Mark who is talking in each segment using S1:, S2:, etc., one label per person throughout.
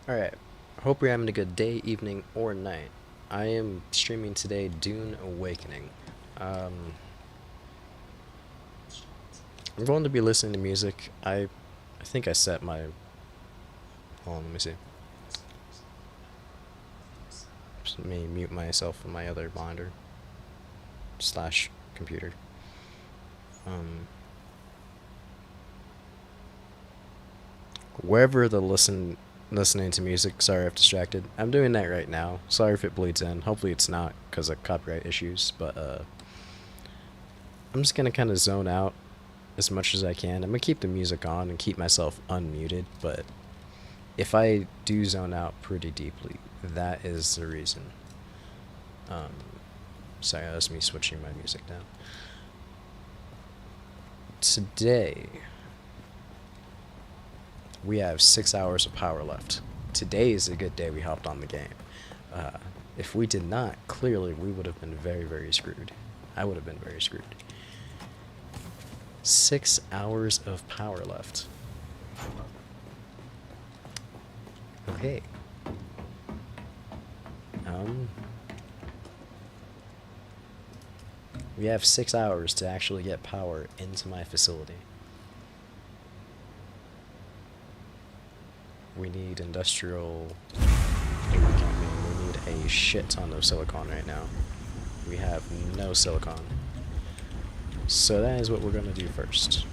S1: Alright, hope you're having a good day, evening, or night. I am streaming today Dune Awakening. Um, I'm going to be listening to music. I think I set my... Hold on, let me see. Just let me mute myself on my other monitor. Slash computer. Um, wherever the listening to music, sorry I've distracted. I'm doing that right now. Sorry if it bleeds in. Hopefully it's not because of copyright issues, but I'm just gonna kind of zone out as much as I can. I'm gonna keep the music on and keep myself unmuted, but if I do zone out pretty deeply, that is the reason. Um, Sorry, that's me switching my music down. Today, we have 6 hours of power left. Today is a good day we hopped on the game. If we did not, clearly we would have been very, very screwed. I would have been very screwed. 6 hours of power left. Okay. We have 6 hours to actually get power into my facility. We need industrial... We need a shit ton of silicon right now. We have no silicon. So that is what we're gonna do first.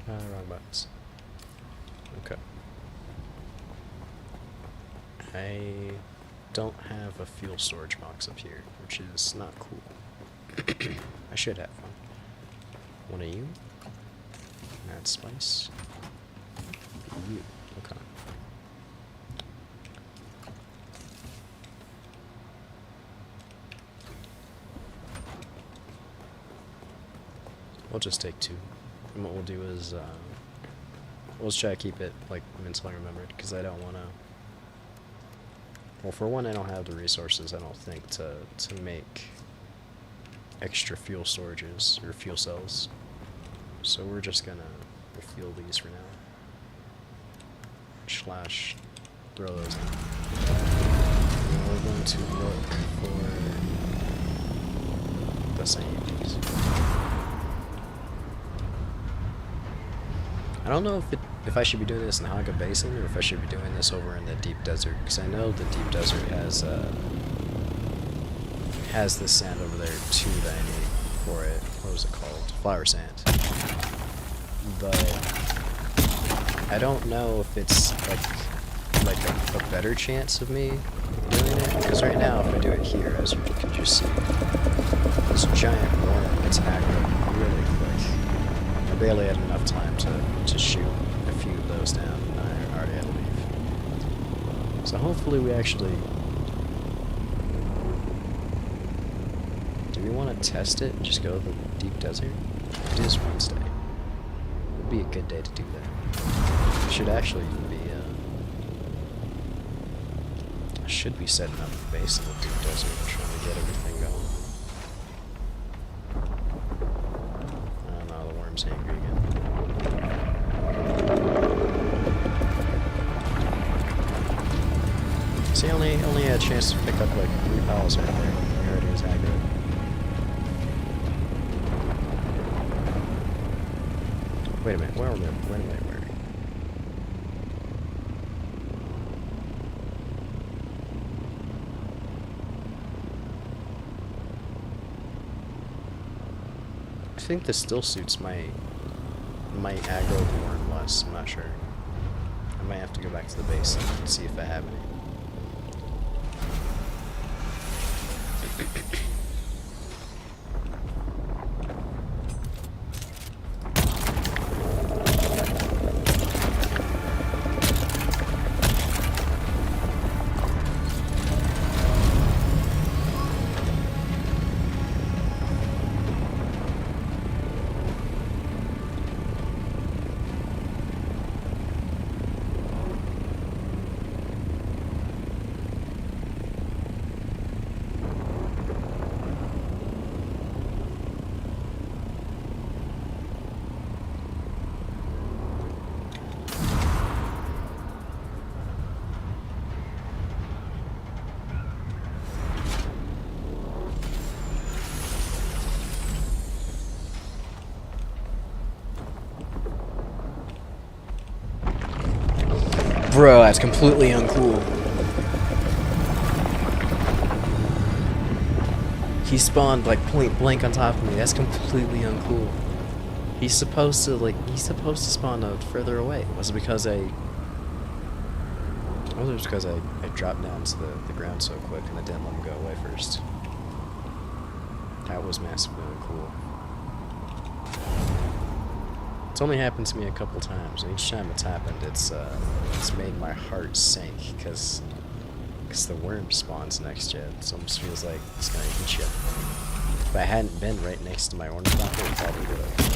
S1: Wrong buttons. Okay. I don't have a fuel storage box up here, which is not cool. I should have one. One of you. Add spice. You. Okay. We'll just take two. And what we'll do is, we'll just try to keep it, like, mentally remembered, because I don't want to... Well, for one, I don't have the resources, I don't think, to make extra fuel storages, or fuel cells. So we're just gonna refuel these for now. Slash, throw those in. And we're going to look for the same things. I don't know if I should be doing this in Haga Basin or if I should be doing this over in the deep desert, because I know the deep desert has this sand over there too that I need for it. What was it called? Flower sand. But I don't know if it's like a better chance of me doing it, because right now if I do it here, as you can just see, this giant worm gets aggro really quick. I barely had enough time to shoot a few of those down, and I already had to leave. So hopefully we actually... Do we want to test it and just go to the deep desert? It is Wednesday. It would be a good day to do that. It should actually be, I should be setting up the base in the deep desert and trying to get everything going. Angry again. See, I only had a chance to pick up like 3 pallets right there. I already was aggro. Wait a minute, where are we? Wait a minute, where are we? I think the still suits might aggro the worm less, I'm not sure. I might have to go back to the base and see if I have any. Bro, that's completely uncool. He spawned like point blank on top of me. That's completely uncool. He's supposed to spawn out further away. Was it because I dropped down to the ground so quick and I didn't let him go away first? That was massively uncool. It's only happened to me a couple times, and each time it's happened, it's made my heart sink, because the worm spawns next to it. It almost feels like it's gonna eat you. If I hadn't been right next to my ornithopter, it probably would have.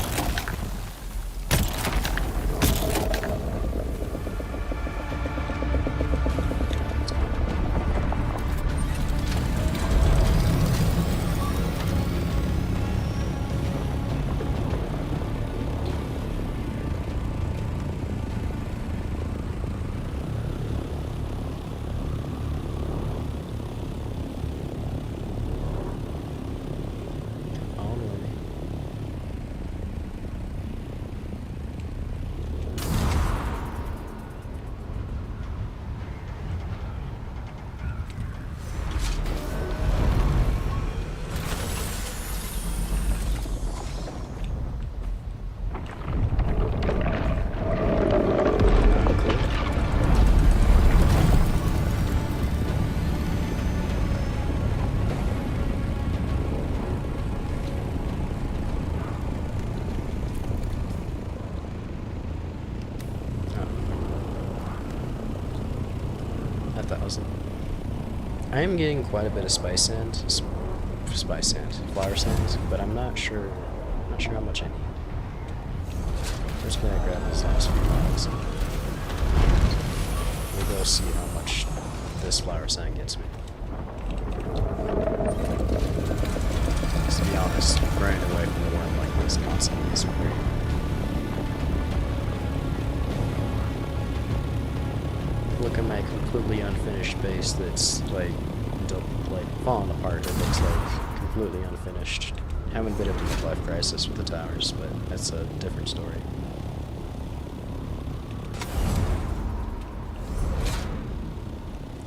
S1: I am getting quite a bit of flower sand, but I'm not sure how much I need. I'm just gonna grab these last few bottles. We'll go see how much this flower sand gets me. To be honest, running away from the worm like this constantly is great. Look at my completely unfinished base that's like falling apart. It looks like completely unfinished. Having a bit of a midlife crisis with the towers, but that's a different story.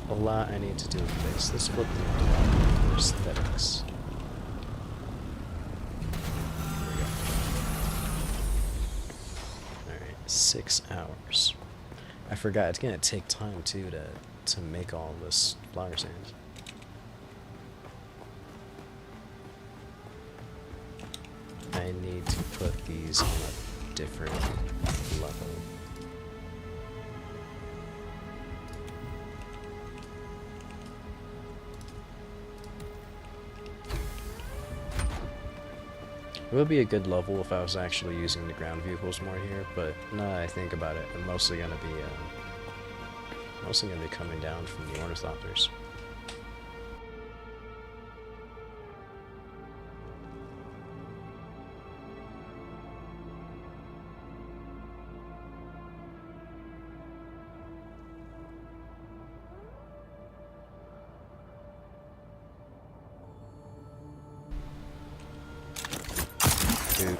S1: A lot I need to do with base. Let's flip them for aesthetics. There we go. Alright, 6 hours. I forgot, it's gonna take time too to make all this flower sand. I need to put these on a different level. It would be a good level if I was actually using the ground vehicles more here, but now that I think about it, I'm mostly gonna be coming down from the ornithopters. Dude.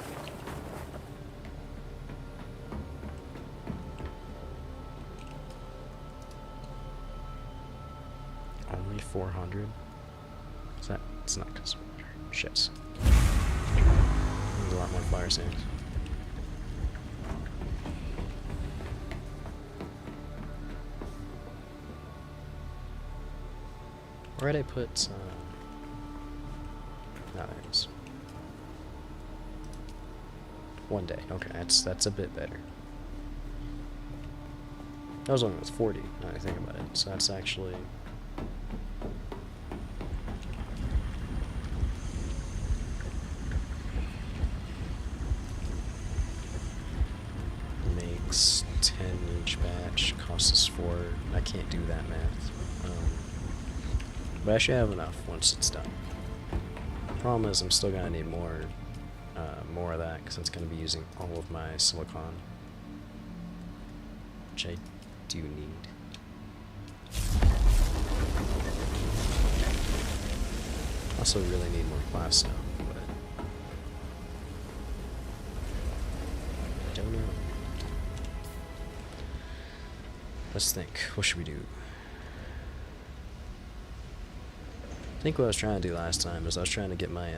S1: Only 400? Is that? It's not because of water. Shit. Need a lot more flower sand. Where'd I put? No, there it is. One day. Okay, that's a bit better. That was only with 40, now that I think about it. So that's actually... makes 10 each batch, costs us 4. I can't do that math. But I should have enough once it's done. The problem is I'm still gonna need more of that, because it's going to be using all of my silicon, which I do need. Also really need more glassstone, but I don't know. Let's think. What should we do? I think what I was trying to do last time is I was trying to get my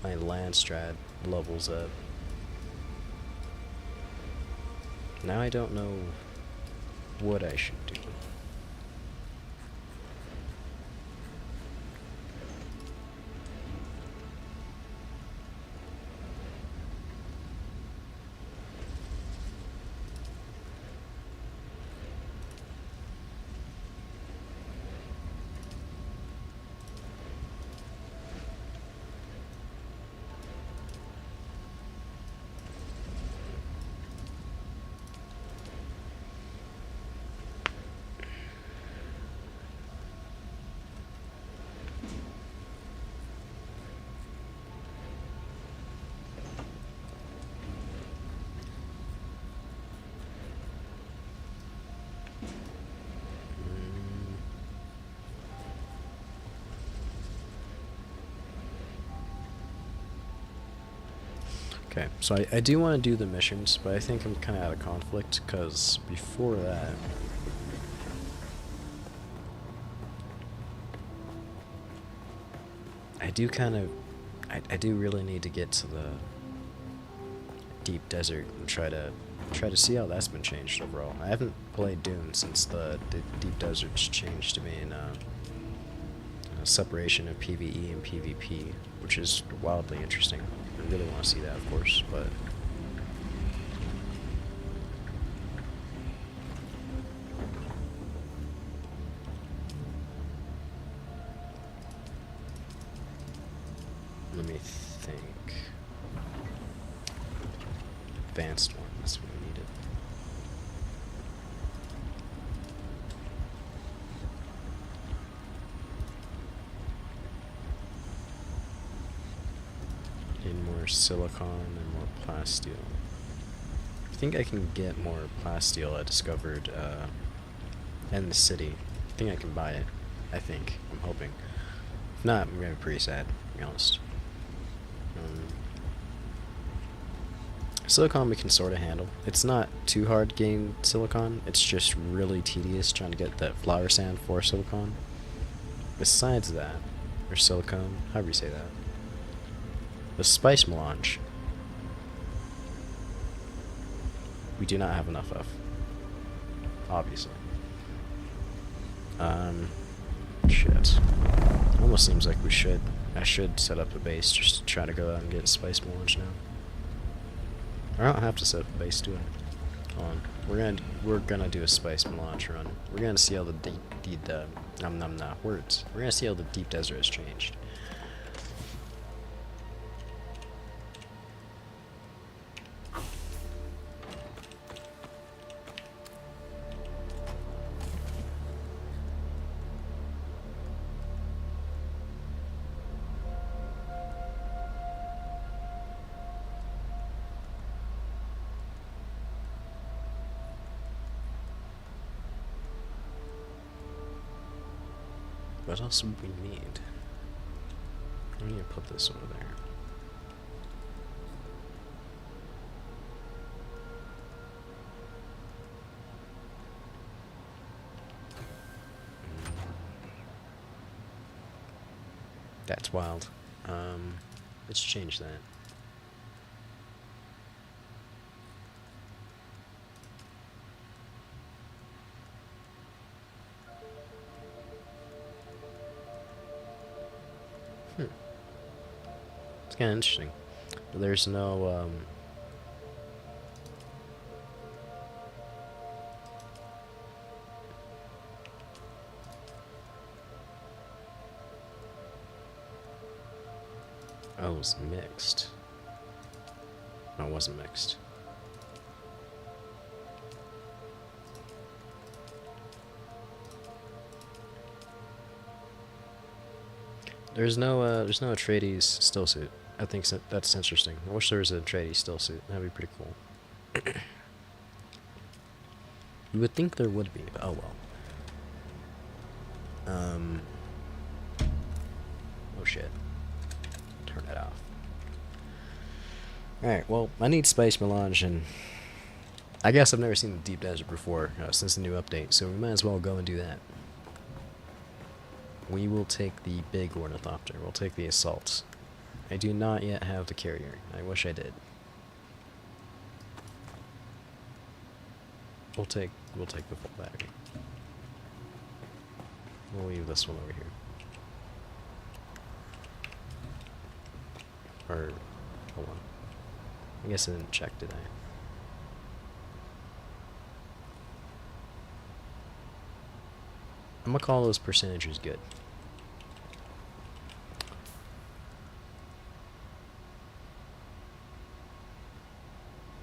S1: my land strat levels up. Now I don't know what I should do. Okay, so I do want to do the missions, but I think I'm kind of out of conflict, because before that... I do really need to get to the deep desert and try to see how that's been changed overall. I haven't played Dune since the deep desert's changed to being a separation of PvE and PvP, which is wildly interesting. I really want to see that, of course, but... Let me think. Advanced one, that's what we needed. Need more silicon and more plasteel. I think I can get more plasteel I discovered in the city. I think I can buy it. I think. I'm hoping. If not, I'm gonna be pretty sad, to be honest. Silicon we can sort of handle. It's not too hard to gain silicon, it's just really tedious trying to get that flower sand for silicon. Besides that, or silicone, however you say that, the spice melange we do not have enough of, obviously. Shit. Almost seems like I should set up a base just to try to go out and get spice melange now. I don't have to set up a base, do I? Hold on. We're gonna do a spice melange run. We're gonna see how the words. We're gonna see how the deep desert has changed. What else would we need? I need to put this over there. That's wild. Let's change that. It's kind of interesting. There's no, oh, it was mixed. No, it wasn't mixed. There's no Atreides still suit. I think that's interesting. I wish there was an Atreides still suit. That'd be pretty cool. You would think there would be, but oh well. Oh shit. Turn that off. Alright, well, I need spice melange and I guess I've never seen the deep desert before since the new update, so we might as well go and do that. We will take the big ornithopter. We'll take the assault. I do not yet have the carrier. I wish I did. We'll take the full battery. We'll leave this one over here. Or hold on. I guess I didn't check, did I? I'm gonna call those percentages good.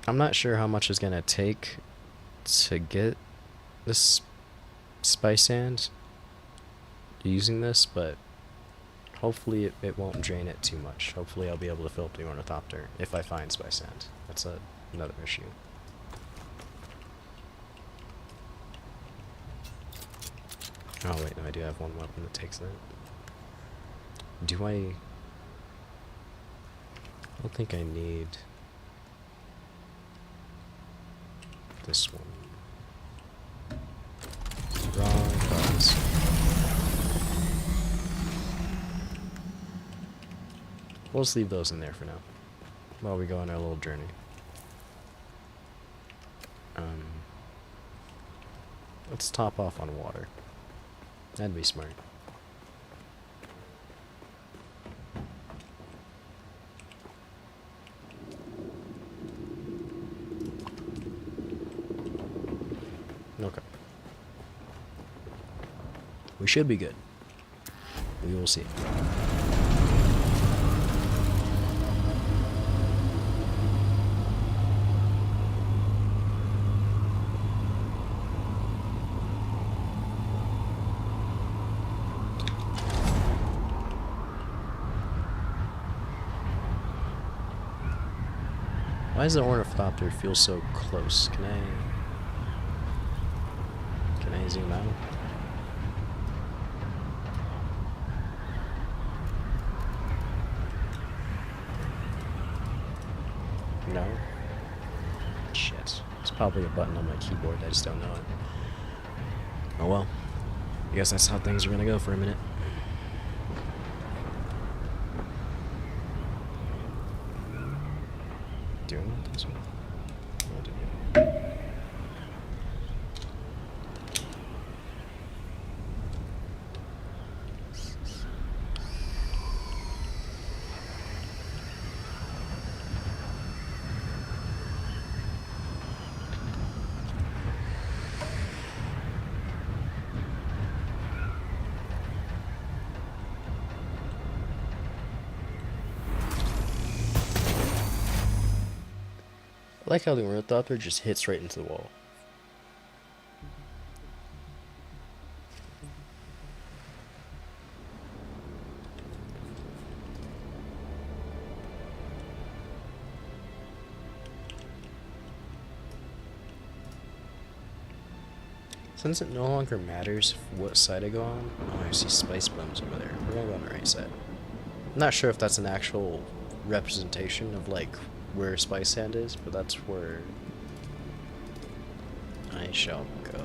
S1: I'm not sure how much it's gonna take to get this spice sand using this, but hopefully it won't drain it too much. Hopefully I'll be able to fill up the ornithopter if I find spice sand. That's another issue. Oh wait, no, I do have one weapon that takes that. Do I don't think I need this one. Wrong buttons. We'll just leave those in there for now while we go on our little journey. Let's top off on water. That'd be smart. Okay. We should be good. We will see. Why does the ornithopter feel so close? Can I zoom out? No? Shit. It's probably a button on my keyboard, I just don't know it. Oh well. I guess that's how things are gonna go for a minute. Doing what this one? I'll do it. I like how the ornithopter just hits right into the wall. Since it no longer matters what side I go on, oh, I see spice bombs over there. We're gonna go on the right side. I'm not sure if that's an actual representation of like where spice sand is, but that's where I shall go.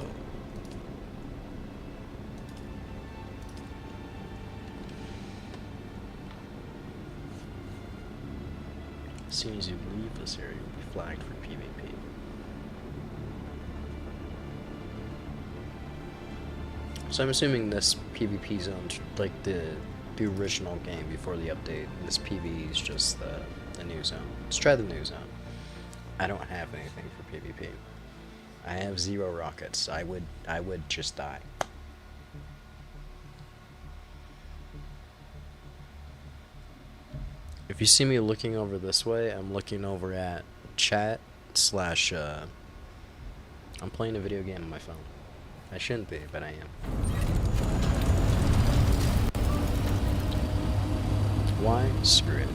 S1: As soon as you leave this area, you'll be flagged for PvP. So I'm assuming this PvP zone, like the original game before the update, this PvE is just the new zone. Let's try the new zone. I don't have anything for PvP. I have 0 rockets. I would just die. If you see me looking over this way, I'm looking over at chat slash I'm playing a video game on my phone. I shouldn't be, but I am. Why? Screw it.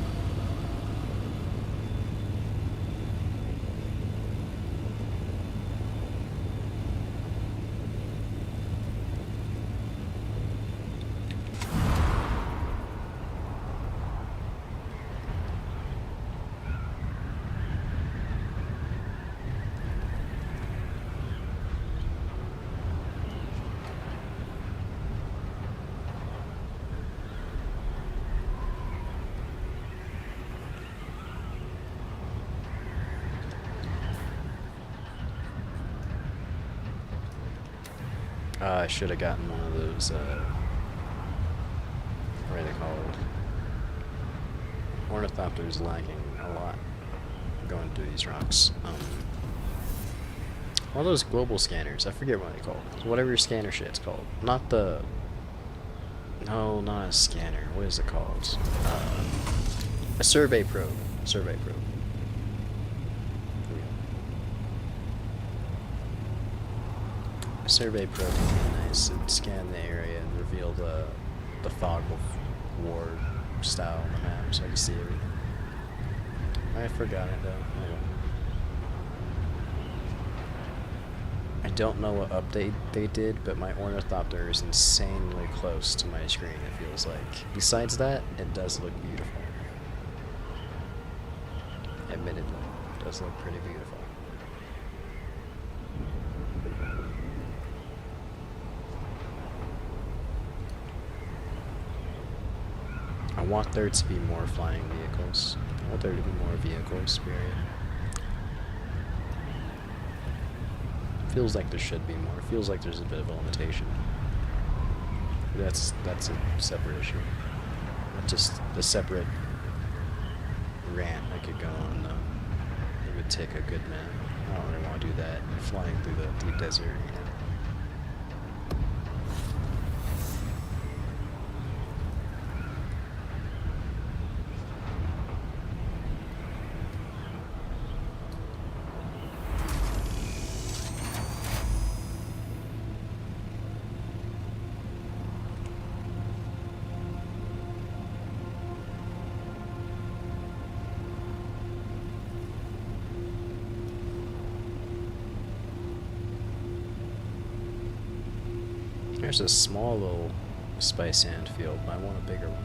S1: I should have gotten one of those, what are they called? Ornithopter's lagging a lot going through these rocks. All those global scanners, I forget what they call. Whatever your scanner shit's called. Not the... No, not a scanner. What is it called? A survey probe. Survey probe. A survey probe would be nice. It'd scan the area and reveal the fog of war style on the map so I can see everything. I forgot it though. I don't know what update they did, but my ornithopter is insanely close to my screen, it feels like. Besides that, it does look beautiful. Admittedly, it does look pretty beautiful. I want there to be more flying vehicles. I want there to be more vehicles, period. Feels like there should be more. Feels like there's a bit of a limitation. That's a separate issue. Just a separate rant I could go on though. It would take a good minute. I don't really want to do that. Flying through the deep desert, you know. There's a small little spice sand field, but I want a bigger one.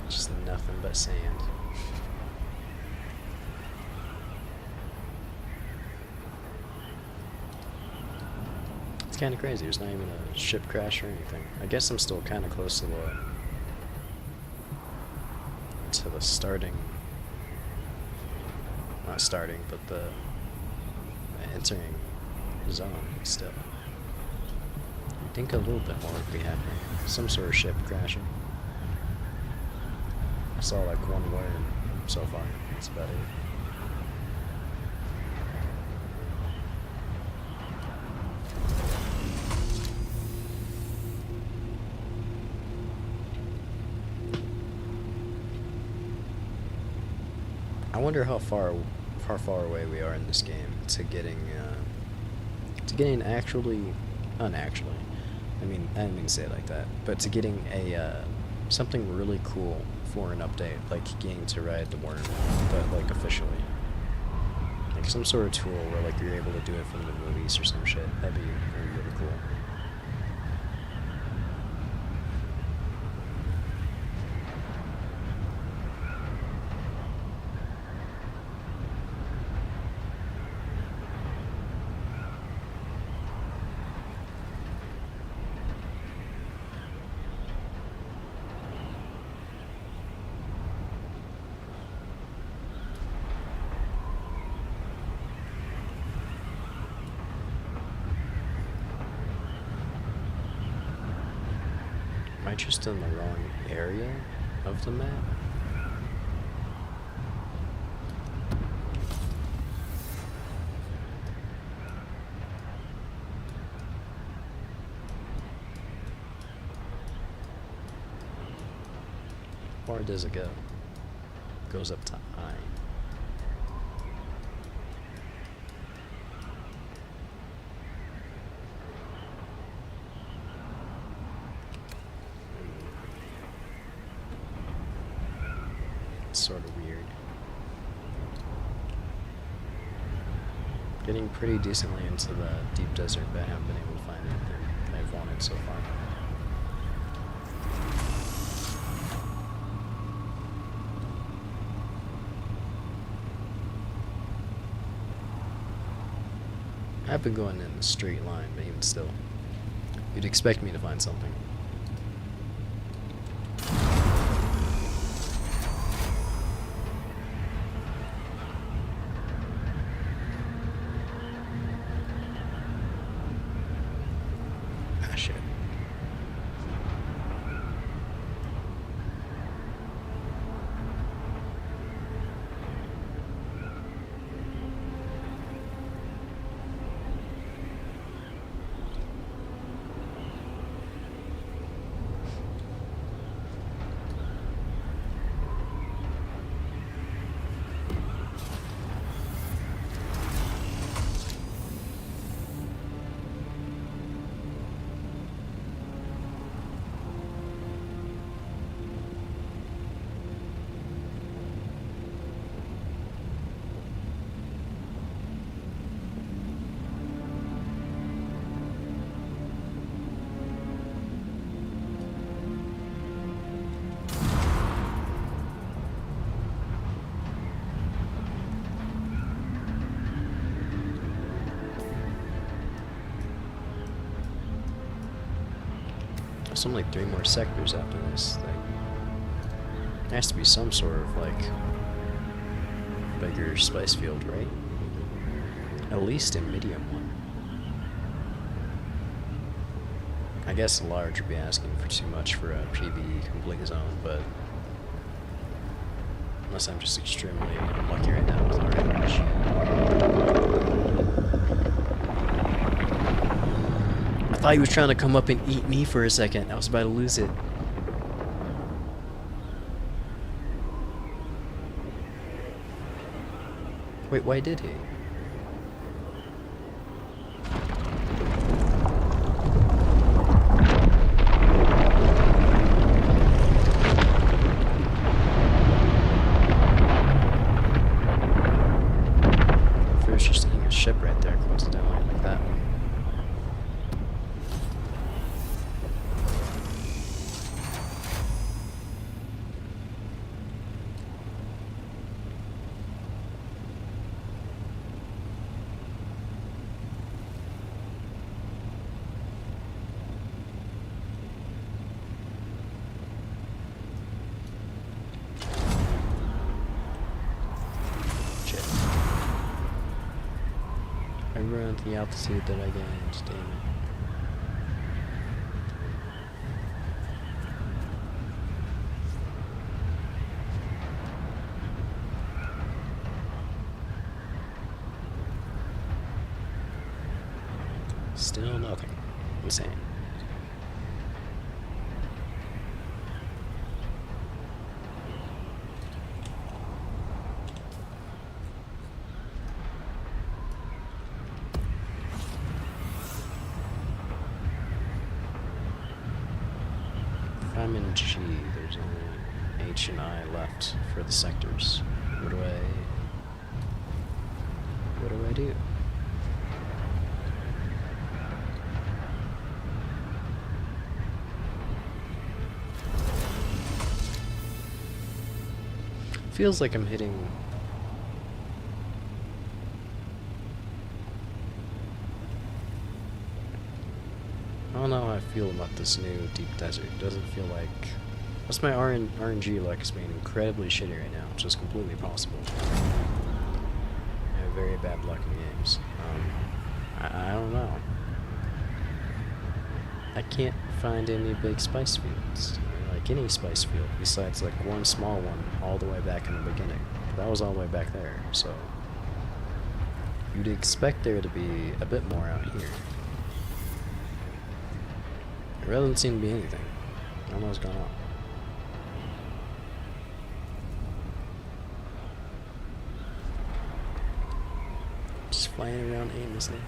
S1: Just nothing but sand. It's kind of crazy. There's not even a ship crash or anything. I guess I'm still kind of close to the starting. Not starting, but the entering zone still. I think a little bit more would be happening. Some sort of ship crashing. I saw like one word so far. That's about it. I wonder how far away we are in this game to getting actually, unactually. I didn't mean to say it like that, but to getting a something really cool for an update, like getting to ride the worm, but like officially, like some sort of tool where like you're able to do it from the movies or some shit. That'd be really cool. Am I just in the wrong area of the map? Where does it go? Goes up to I. Sort of weird. Getting pretty decently into the deep desert, but I haven't been able to find anything I've wanted so far. I've been going in a straight line, but even still, you'd expect me to find something. Ah, shit. There's only 3 more sectors after this thing. There has to be some sort of, like, bigger spice field, right? At least a medium one. I guess a large would be asking for too much for a PvE complete zone, but unless I'm just extremely unlucky right now with orange. I thought he was trying to come up and eat me for a second. I was about to lose it. Wait, why did he? If it was just seeing a ship right there, coincidentally, like that one. I ruined the altitude that I gained, damn it. Still nothing. Insane. If I'm in G, there's only H and I left for the sectors. What do I do? Feels like I'm hitting... I don't know how I feel about this new deep desert. It doesn't feel like... What's my RNG luck is being incredibly shitty right now, which is completely possible. I have very bad luck in games. I don't know. I can't find any big spice fields. Like any spice field, besides like one small one all the way back in the beginning. That was all the way back there, so... You'd expect there to be a bit more out here. There doesn't seem to be anything. I don't know what's going on. Just flying around aimlessly.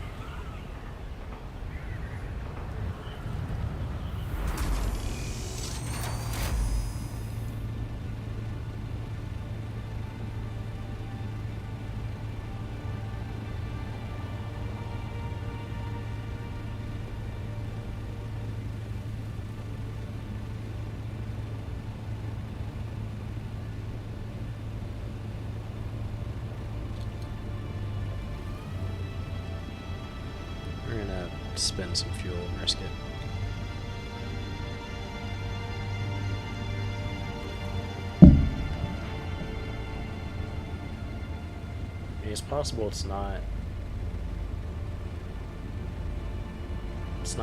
S1: spend some fuel and risk it. It's possible it's not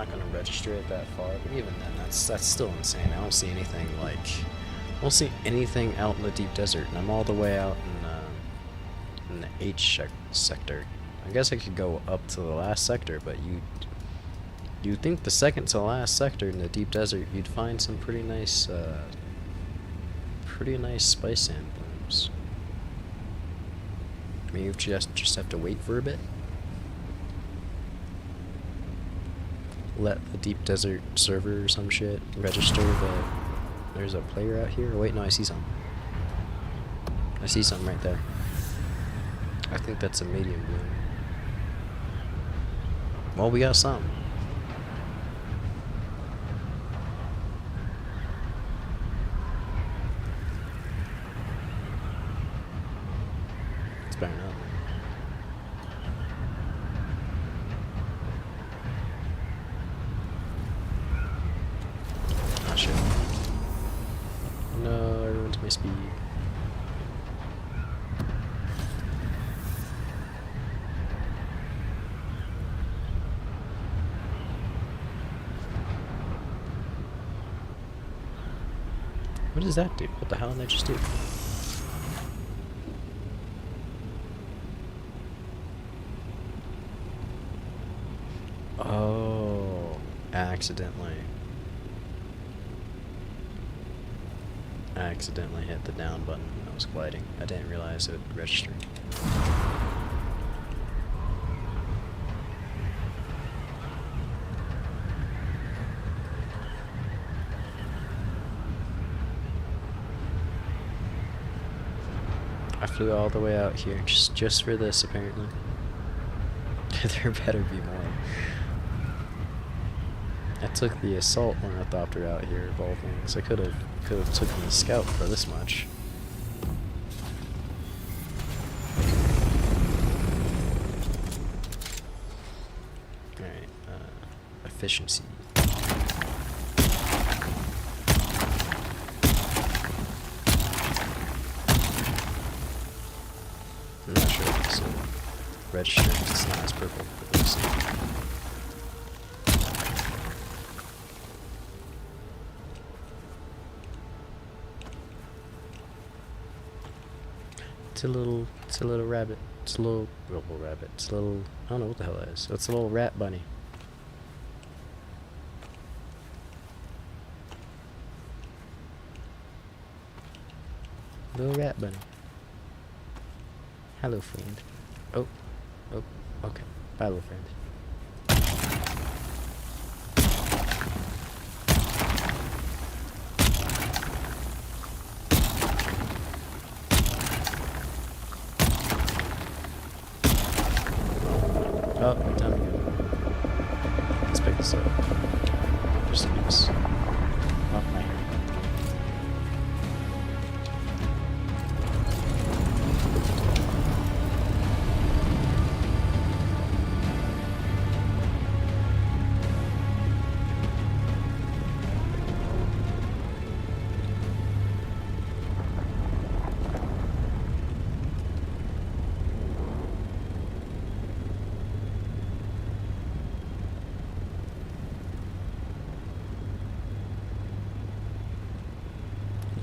S1: going to register it that far, but even then, that's still insane. I don't see anything out in the deep desert, and I'm all the way out in the H sector. I guess I could go up to the last sector, but you'd think the second to last sector in the deep desert, you'd find some pretty nice spice sand blooms. I mean, you just have to wait for a bit. Let the deep desert server or some shit register that there's a player out here. Wait, no, I see some. I see some right there. I think that's a medium bloom. Well, we got some. It's better not. Oh shit. No, I ruined my speed. What does that do? What the hell did I just do? Oh, I accidentally hit the down button when I was gliding. I didn't realize it would register. I flew all the way out here just for this, apparently. There better be more. I took the assault ornithopter out here of all things. I could have taken the scout for this much. Alright, efficiency. I'm not sure if it's registered because it's not as purple, but we'll see. It's a little rabbit. It's a little rabbit. It's a little, I don't know what the hell that is. It's a little rat bunny. Little rat bunny. Hello, friend. Oh, okay. Bye, little friend. Oh, time to go. Let's pick this up. Just in case. Off my hair.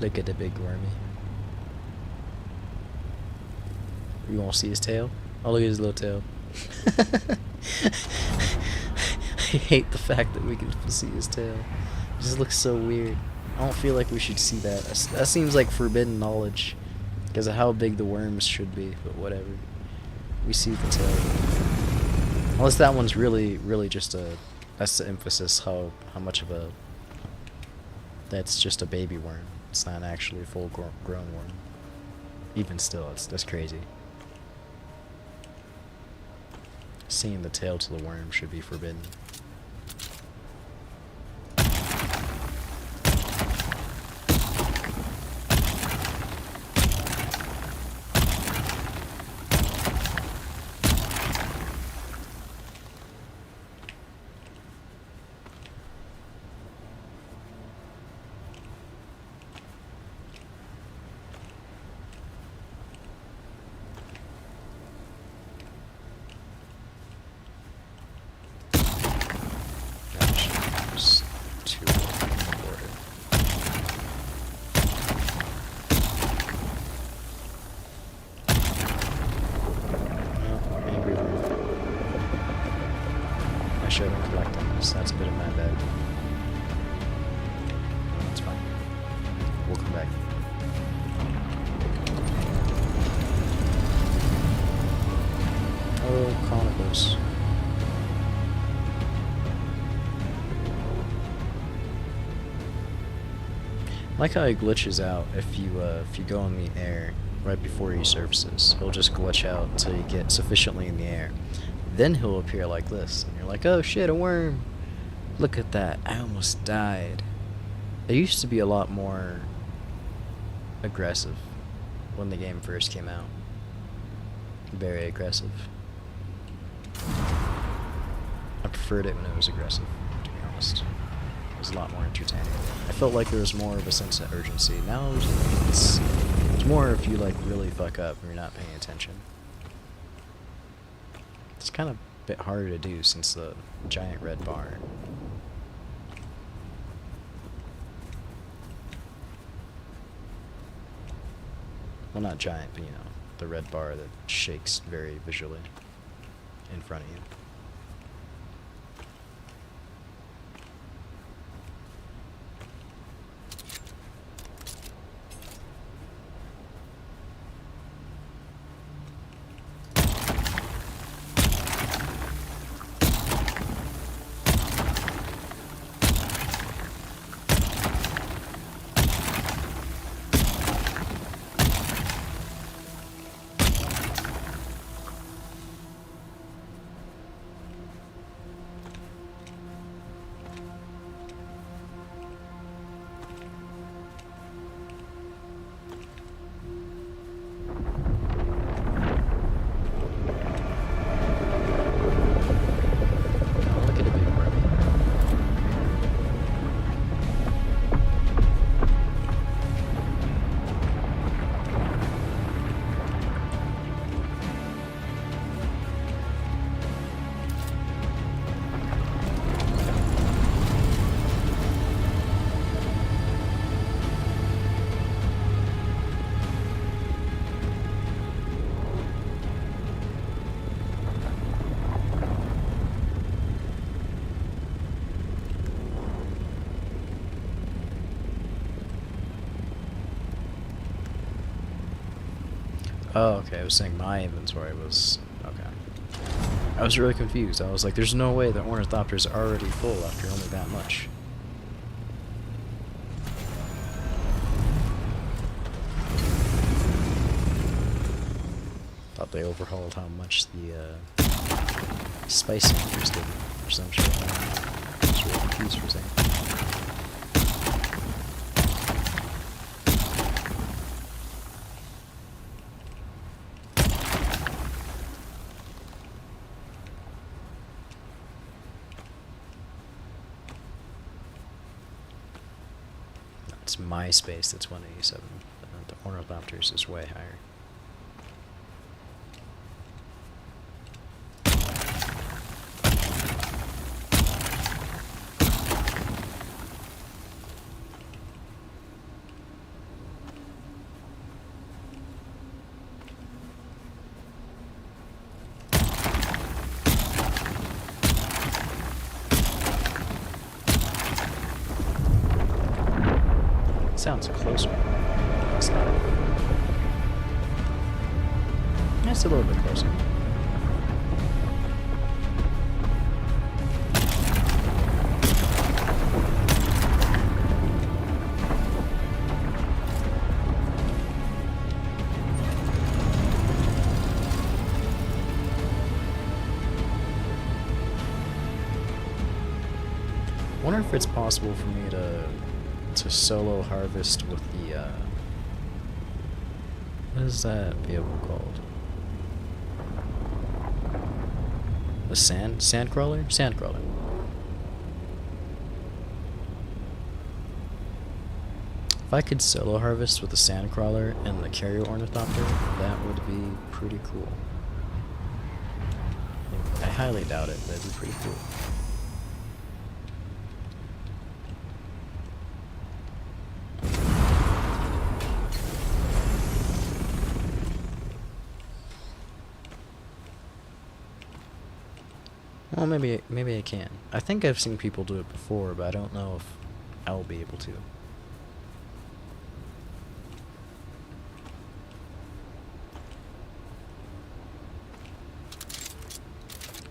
S1: Look at the big wormy. You won't see his tail? Oh, look at his little tail. I hate the fact that we can see his tail. It just looks so weird. I don't feel like we should see that. That seems like forbidden knowledge because of how big the worms should be, but whatever. We see the tail. Unless that one's really just a... That's the emphasis how much of a... That's just a baby worm. It's not actually a full grown worm. Even still, that's crazy. Seeing the tail to the worm should be forbidden. show them collecting this. That's a bit of my bad. It's fine. We'll come back. Oh, Chronicles. I like how he glitches out if you go in the air right before he surfaces. He'll just glitch out until you get sufficiently in the air. Then he'll appear like this, and you're like, oh shit, a worm! Look at that, I almost died. It used to be a lot more aggressive when the game first came out. Very aggressive. I preferred it when it was aggressive, to be honest. It was a lot more entertaining. I felt like there was more of a sense of urgency. Now it's more if you like really fuck up and you're not paying attention. It's kind of a bit harder to do since the giant red bar. Well, not giant, but you know, the red bar that shakes very visually in front of you. Oh, okay, I was saying my inventory was... okay. I was really confused. I was like, there's no way that Ornithopter's already full after only that much. Thought they overhauled how much the spice makers did or some shit. I was really confused for a second. It's my space that's 187. The Ornithopter's is way higher. Sounds closer. It's not. It's a little bit closer. I wonder if it's possible for me to solo harvest with the, what is that vehicle called? The sandcrawler? Sandcrawler. If I could solo harvest with the sandcrawler and the carrier ornithopter, that would be pretty cool. I highly doubt it, but it'd be pretty cool. Well, maybe I can. I think I've seen people do it before, but I don't know if I'll be able to.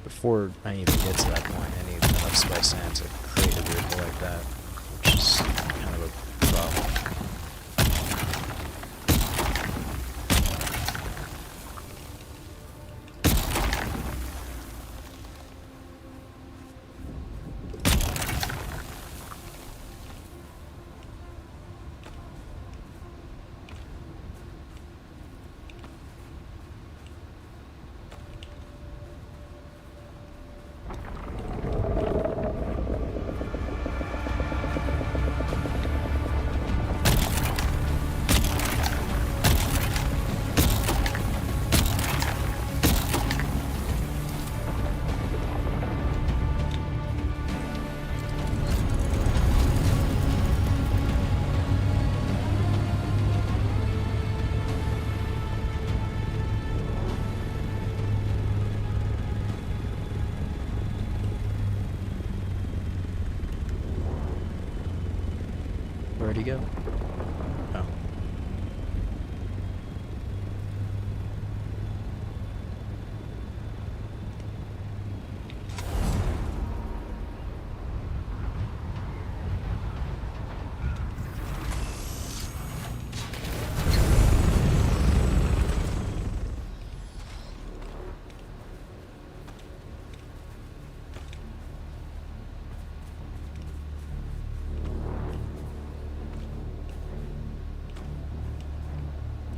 S1: Before I even get to that point, I need enough spice sand to create a vehicle like that, which is kind of a problem. Where'd he go? Oh.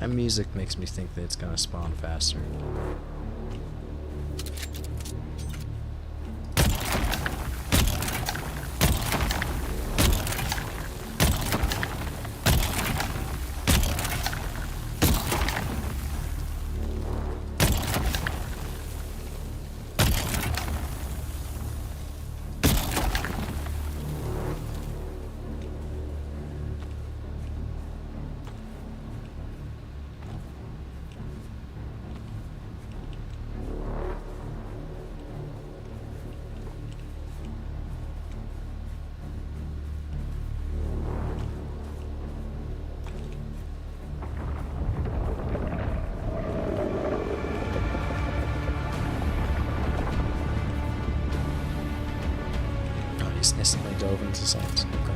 S1: That music makes me think that it's gonna spawn faster. Just instantly dove into science. Okay.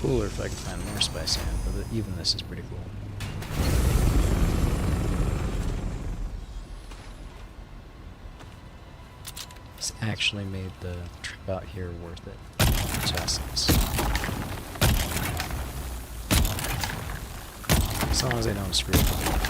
S1: Cooler if I could find more spice sand, but even this is pretty cool. It's actually made the trip out here worth it. Just as long as I don't screw up.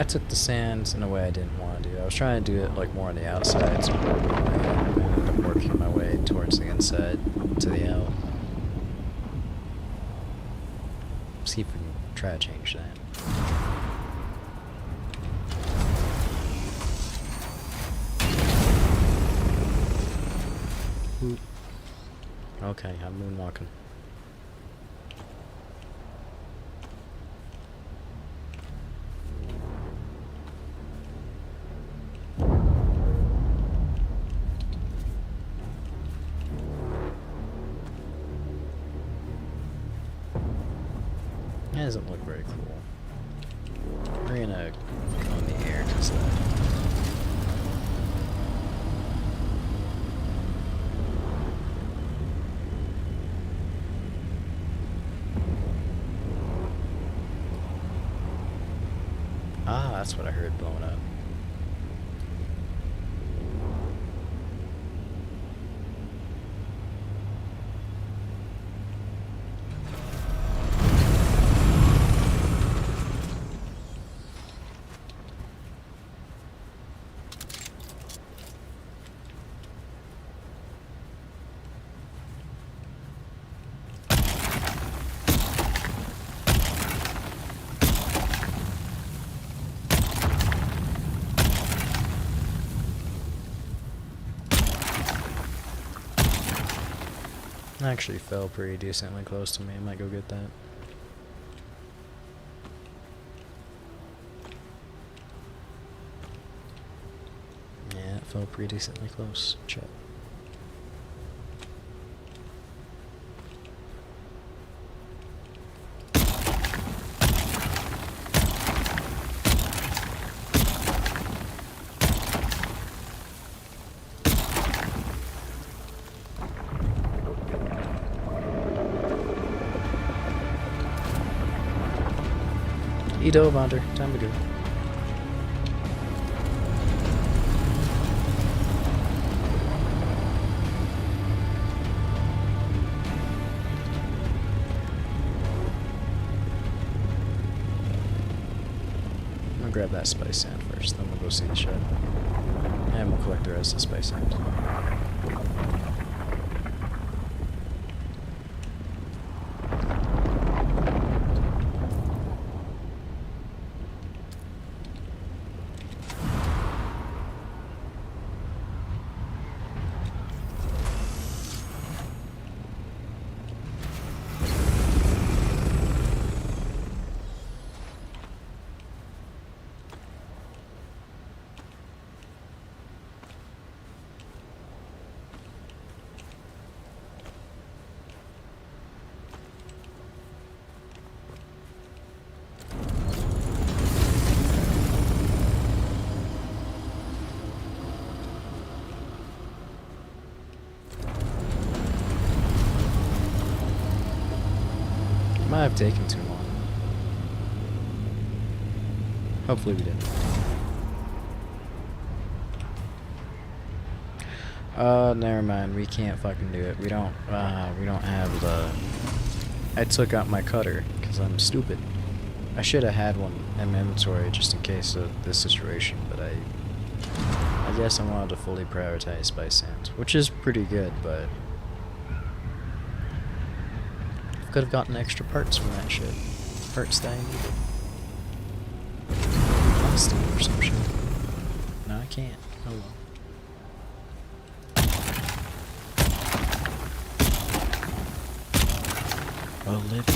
S1: took the sand in a way I didn't want to do. I was trying to do it like more on the outside, so I ended up working my way towards the inside to the out. See if we can try to change that. Oop. Okay, I'm moonwalking. That doesn't look very cool. We're gonna go in the air just that. Ah, that's what I heard blowing up. Actually fell pretty decently close to me. I might go get that. Yeah, it fell pretty decently close. Check. Edo Bonder, time to go. I'm gonna grab that spice sand first, then we'll go see the shed. And we'll collect the rest of the spice sand. Might have taken too long. Hopefully we didn't. Never mind. We can't fucking do it. We don't have the... I took out my cutter because I'm stupid. I should have had one in my inventory just in case of this situation, but I guess I wanted to fully prioritize spice sand, which is pretty good, but could have gotten extra parts from that shit. Parts that I needed. Honesty or some shit. No, I can't. Oh well. Well, live on.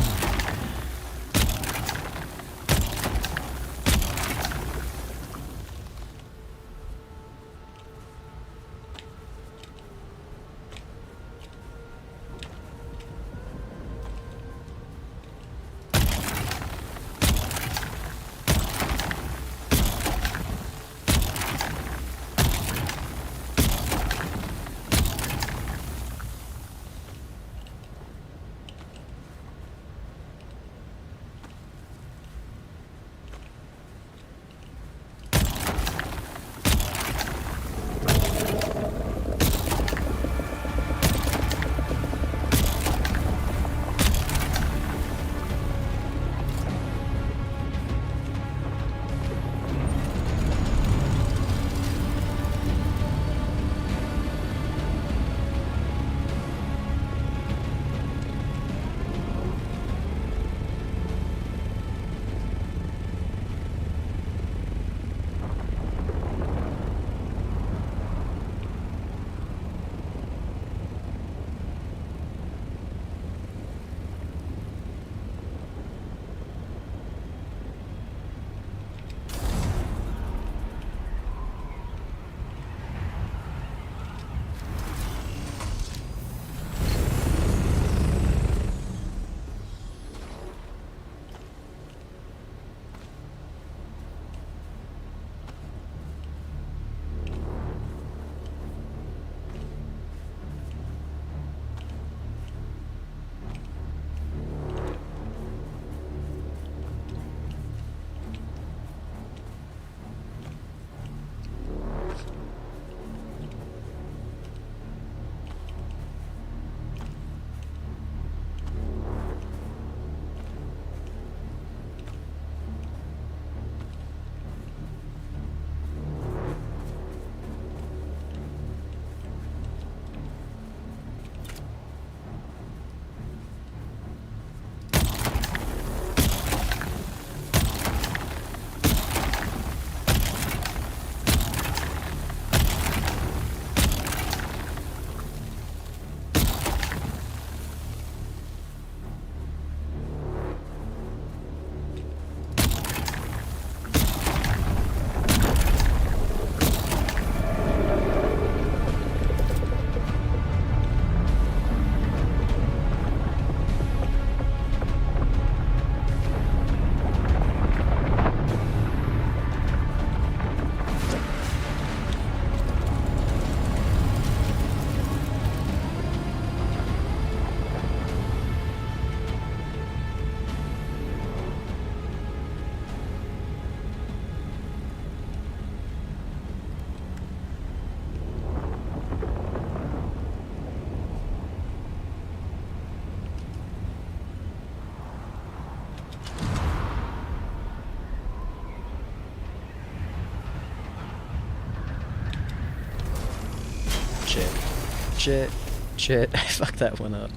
S1: Shit. Shit. I fucked that one up.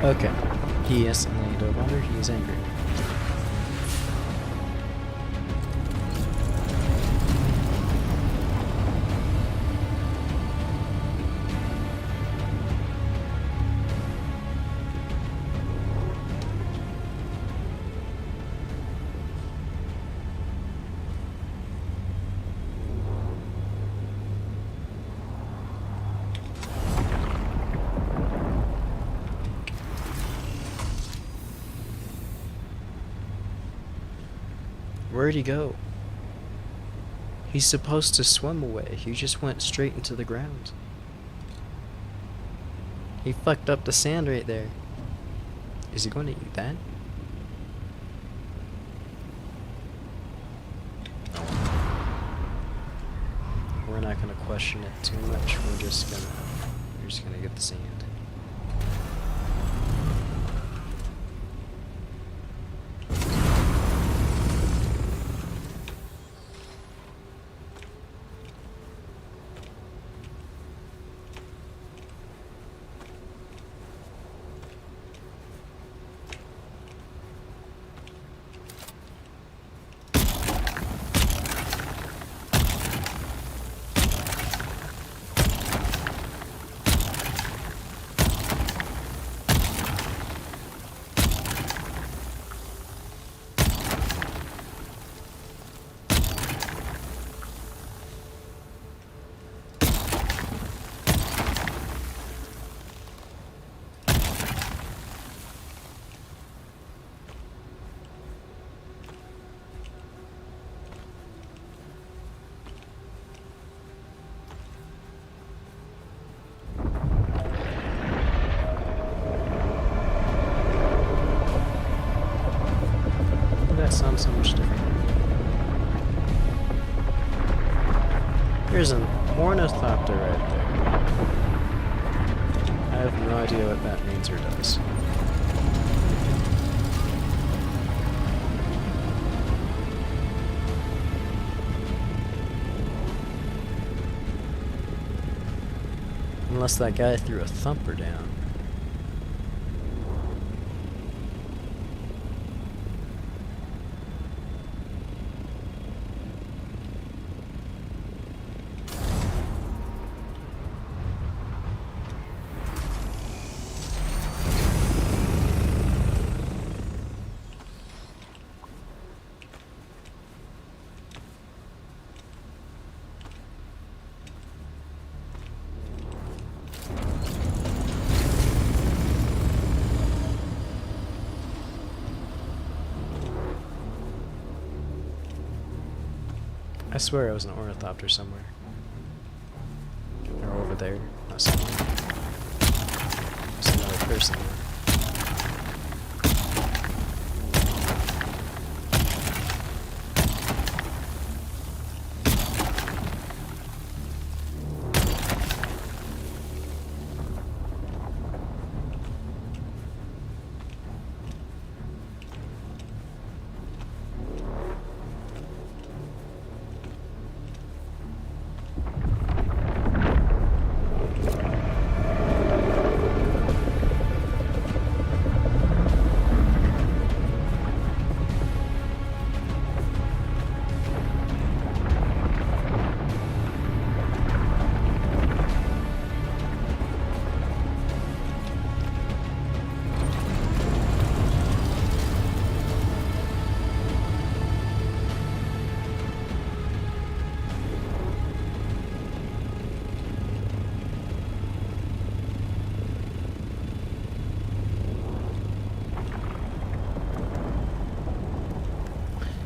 S1: Okay. He instantly dove under. He is angry. Where'd he go? He's supposed to swim away. He just went straight into the ground. He fucked up the sand right there. Is he going to eat that? We're not gonna question it too much. We're just gonna get the sand. That sounds so much different. There's an ornithopter right there. I have no idea what that means or does. Unless that guy threw a thumper down. I swear I was an ornithopter somewhere. Or over there. Not somewhere. There's another person there.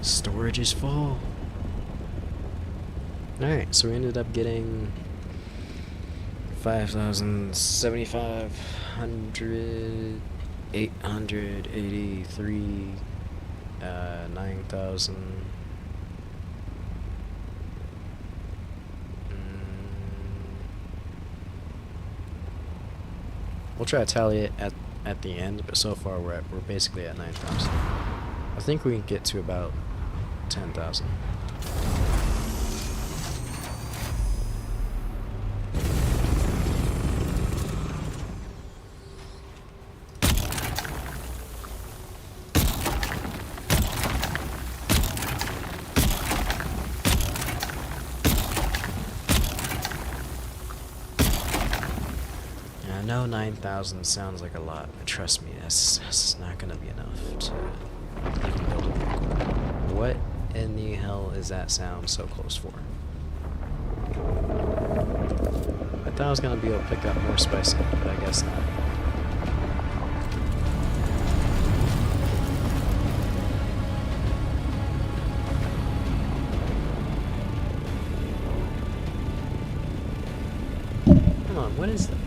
S1: Storage is full. Alright, so we ended up getting 5,700, 883, 9,000. We'll try to tally it at the end, but so far we're basically at 9,000. I think we can get to about 10,000. I know 9,000 sounds like a lot, but trust me, that's not gonna be enough to build a vehicle. What in the hell is that sound so close for? I thought I was gonna be able to pick up more spice, but I guess not. Come on, what is that?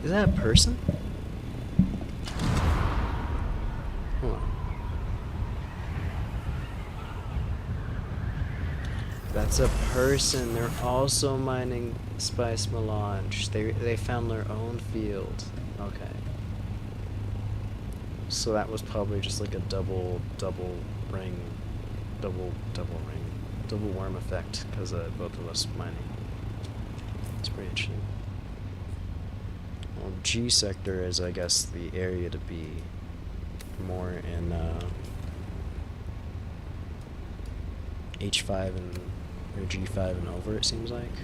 S1: Is that a person? Hold on. That's a person. They're also mining spice melange. They found their own field. Okay. So that was probably just like a double worm effect because of both of us mining. It's pretty interesting. Well, G sector is, I guess, the area to be more in H5 and or G5 and over, it seems like.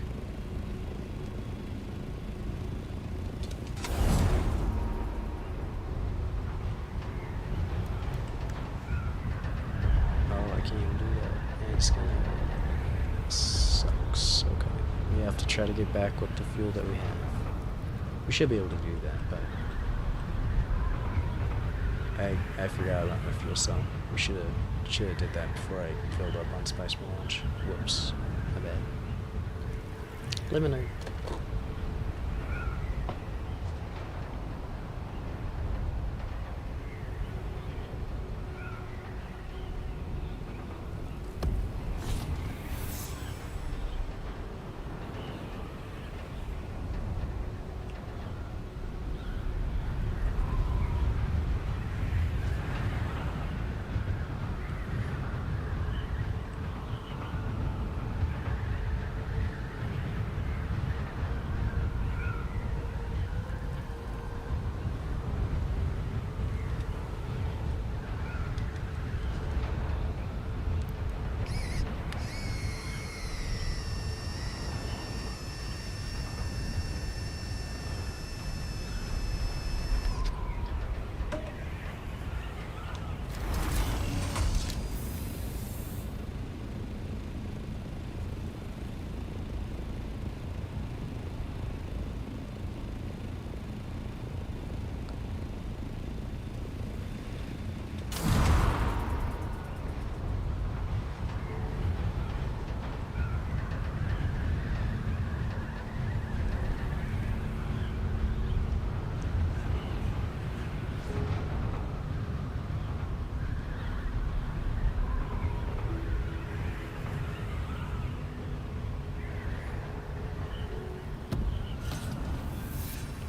S1: Oh, I can't even do that. And it's gonna sucks. Okay, we have to try to get back with the fuel that we have. We should be able to do that, but I forgot about my fuel cell. We should have did that before I filled up on spice melange. Whoops, my bad. Lemonade.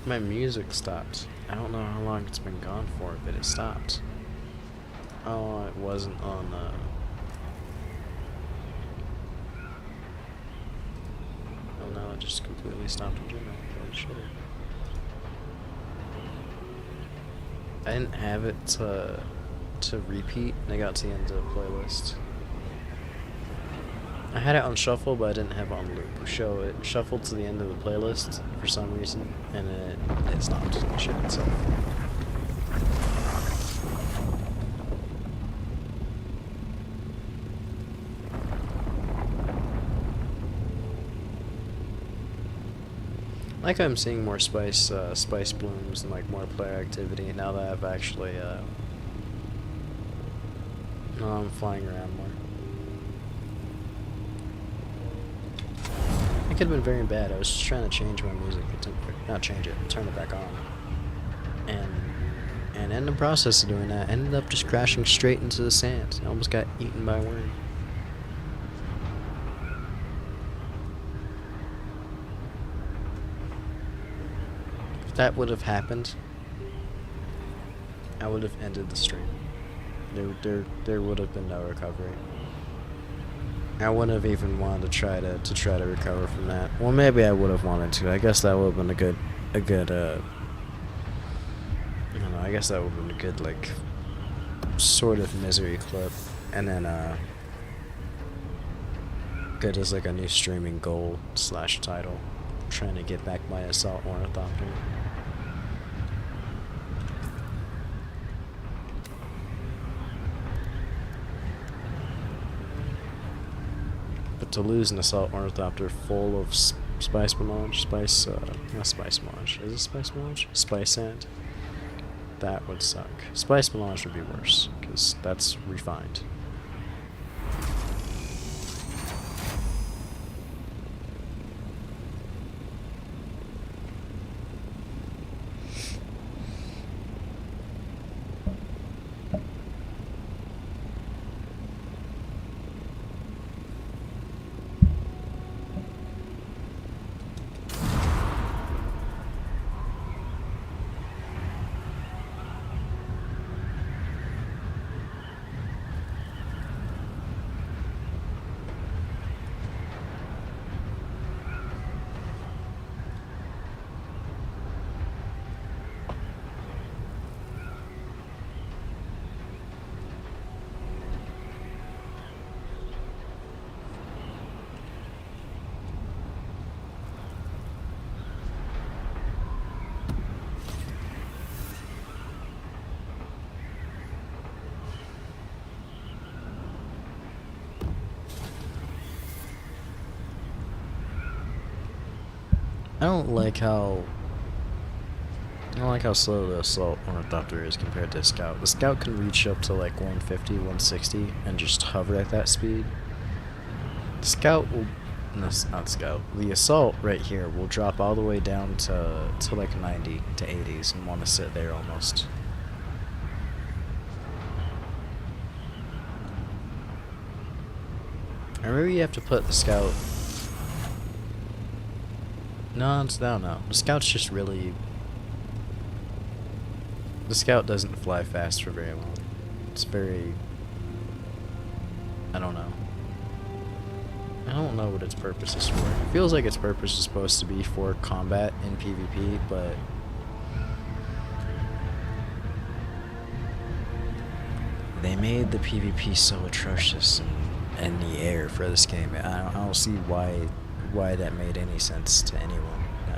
S1: My music stopped. I don't know how long it's been gone for, but it stopped. Oh, it wasn't on oh no, it just completely stopped in general. Holy shit. I didn't have it to repeat and I got to the end of the playlist. I had it on shuffle, but I didn't have it on loop. So it shuffled to the end of the playlist for some reason, and it stopped the shit itself. Like I'm seeing more spice blooms and like more player activity now that I've actually now I'm flying around more. It could have been very bad. I was just trying to change my music, not change it, turn it back on, and in the process of doing that, ended up just crashing straight into the sand. I almost got eaten by a worm. If that would have happened, I would have ended the stream. There would have been no recovery. I wouldn't have even wanted to try to recover from that. Well, maybe I would have wanted to. I guess that would have been a good I don't know. I guess that would have been a good like sort of misery clip, and then good as like a new streaming goal / title, trying to get back my assault ornithopter. But to lose an assault ornithopter full of spice melange, not spice melange, is it spice melange? Spice sand? That would suck. Spice melange would be worse, because that's refined. I don't like how slow the assault ornithopter is compared to a scout. The scout can reach up to like 150, 160 and just hover at that speed. The scout will, no, not scout. The assault right here will drop all the way down to like 90 to 80s and want to sit there almost. Or maybe you have to put the scout. No. The scout's just really. The scout doesn't fly fast for very long. It's very. I don't know. I don't know what its purpose is for. It feels like its purpose is supposed to be for combat in PvP, but. They made the PvP so atrocious in the air for this game. I don't see why that made any sense to anyone.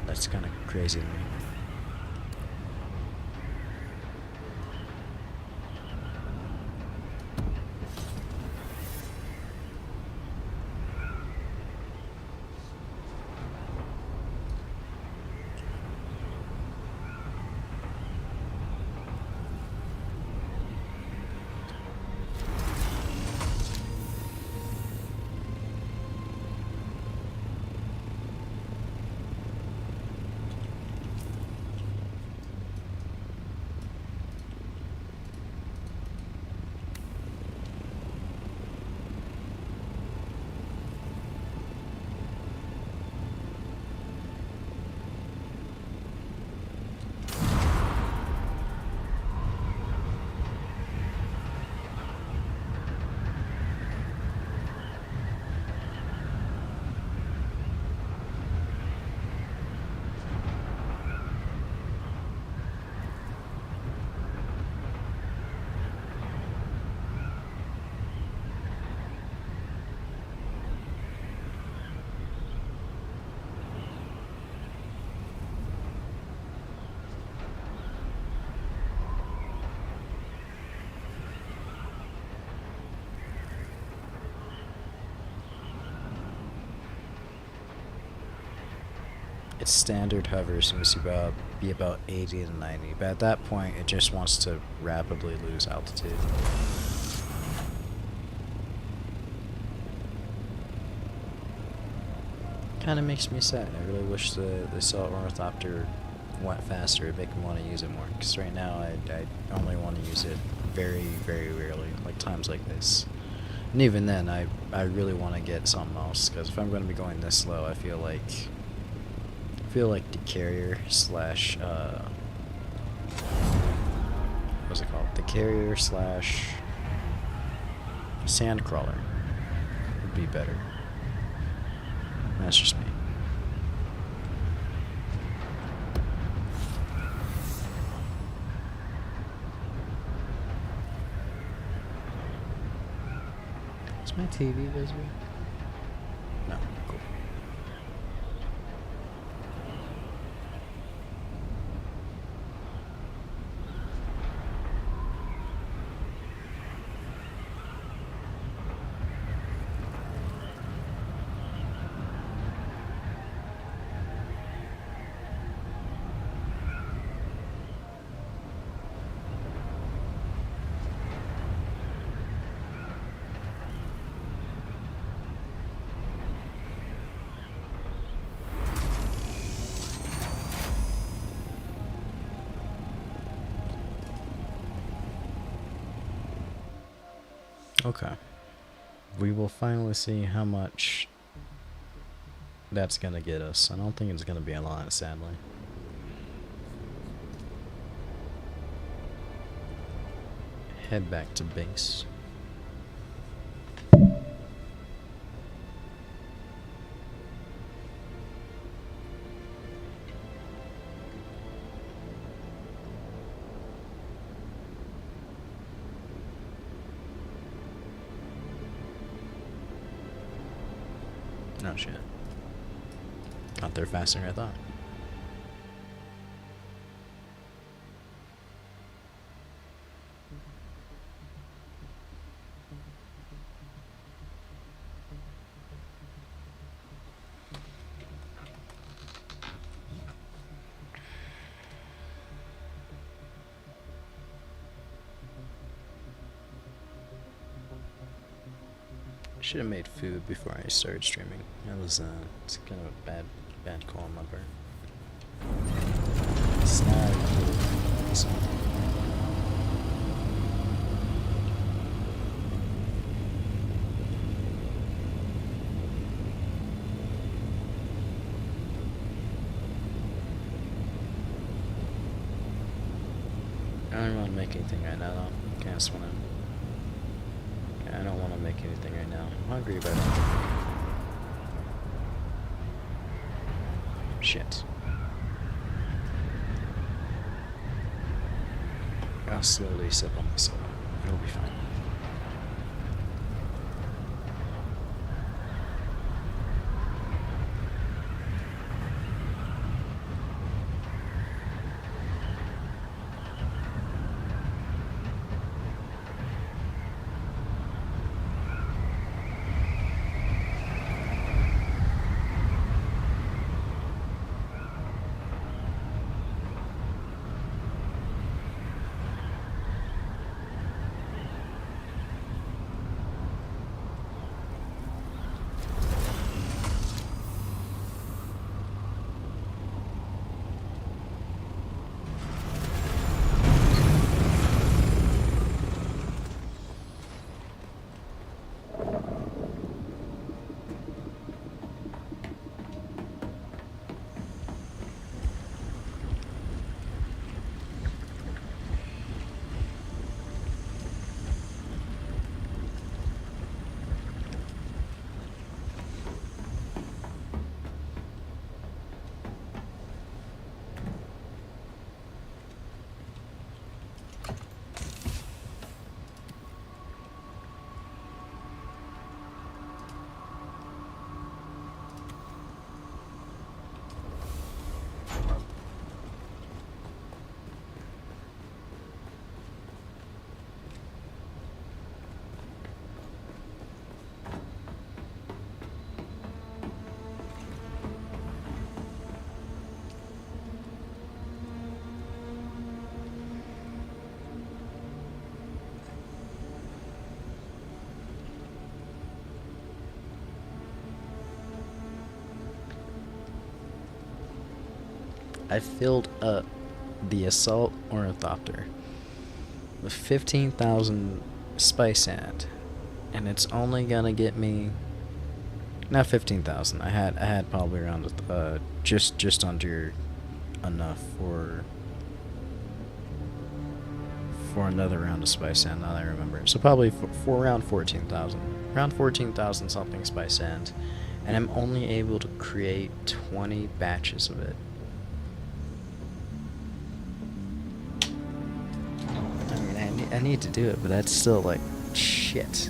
S1: That's kind of crazy to me. its standard hover seems to be about 80 to 90, but at that point it just wants to rapidly lose altitude. Kind of makes me sad. I really wish the Assault Ornithopter went faster. It'd make me want to use it more, because right now I only want to use it very, very rarely, like times like this. And even then, I really want to get something else, because if I'm going to be going this slow, I feel like the carrier slash what's it called? The carrier slash sandcrawler would be better. That's just me. Is my TV visible? No. Cool. Okay. We will finally see how much that's gonna get us. I don't think it's gonna be a lot, sadly. Head back to base. Oh shit. Got there faster than I thought. Should have made food before I started streaming. That was it's kind of a bad call on my part. Snag. I don't want to make anything right now though. Okay, I just want to. I don't want to make anything right now. I'm hungry, but shit. I'll slowly sip on this. It'll be fine. I filled up the assault ornithopter with 15,000 spice sand, and it's only gonna get me not 15,000. I had probably around just under enough for another round of spice sand. Now that I remember, so probably for around 14,000, around 14,000 something spice sand, and I'm only able to create 20 batches of it. I mean, I need to do it, but that's still like shit.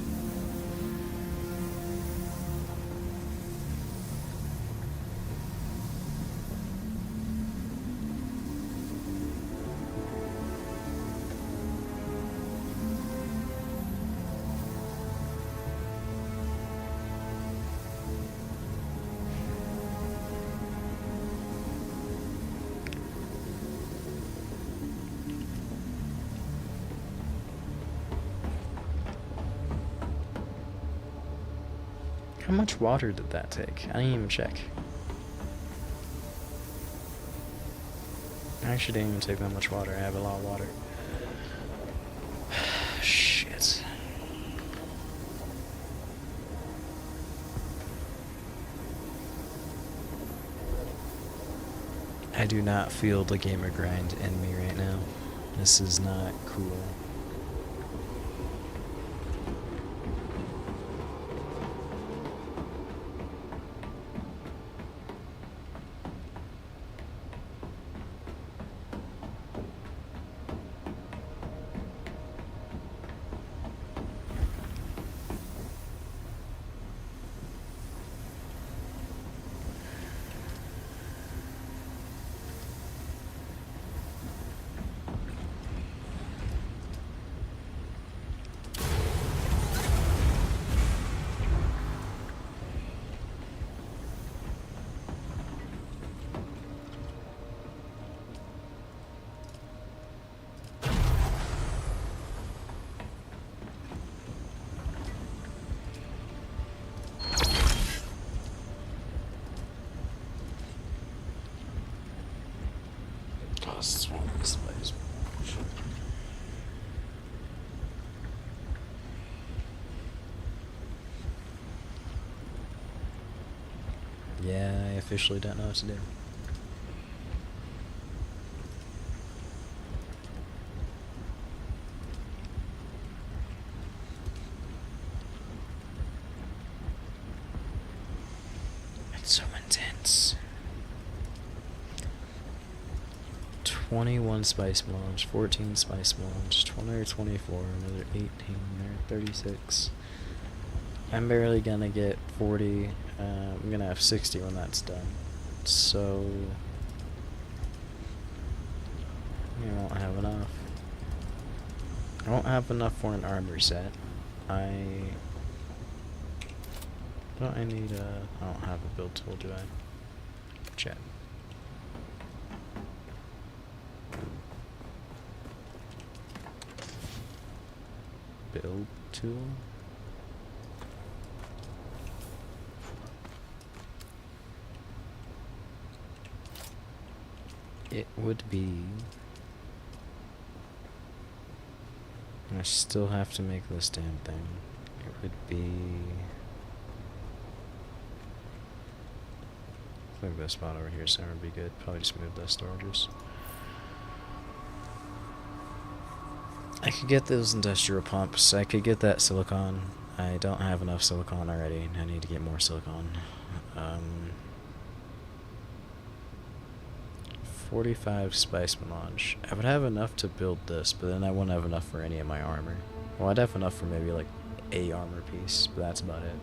S1: How much water did that take? I didn't even check. I actually didn't even take that much water. I have a lot of water. Shit. I do not feel the gamer grind in me right now. This is not cool. What's wrong with this place? Yeah, I officially don't know what to do. It's so intense. 21 spice melange, 14 spice melange, 20 or 24, another 18, or 36. I'm barely gonna get 40. I'm gonna have 60 when that's done. So I won't have enough. I won't have enough for an armor set. I don't have a build tool, do I? Chat. Build tool? It would be... I still have to make this damn thing. It would be... I think this spot over here somewhere would be good. Probably just move those storages. I could get those industrial pumps. I could get that silicon. I don't have enough silicon already. I need to get more silicon. 45 spice melange. I would have enough to build this, but then I wouldn't have enough for any of my armor. Well, I'd have enough for maybe like a armor piece, but that's about it.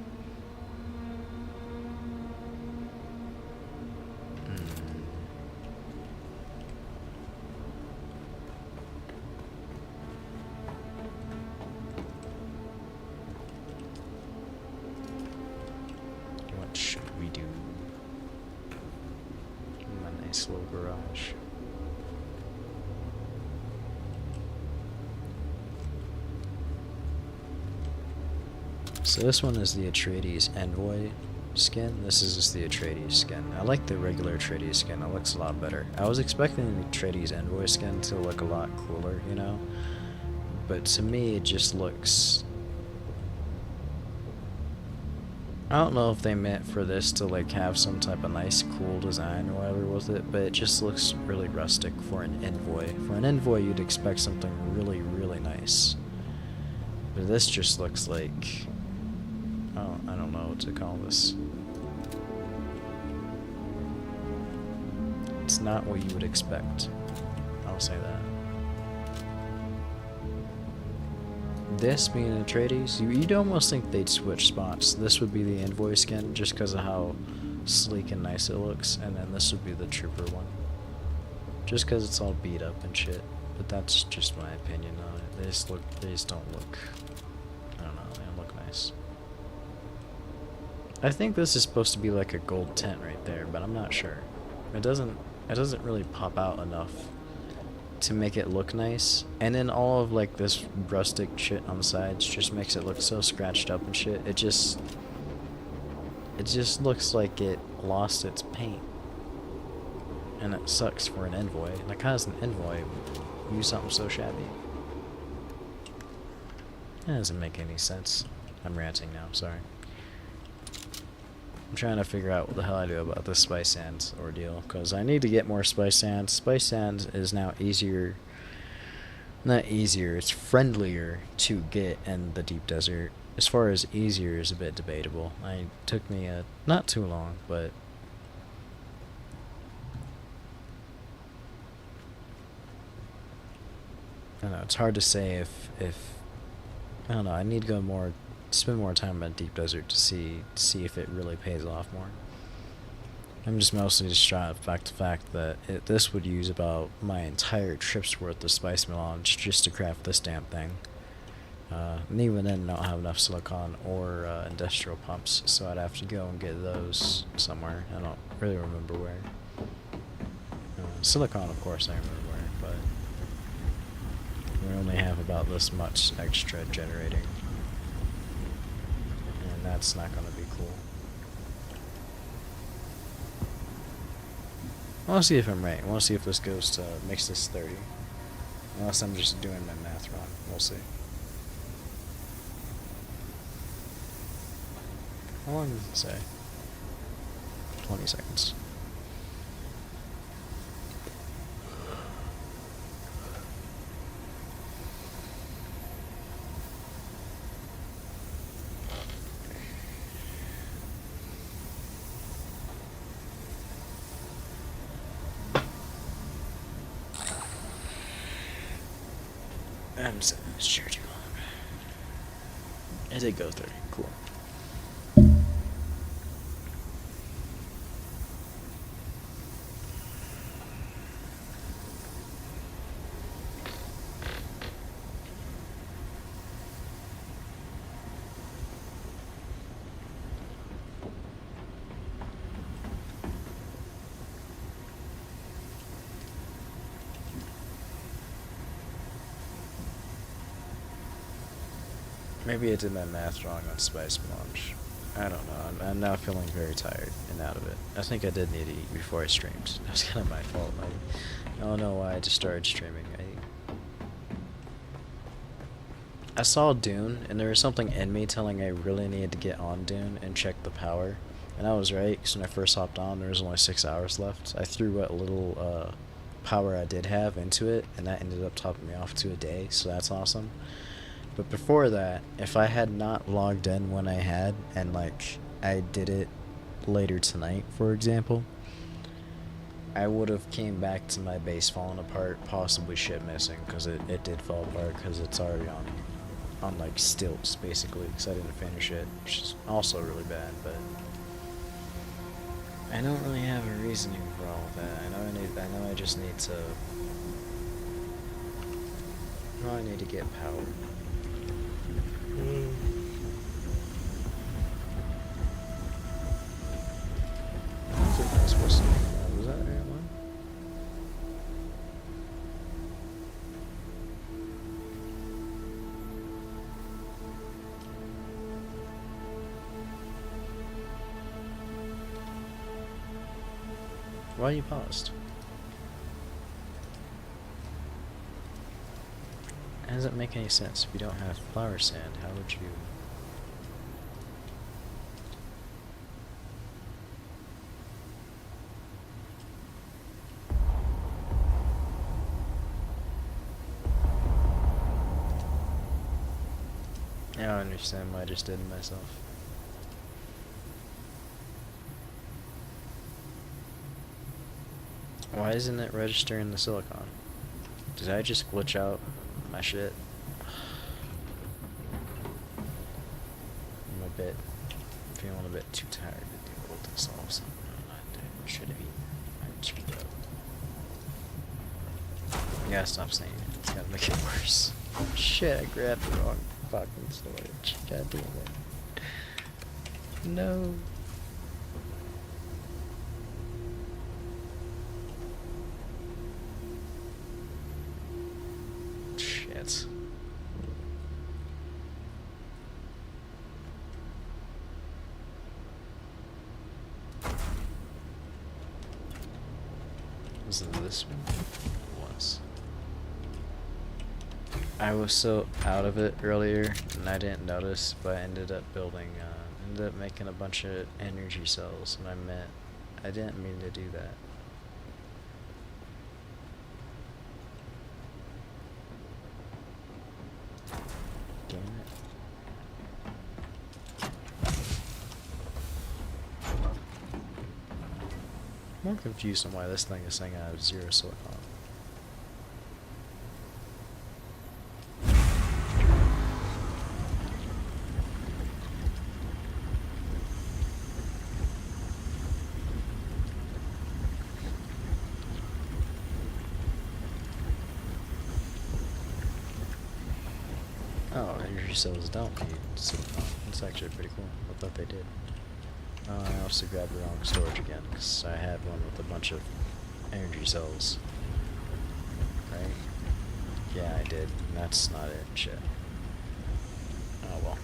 S1: What should we do? A nice little garage. So this one is the Atreides Envoy skin. This is just the Atreides skin. I like the regular Atreides skin. It looks a lot better. I was expecting the Atreides envoy skin to look a lot cooler, you know? But to me, it just looks... I don't know if they meant for this to like have some type of nice cool design or whatever with it, but it just looks really rustic for an envoy. For an envoy, you'd expect something really, really nice. But this just looks like... oh, I don't know what to call this. It's not what you would expect. I'll say that. This being an Atreides, you'd almost think they'd switch spots. This would be the envoy skin just because of how sleek and nice it looks, and then this would be the trooper one. Just because it's all beat up and shit. But that's just my opinion on it. They just don't look, I don't know, they don't look nice. I think this is supposed to be like a gold tint right there, but I'm not sure. It doesn't really pop out enough to make it look nice, and then all of like this rustic shit on the sides just makes it look so scratched up and shit. It just looks like it lost its paint, and it sucks for an envoy. Like, how does an envoy use something so shabby? That doesn't make any sense. I'm ranting now, sorry. I'm trying to figure out what the hell I do about this spice sands ordeal, because I need to get more spice sands. Spice sands is now easier, not easier, it's friendlier to get in the deep desert. As far as easier is a bit debatable. It took me not too long, but I don't know, it's hard to say if I don't know, I need to spend more time in deep desert to see if it really pays off more. I'm just mostly just trying to fact the fact that this would use about my entire trip's worth of spice melange just to craft this damn thing. And even then, I don't have enough silicon or industrial pumps, so I'd have to go and get those somewhere. I don't really remember where. Silicon, of course, I remember where, but we only have about this much extra generating. That's not going to be cool. I want to see if I'm right. I want to see if this goes to, makes this 30. Unless I'm just doing my math wrong. We'll see. How long does it say? 20 seconds. I'm sitting in this chair too long. It did go 30. Cool. Maybe I did my math wrong on spice melange. I don't know. I'm now feeling very tired and out of it. I think I did need to eat before I streamed. That was kind of my fault. I don't know why I just started streaming. I saw Dune, and there was something in me telling I really needed to get on Dune and check the power. And I was right, because when I first hopped on, there was only 6 hours left. I threw what little power I did have into it, and that ended up topping me off to a day, so that's awesome. But before that, if I had not logged in when I had, and like I did it later tonight, for example, I would have came back to my base falling apart, possibly shit missing, because it did fall apart, because it's already on like stilts, basically, because I didn't finish it, which is also really bad, but I don't really have a reasoning for all of that. I just need to, I need to get power. I think I was supposed to make that. Was that the right one? Why you paused? It doesn't make any sense. If you don't have flower sand, how would you... I don't understand why I just did it myself. Why isn't it registering the silicon? Did I just glitch out my shit? I'm feeling a bit too tired to deal with this all of a sudden. I should have eaten. I screwed up. I gotta stop saying it. It's gotta make it worse. Shit, I grabbed the wrong fucking storage. God damn it. No. Shit. Was it this one? It was. I was so out of it earlier, and I didn't notice, but I ended up making a bunch of energy cells, and I didn't mean to do that. Damn it. I'm more confused on why this thing is saying I have 0 silicon. Oh, energy cells don't need silicon. That's actually pretty cool. I thought they did. Oh, I also grabbed the wrong storage again, because I had one with a bunch of energy cells. Right? Yeah, I did. And that's not it. Shit. Oh well.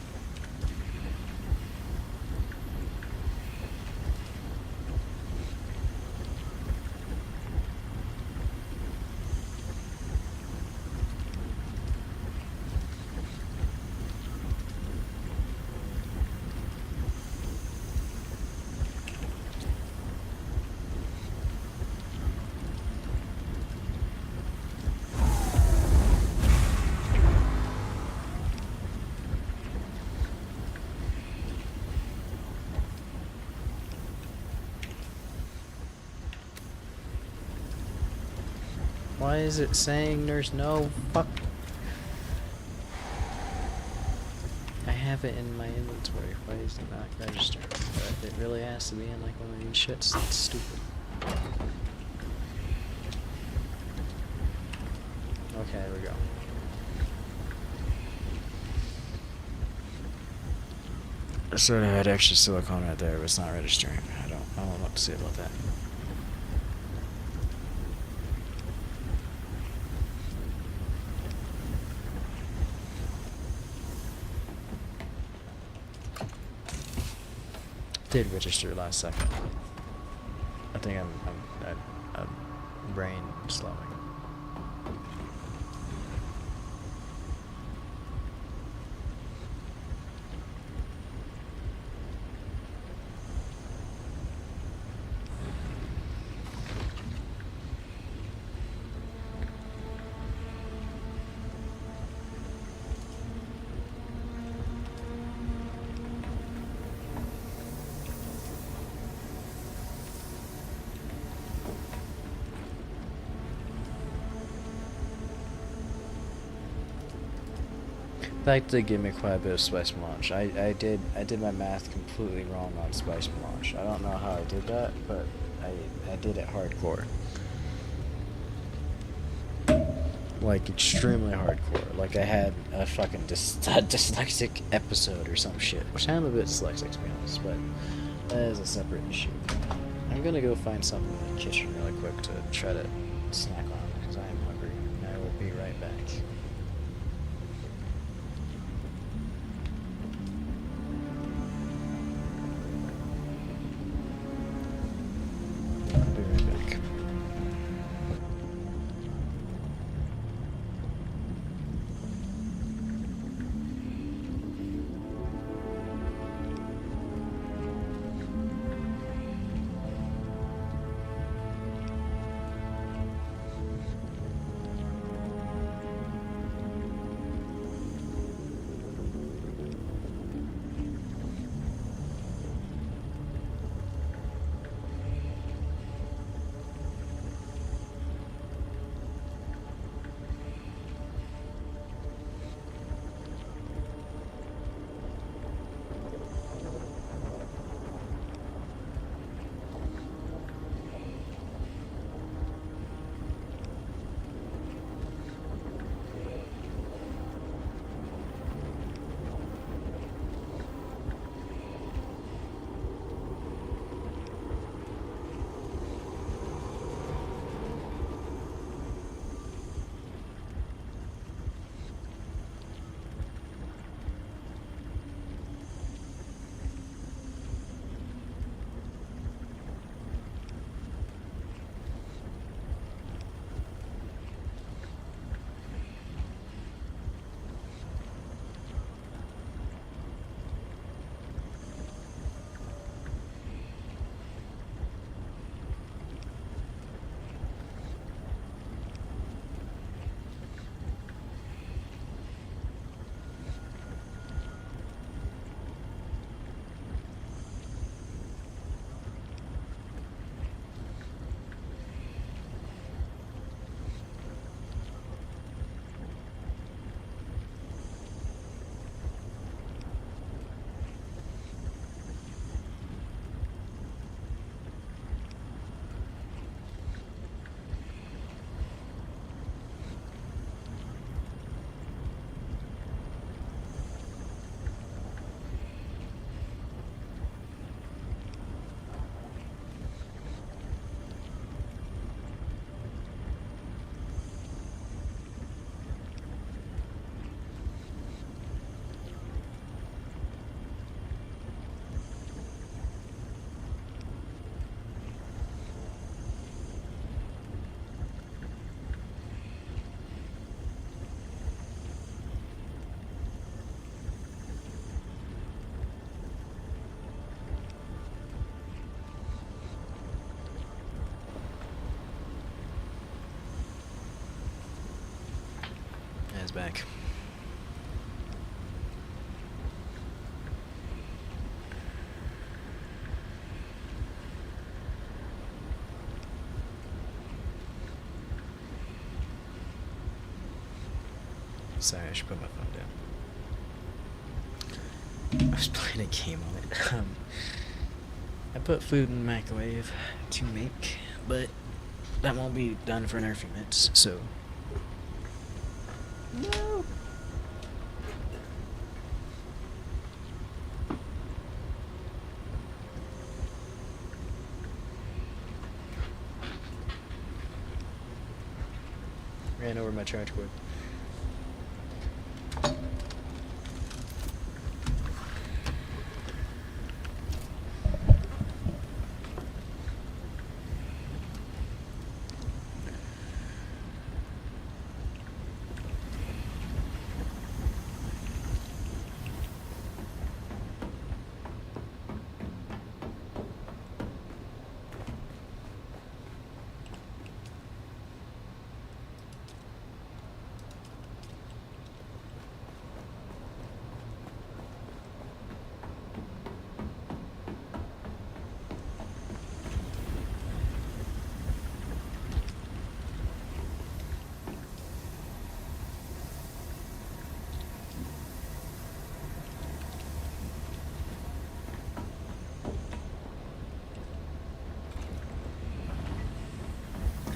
S1: Why is it saying there's no fuck? I have it in my inventory. Why is it not registering? But it really has to be in like one of these shits. That's stupid. Okay, there we go. I sort of had extra silicone right there, but it's not registering. I don't know what to say about that. Did register last second. I think I'm brain slowing. That did give me quite a bit of spice melange. I did my math completely wrong on spice melange. I don't know how I did that, but I did it hardcore. Like extremely hardcore. Like I had a fucking dyslexic episode or some shit. Which I'm a bit dyslexic to be honest, but that is a separate issue. I'm gonna go find something in the kitchen really quick to try to snack on because I am hungry. I will be right back. I'll be right back. back. Sorry, I should put my phone down. I was playing a game on it. I put food in the microwave to make, but that won't be done for another few minutes, so... No! Ran over my charge cord.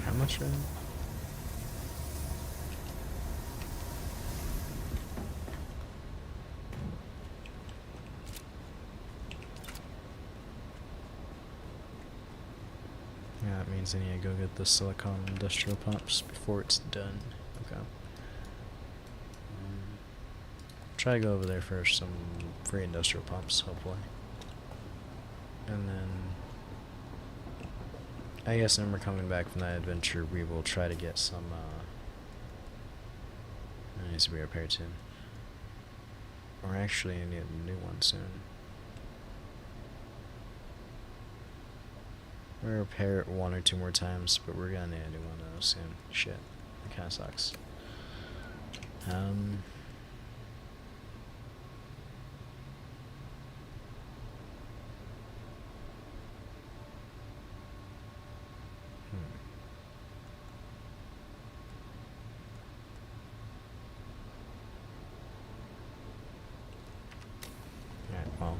S1: How much right? Yeah, that means I need to go get the silicone industrial pumps before it's done. Okay. Try to go over there for some free industrial pumps, hopefully. And then... I guess when we're coming back from that adventure, we will try to get some, it needs to be repaired soon. Or actually, I need a new one soon. We'll repair it 1 or 2 more times, but we're gonna need a new one of those soon. Shit. That kinda sucks. Alright, well.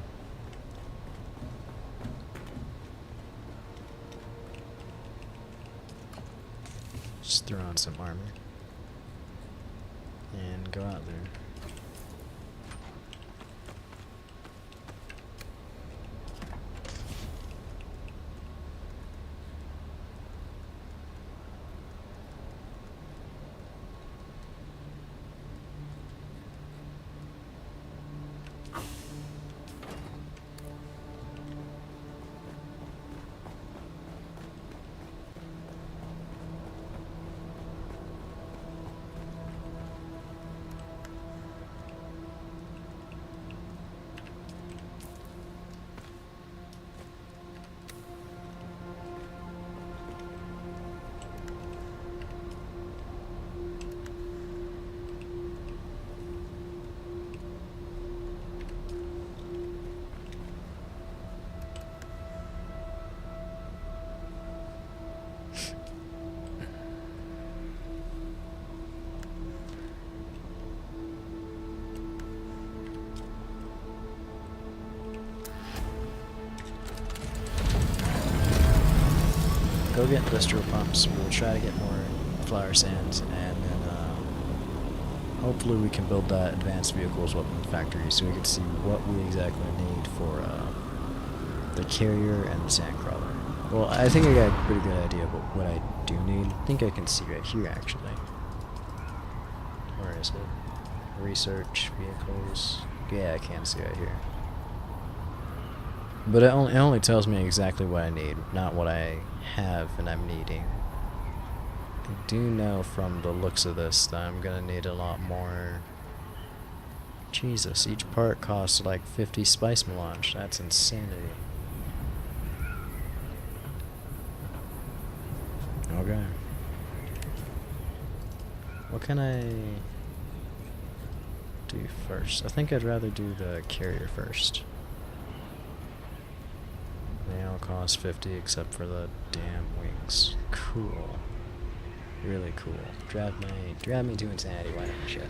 S1: Just throw on some armor. And go out there. Go get industrial pumps. We'll try to get more flower sands, and then hopefully we can build that advanced vehicles weapon factory so we can see what we exactly need for the carrier and the sandcrawler. Well, I think I got a pretty good idea about what I do need. I think I can see right here actually. Where is it? Research vehicles. Yeah, I can see right here. But it only tells me exactly what I need, not what I have and I'm needing. I do know from the looks of this that I'm gonna need a lot more. Jesus, each part costs like 50 spice melange. That's insanity. Okay. What can I... do first? I think I'd rather do the carrier first. They all cost 50 except for the damn wings. Cool. Really cool. Drive me to insanity, why not? Shit.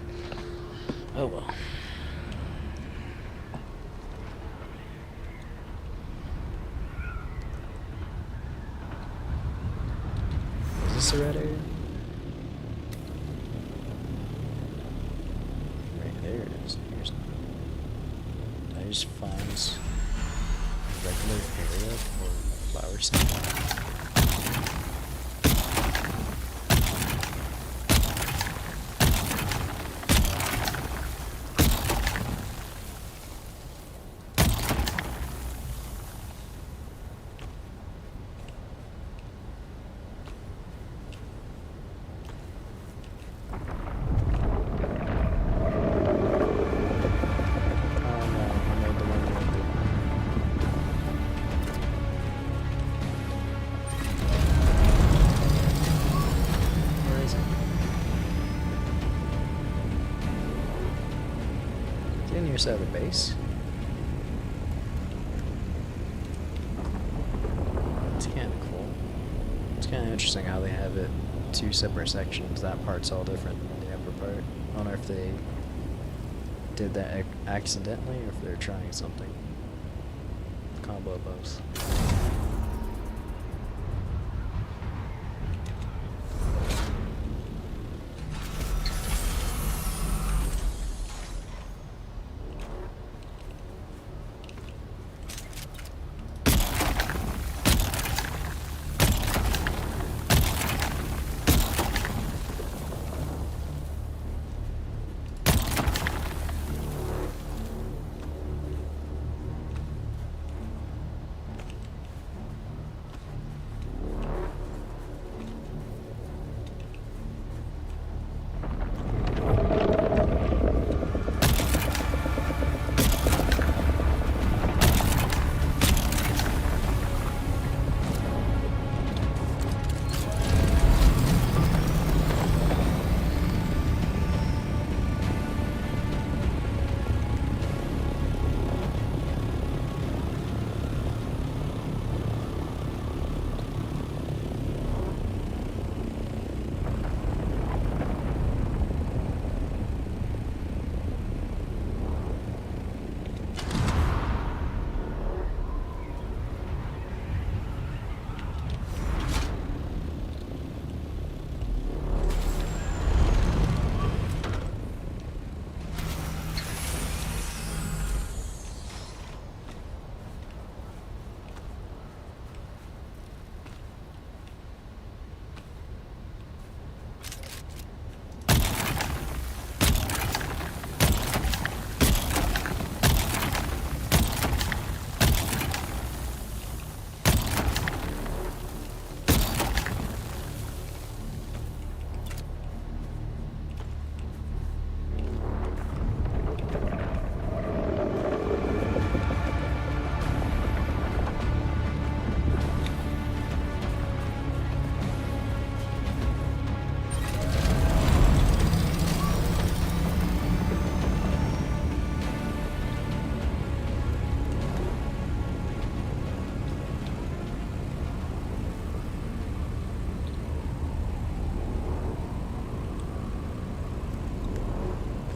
S1: Oh well. Is this the red area? Right there it is. Here's, did I just find a regular area for flower sample? Side of the base. It's kind of cool. It's kind of interesting how they have it two separate sections. That part's all different than the upper part. I don't know if they did that accidentally or if they're trying something. Combo of both.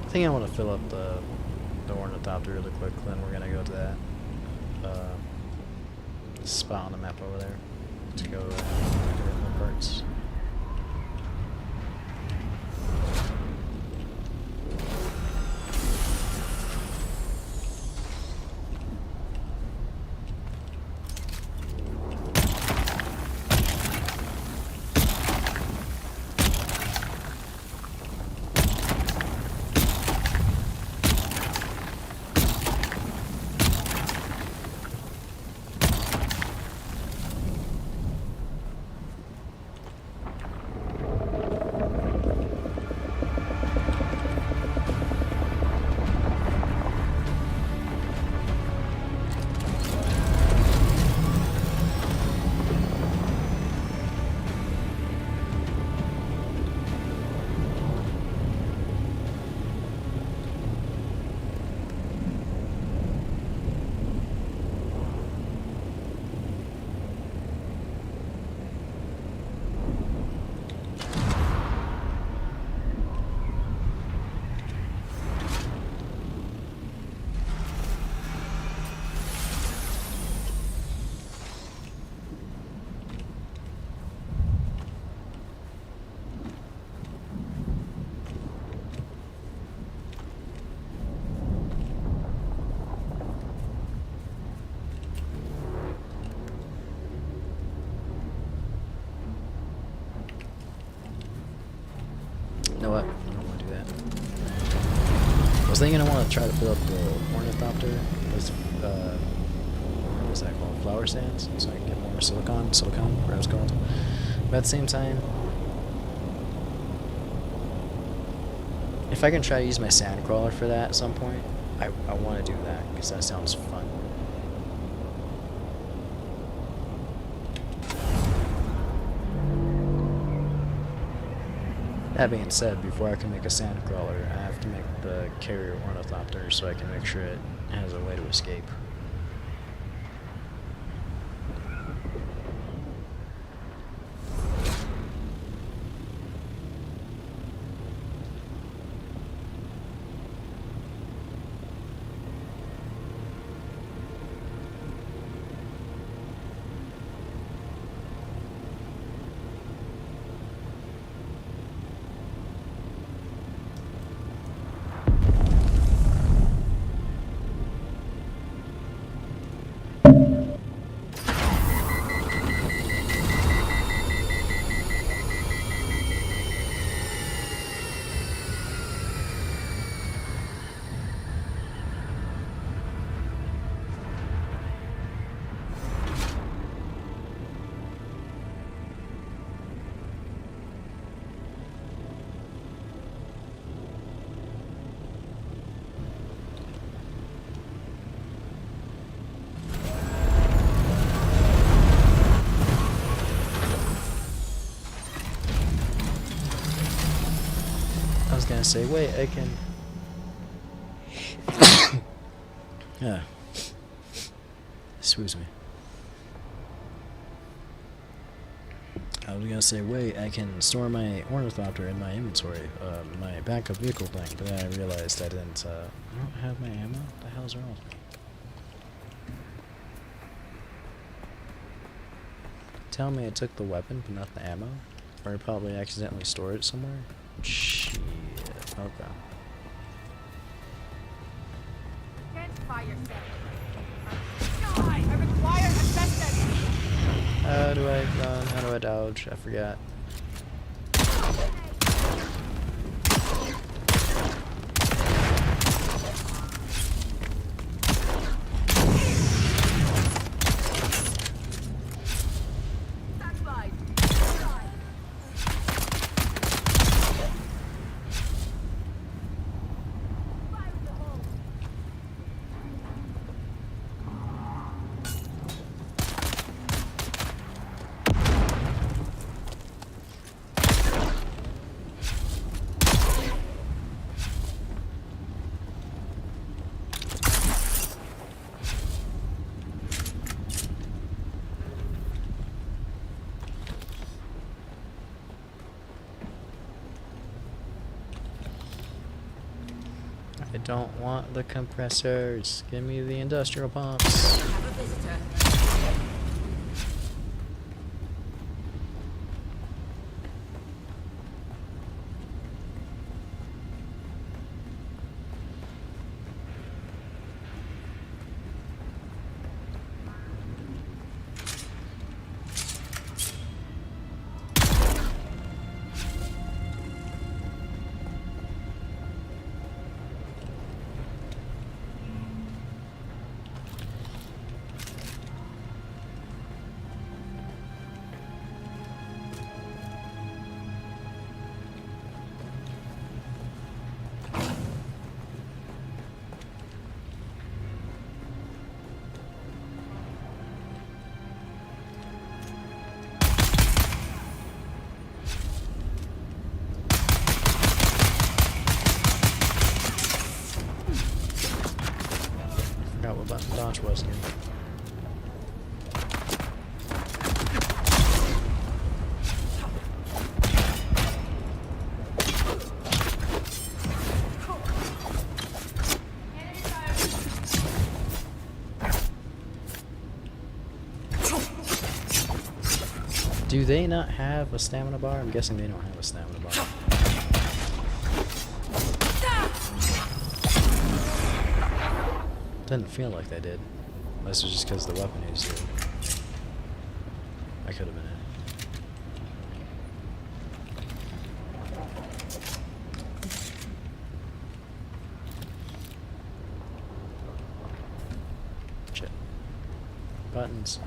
S1: I think I want to fill up the ornithopter really quick, then we're gonna go to that spot on the map over there to go to the parts. thinking I want to try to fill up the ornithopter with, what is that called? Flower sands, so I can get more silicon, whatever it's called. But at the same time, if I can try to use my sand crawler for that at some point, I want to do that, because that sounds fun. That being said, before I can make a sand crawler, I have to make the carrier ornithopter so I can make sure it has a way to escape. I was gonna say, wait, I can... Yeah. Excuse me. I was gonna say, wait, I can store my ornithopter in my inventory, my backup vehicle thing, but then I realized I didn't, I don't have my ammo? What the hell's wrong with me? Tell me I took the weapon, but not the ammo? Or I probably accidentally stored it somewhere? Shit, okay.
S2: Identify yourself. I require assistance.
S1: How do I run? How do I dodge? I forgot. I don't want the compressors. Give me the industrial pumps.
S2: Have a visitor.
S1: Forgot what button dodge was again. Do they not have a stamina bar? I'm guessing they don't have a stamina bar. Doesn't feel like they did. Unless it's just because the weapon is here. I could have been it. Buttons.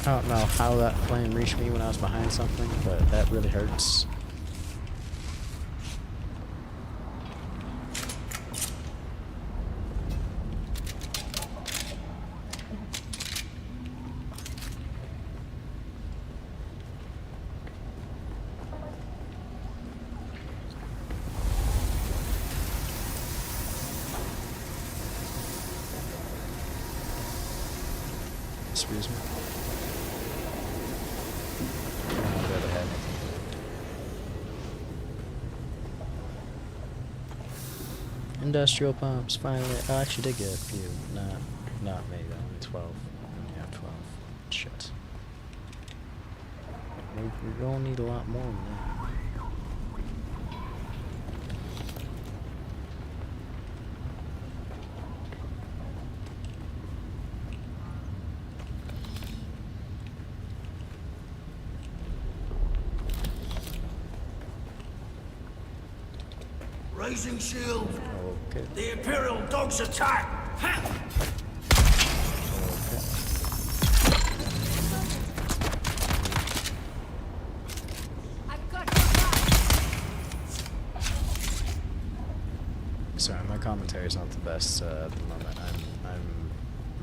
S1: I don't know how that flame reached me when I was behind something, but that really hurts. Excuse me. I'll go ahead. Industrial pumps, finally. I actually did get a few. Not maybe, only 12. Yeah, 12. Shit. We're gonna need a lot more than that.
S3: Raising shield.
S1: Okay.
S3: The Imperial dogs attack. Ha!
S1: Okay.
S2: I've got your back.
S1: Sorry, my commentary is not the best at the moment.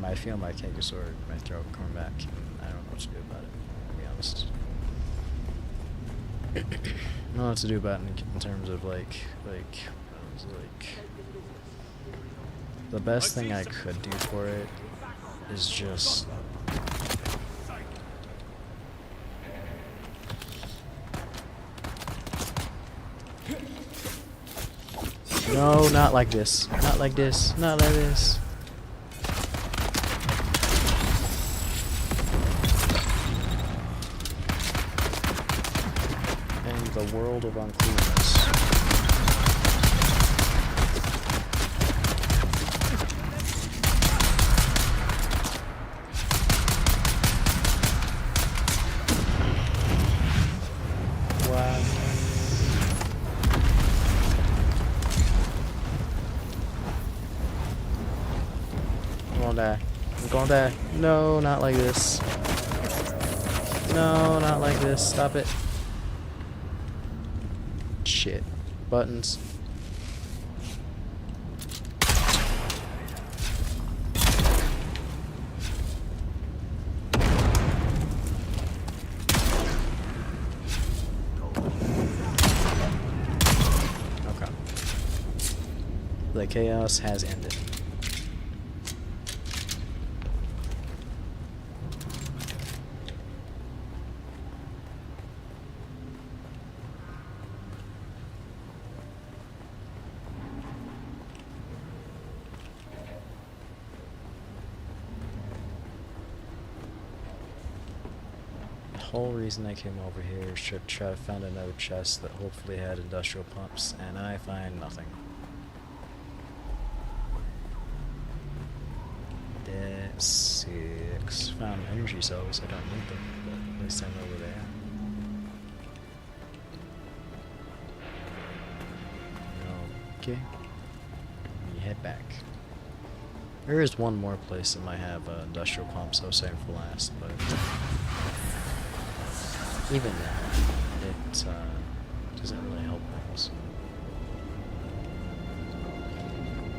S1: I feel my keg sword, my throat coming back, and I don't know what to do about it, to be honest. I don't know what to do about it in terms of the best thing I could do for it is just no, not like this, not like this, not like this. And the world of uncleanness. Wow. I'm gonna die. I'm gonna die. No, not like this. No, not like this. Stop it. Shit. Buttons. Okay. The chaos has ended. whole reason I came over here is to try to find another chest that hopefully had industrial pumps, and I find nothing. That sucks. Found energy cells. I don't need them, but at least I know where they are. Okay. We head back. There is one more place that might have industrial pumps I was saving for last, but even then, it doesn't really help things.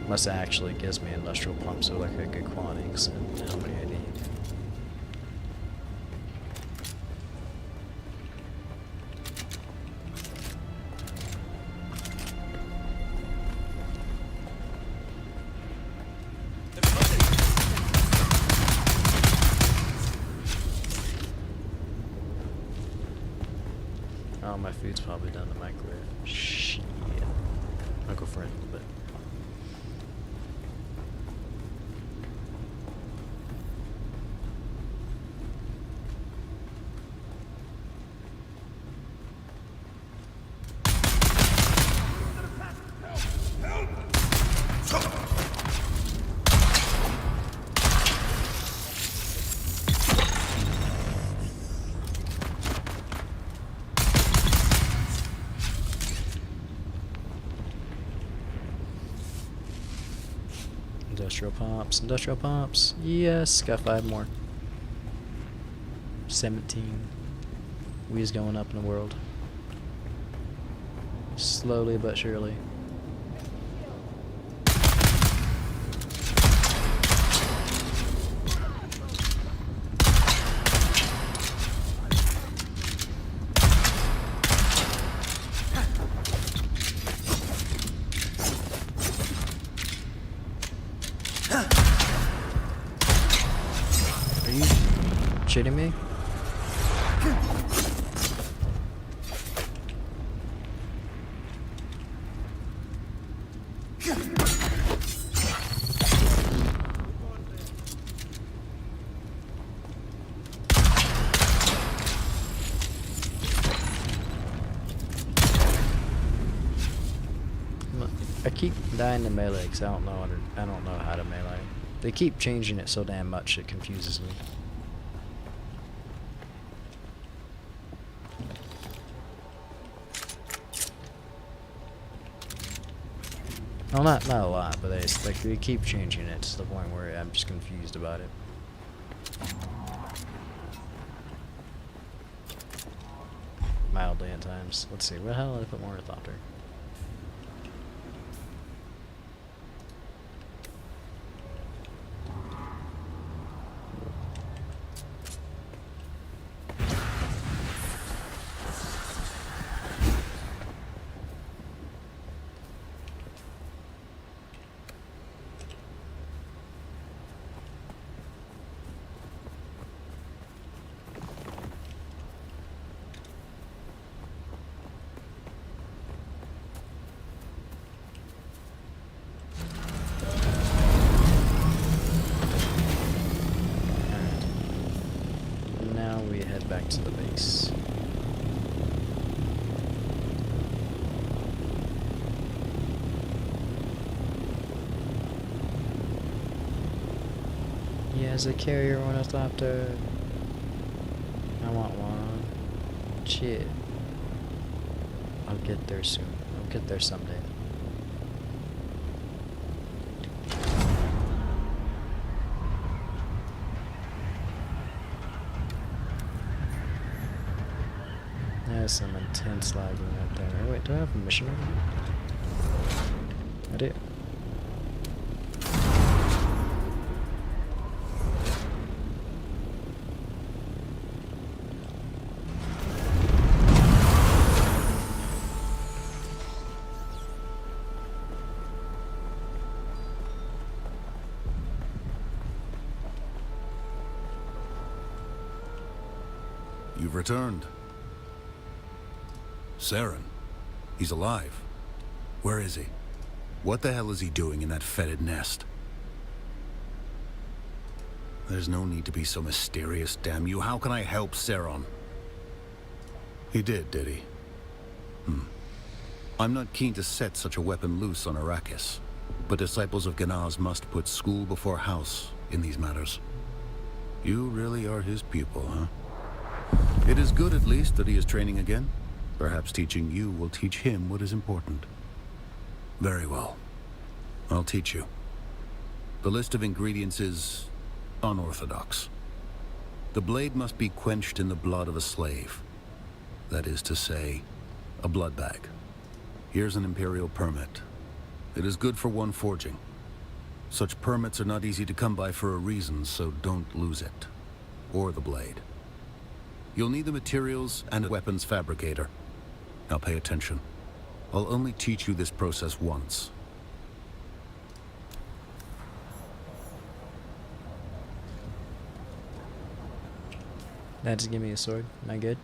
S1: Unless it actually gives me industrial pumps with like a good quantity, because how many I need. Oh, my food's probably done in the microwave. Shit. I'll go for it in a little bit. Industrial pumps, industrial pumps. Yes, got 5 more. 17. We's going up in the world. Slowly but surely. Are you shitting me? I keep dying to melee because I don't know how to melee. They keep changing it so damn much it confuses me. Well, not a lot, but they keep changing it to the point where I'm just confused about it. Mildly at times. Let's see, where the hell did I put more ornithopter? We head back to the base. Yes, a carrier ornithopter. I want one. Shit. I'll get there soon. I'll get there someday. There's some intense lagging out there. Oh, wait, do I have a mission? I do.
S4: You've returned. Saren. He's alive. Where is he? What the hell is he doing in that fetid nest? There's no need to be so mysterious, damn you. How can I help, Saren? He did he? I'm not keen to set such a weapon loose on Arrakis, but disciples of Ganaz must put school before house in these matters. You really are his pupil, huh? It is good, at least, that he is training again. Perhaps teaching you will teach him what is important. Very well. I'll teach you. The list of ingredients is unorthodox. The blade must be quenched in the blood of a slave. That is to say, a blood bag. Here's an Imperial permit. It is good for one forging. Such permits are not easy to come by for a reason, so don't lose it. Or the blade. You'll need the materials and a weapons fabricator. Now pay attention. I'll only teach you this process once.
S1: That just give me a sword. Am I good?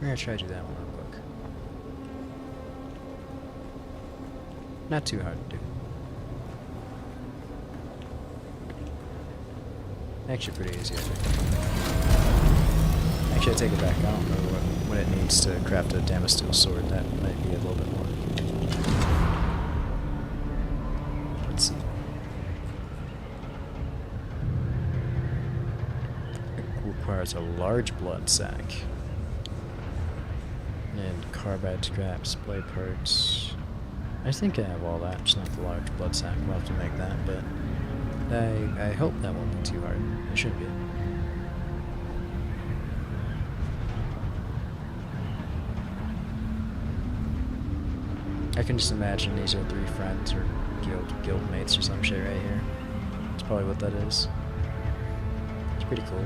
S1: We're gonna try to do that one real quick. Not too hard to do. Actually pretty easy, I think. Actually, I take it back. I don't know what it needs to craft a Damasteel sword. That might be a little bit more. Let's see. It requires a large blood sack. And carbide scraps, blade parts. I think I have all that, just not the large blood sack. We'll have to make that, but I hope that won't be too hard. It should be. I can just imagine these are 3 friends or guild mates or some shit right here. That's probably what that is. It's pretty cool.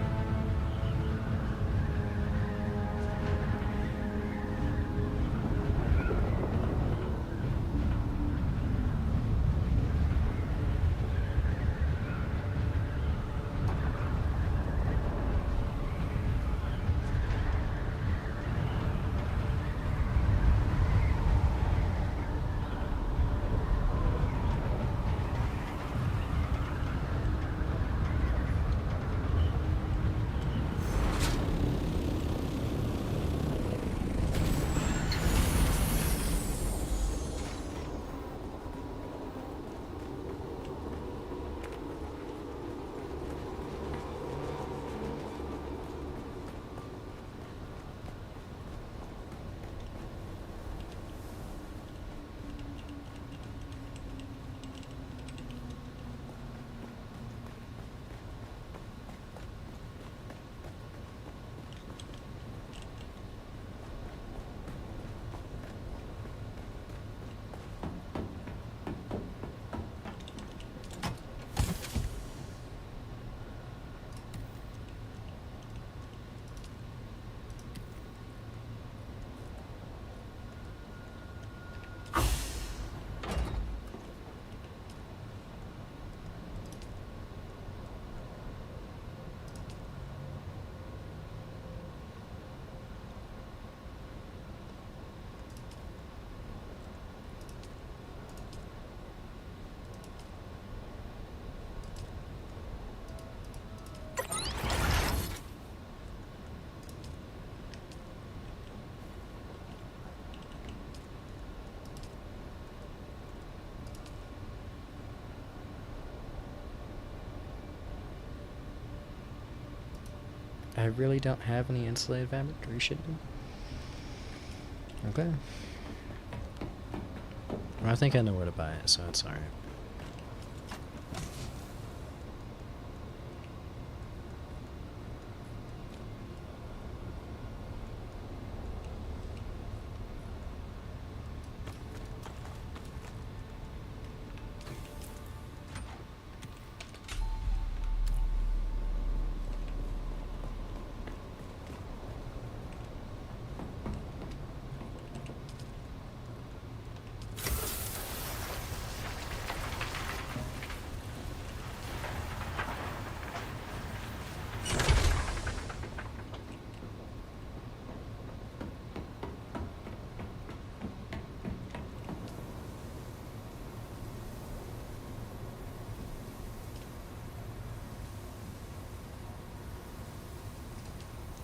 S1: I really don't have any insulated fabric. Are you shitting me? Okay. I think I know where to buy it, so it's alright.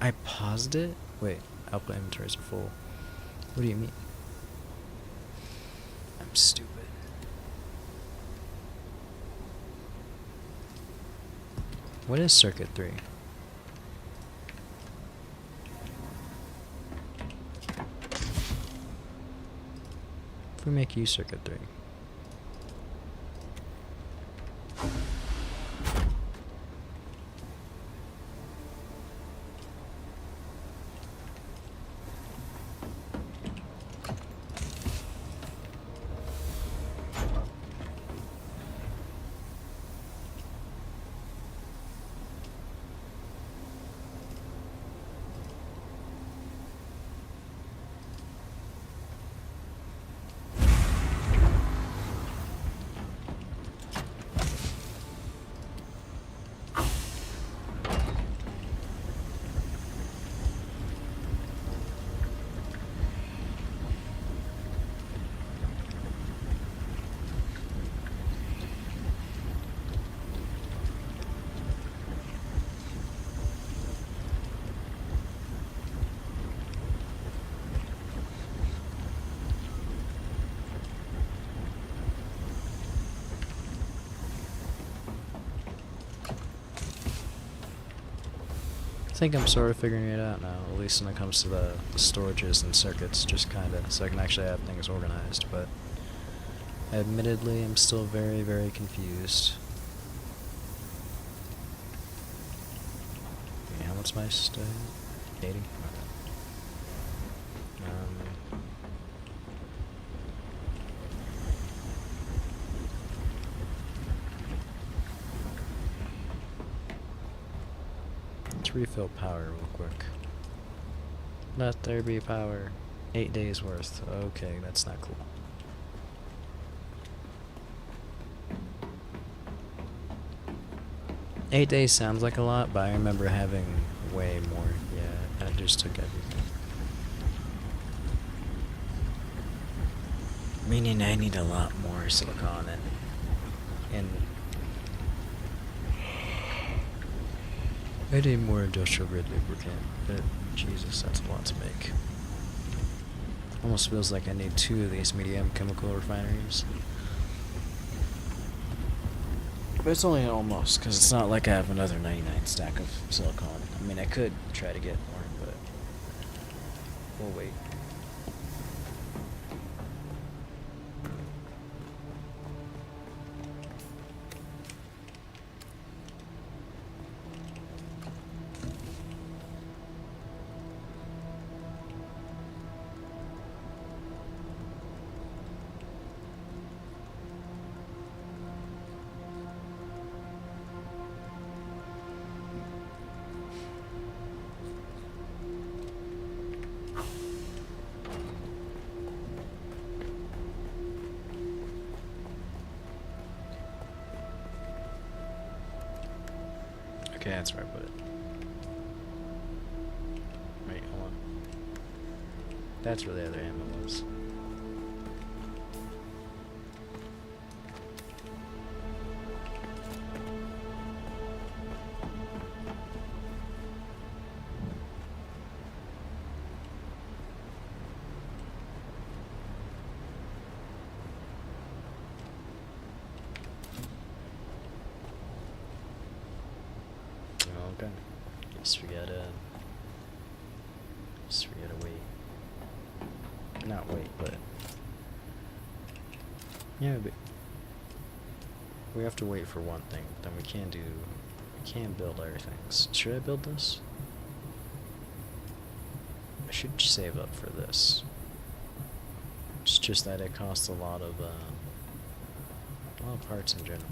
S1: I paused it? Wait, output inventories are full. What do you mean? I'm stupid. What is circuit 3? If we make you circuit 3. I think I'm sort of figuring it out now, at least when it comes to the storages and circuits, just kinda, so I can actually have things organized, but admittedly I'm still very, very confused. Okay, how much my stay? 80? Okay. Let's refill power real quick. Let there be power. 8 days worth. Okay, that's not cool. Eight days sounds like a lot, but I remember having way more. Yeah, I just took everything. Meaning I need a lot more silicon and I need more industrial grade lubricant, but Jesus, that's a lot to make. Almost feels like I need 2 of these medium chemical refineries. But it's only almost, because it's not like I have another 99 stack of silicon. I mean, I could try to get more, but we'll wait. Okay, that's where I put it. Wait, hold on. That's where the other ammo was. Okay. Guess we gotta wait. Not wait, but Yeah, but we have to wait for one thing. Then we can't build everything. Should I build this? I should save up for this. It's just that it costs a lot of parts in general.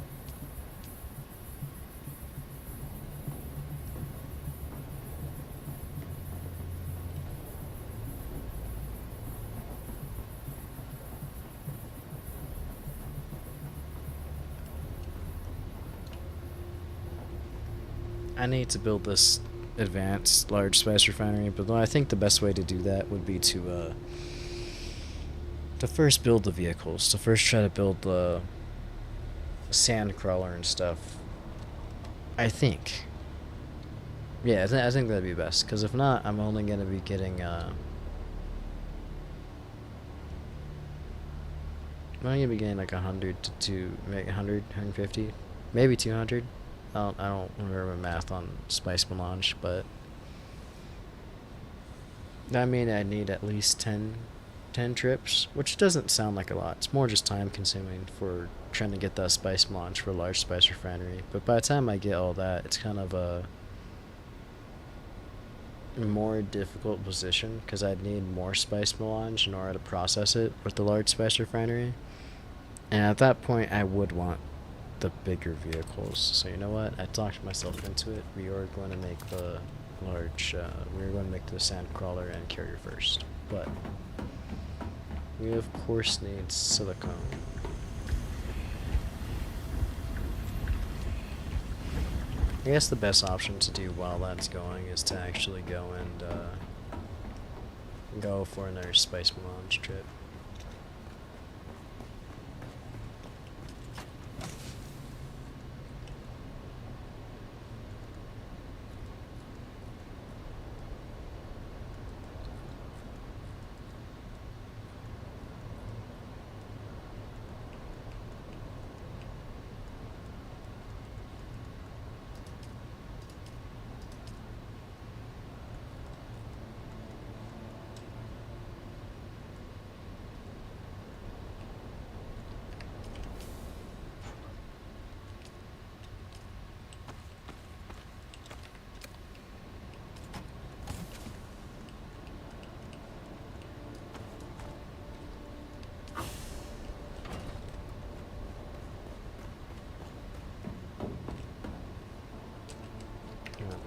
S1: I need to build this advanced large spice refinery, but I think the best way to do that would be to first build the vehicles, to first try to build the sand crawler and stuff. I think. Yeah, I think that'd be best, because if not, I'm only going to be getting, I'm only going to be getting like 100 to 100, 150, maybe 200. I don't remember math on Spice Melange, but I mean I need at least 10 trips, which doesn't sound like a lot. It's more just time consuming for trying to get that Spice Melange for a large spice refinery. But by the time I get all that, it's kind of a more difficult position, because I'd need more Spice Melange in order to process it with the large spice refinery. And at that point, I would want the bigger vehicles. So you know what? I talked myself into it. We are going to make the large, we're going to make the sand crawler and carrier first. But we of course need silicone. I guess the best option to do while that's going is to actually go and go for another Spice Melange trip.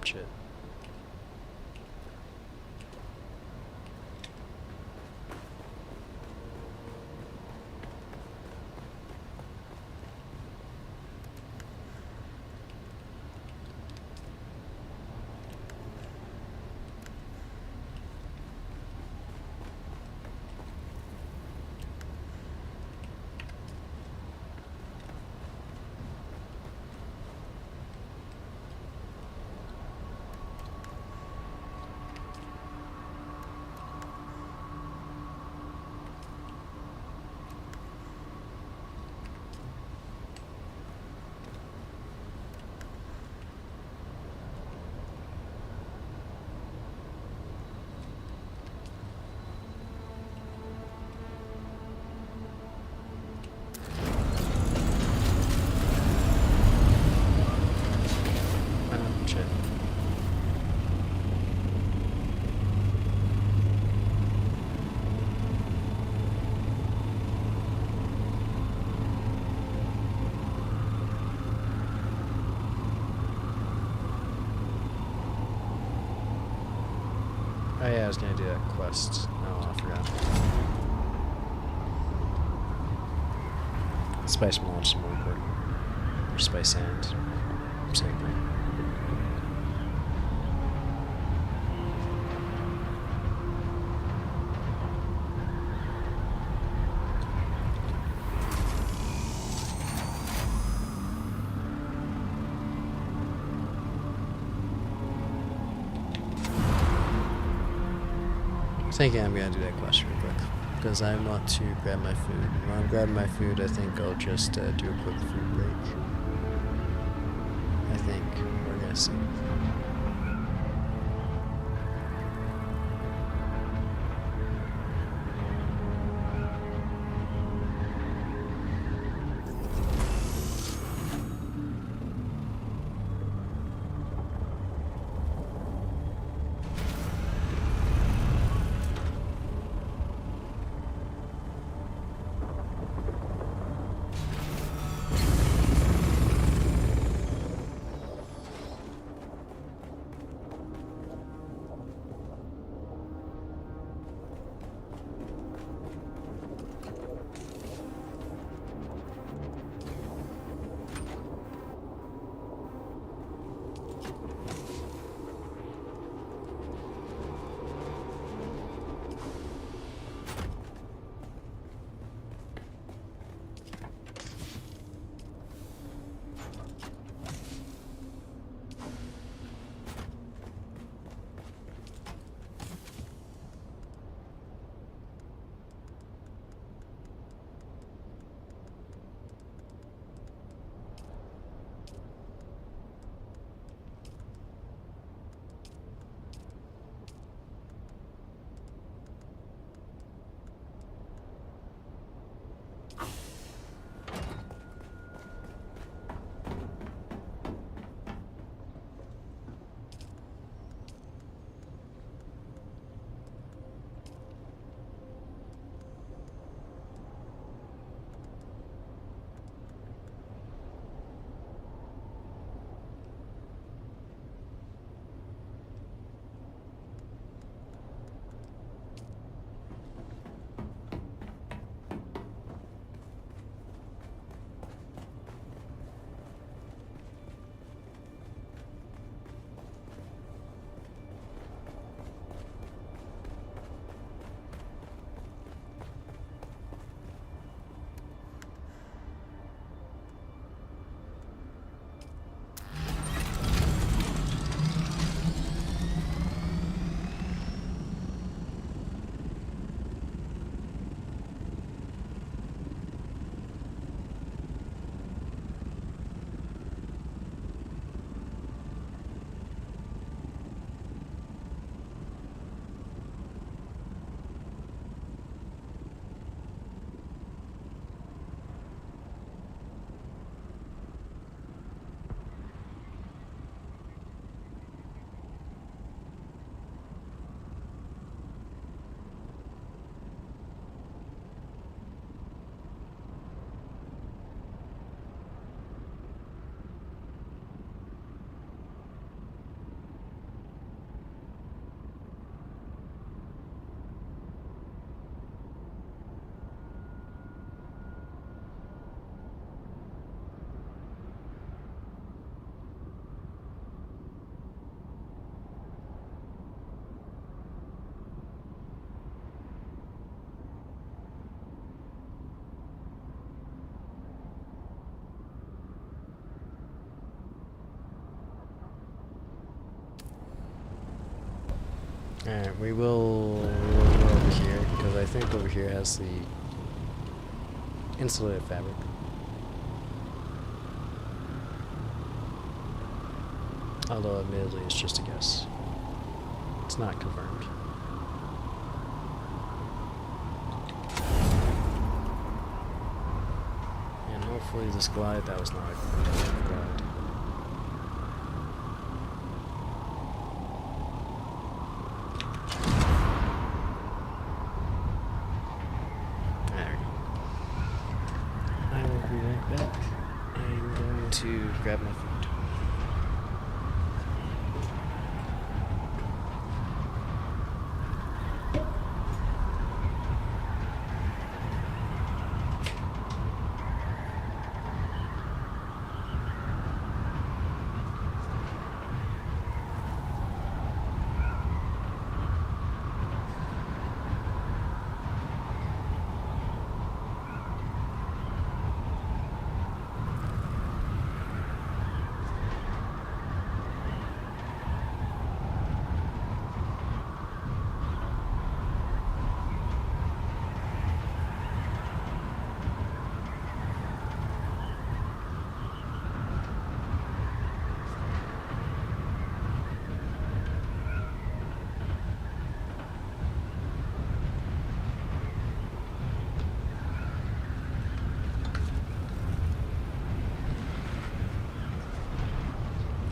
S1: Shit. Oh yeah, I was gonna do that quest. Oh, I forgot. Spice Melange is more important. Or Spice Sand. Same thing. I think I'm gonna do that quest real quick, because I want to grab my food. When I'm grabbing my food, I think I'll just do a quick food break. I think. We're gonna see. Alright, we'll go over here, because I think over here has the insulated fabric. Although, admittedly, it's just a guess. It's not confirmed. And hopefully this glide, that was not a glide. There we go. I will be right back. I'm going to grab my food.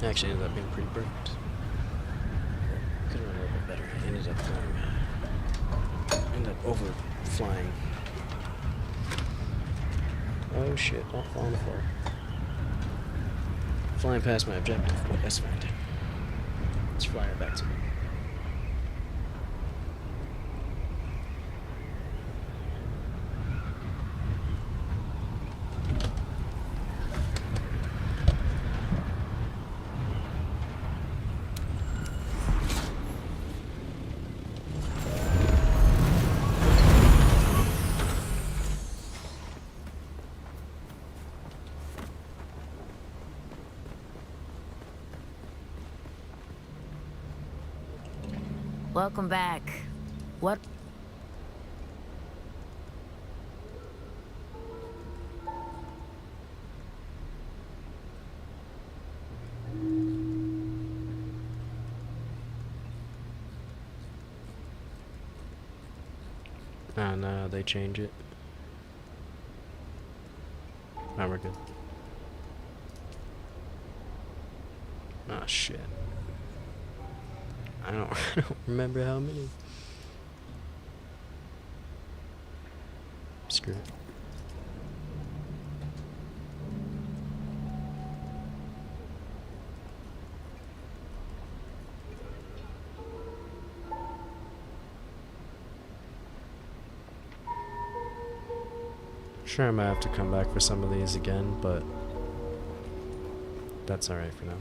S1: Actually ended up being pretty perfect. Could have been a little bit better. Ended up overflying. Oh shit, don't fall on the floor. Flying past my objective, but that's fine. Let's fly her back to me.
S5: Welcome back. What?
S1: Ah, no, they change it. Now we're good. Ah, shit. I don't remember how many. Screw it. Sure, I might have to come back for some of these again, but that's alright for now.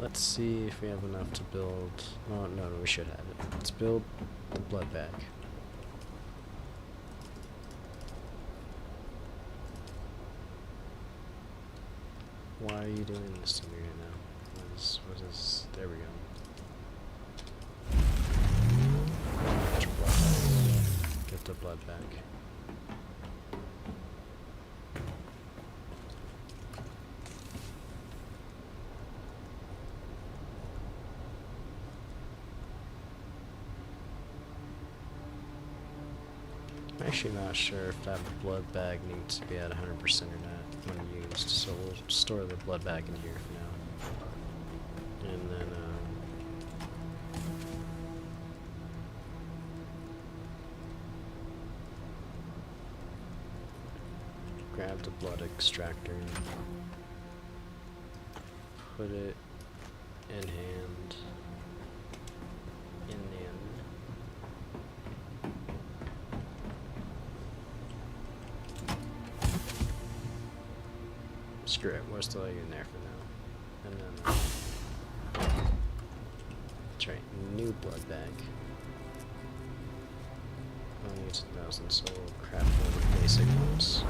S1: let's see if we have enough to build. Oh, no, we should have it. Let's build the blood bag. Why are you doing this to me right now? What is, there we go. Get the blood back. I'm actually not sure if that blood bag needs to be at 100% or not when used, so we'll store the blood bag in here for now. And then, grab the blood extractor, put it in hand, screw it, we'll still leave it in there for now. And then, that's right, new blood bag. Only needs 1,000, so we'll craft one of the basic ones.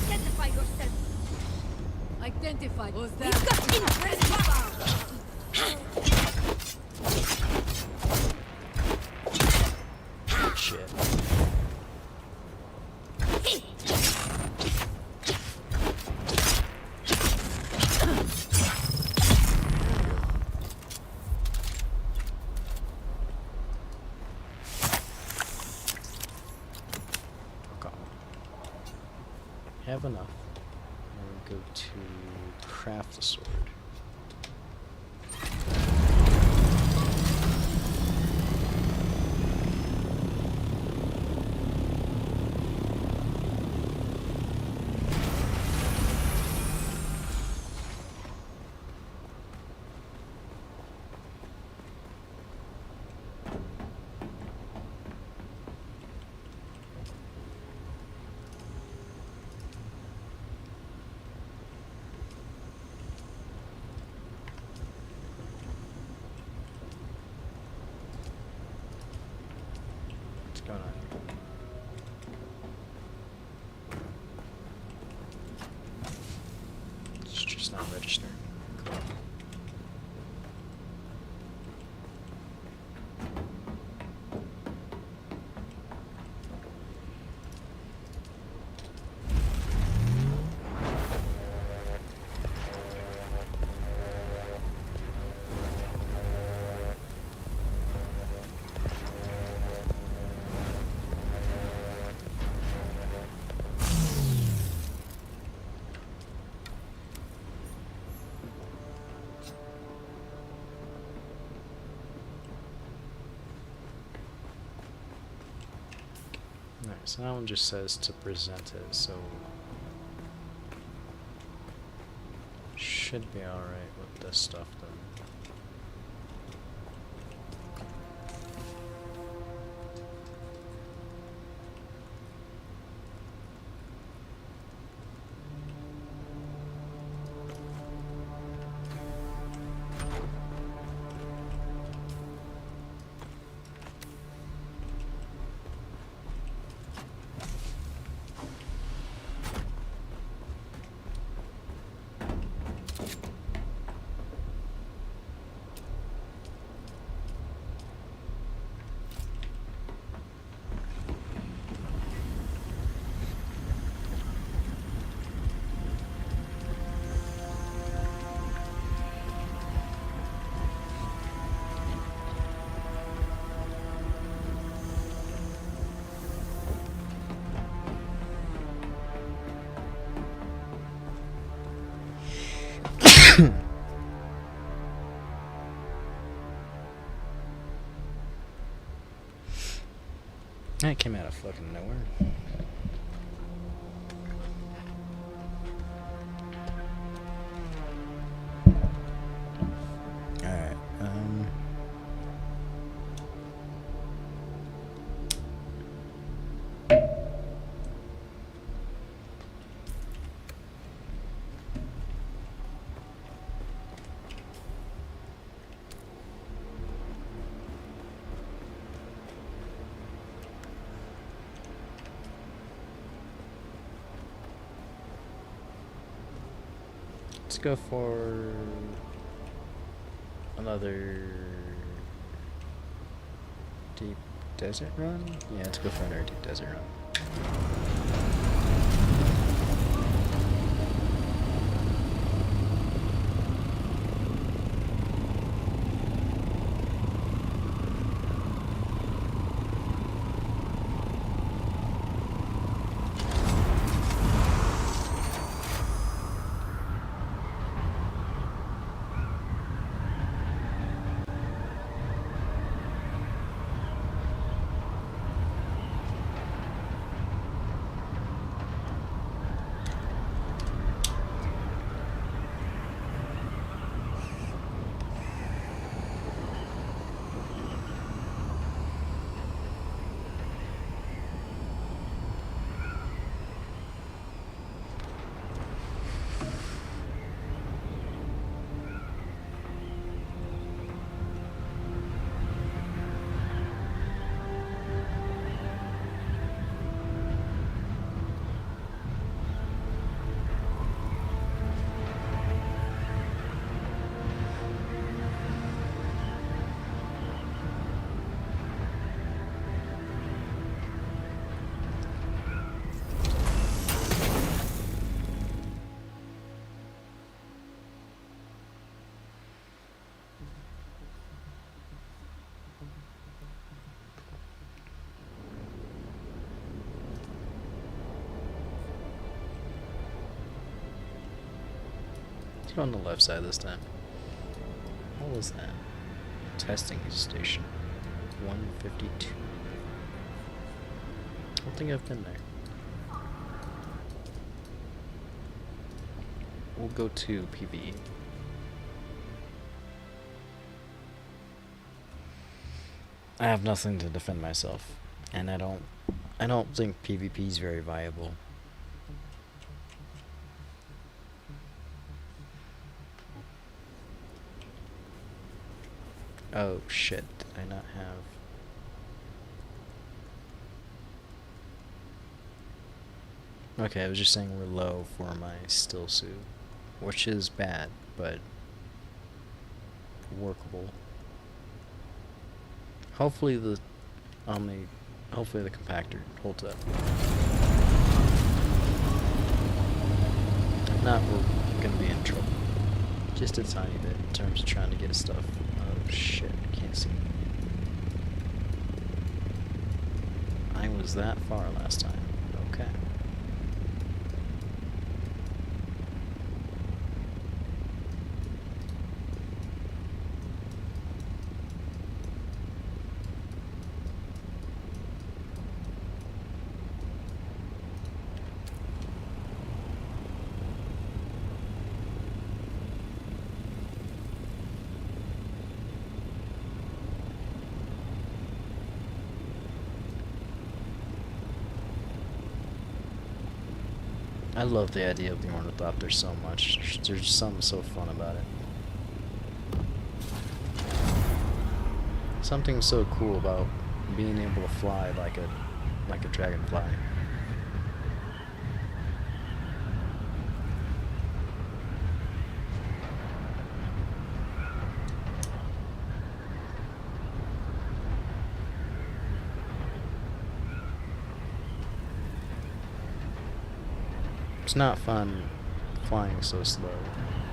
S2: Identify yourself.
S6: Identified. Was
S2: We've got incredible power.
S1: Shit. Have enough. And go to craft the sword. What's going on? It's just not registering. Cool. Alright, so that one just says to present it, so should be alright with this stuff then. That came out of fucking nowhere. Alright, let's go for another deep desert run? Yeah, let's go for another deep desert run. Let's go on the left side this time. What was that? Testing station. 152. I don't think I've been there. We'll go to PvE. I have nothing to defend myself, and I don't think PvP is very viable. Oh shit, did I not have... Okay, I was just saying we're low for my still suit, which is bad, but workable. Hopefully the compactor holds up. If not, we're gonna be in trouble. Just a tiny bit in terms of trying to get stuff. Oh shit, can't see. I was that far last time. Okay. I love the idea of the ornithopter so much. There's something so fun about it. Something so cool about being able to fly like a dragonfly. It's not fun flying so slow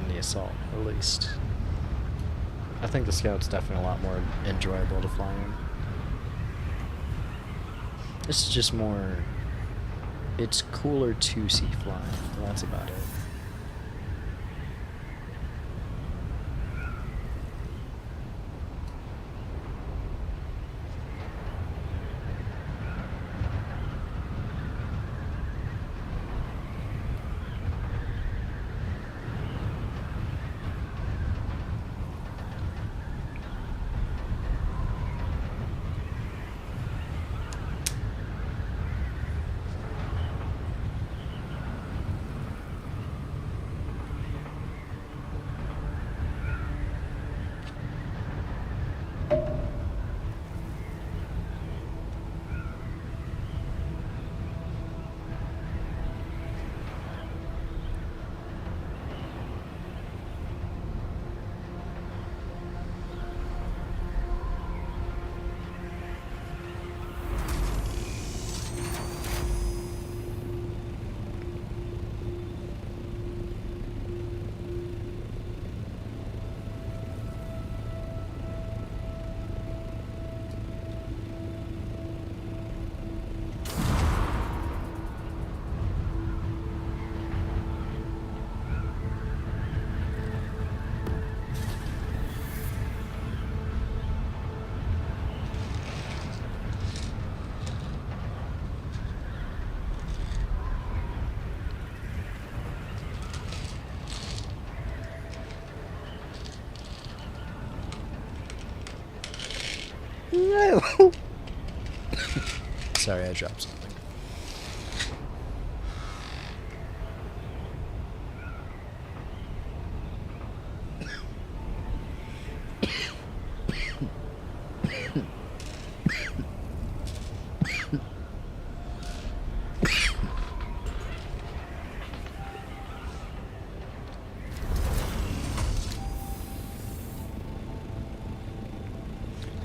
S1: in the assault, at least. I think the Scout's definitely a lot more enjoyable to fly in. This is just more... It's cooler to see flying, that's about it. No! Sorry, I dropped something.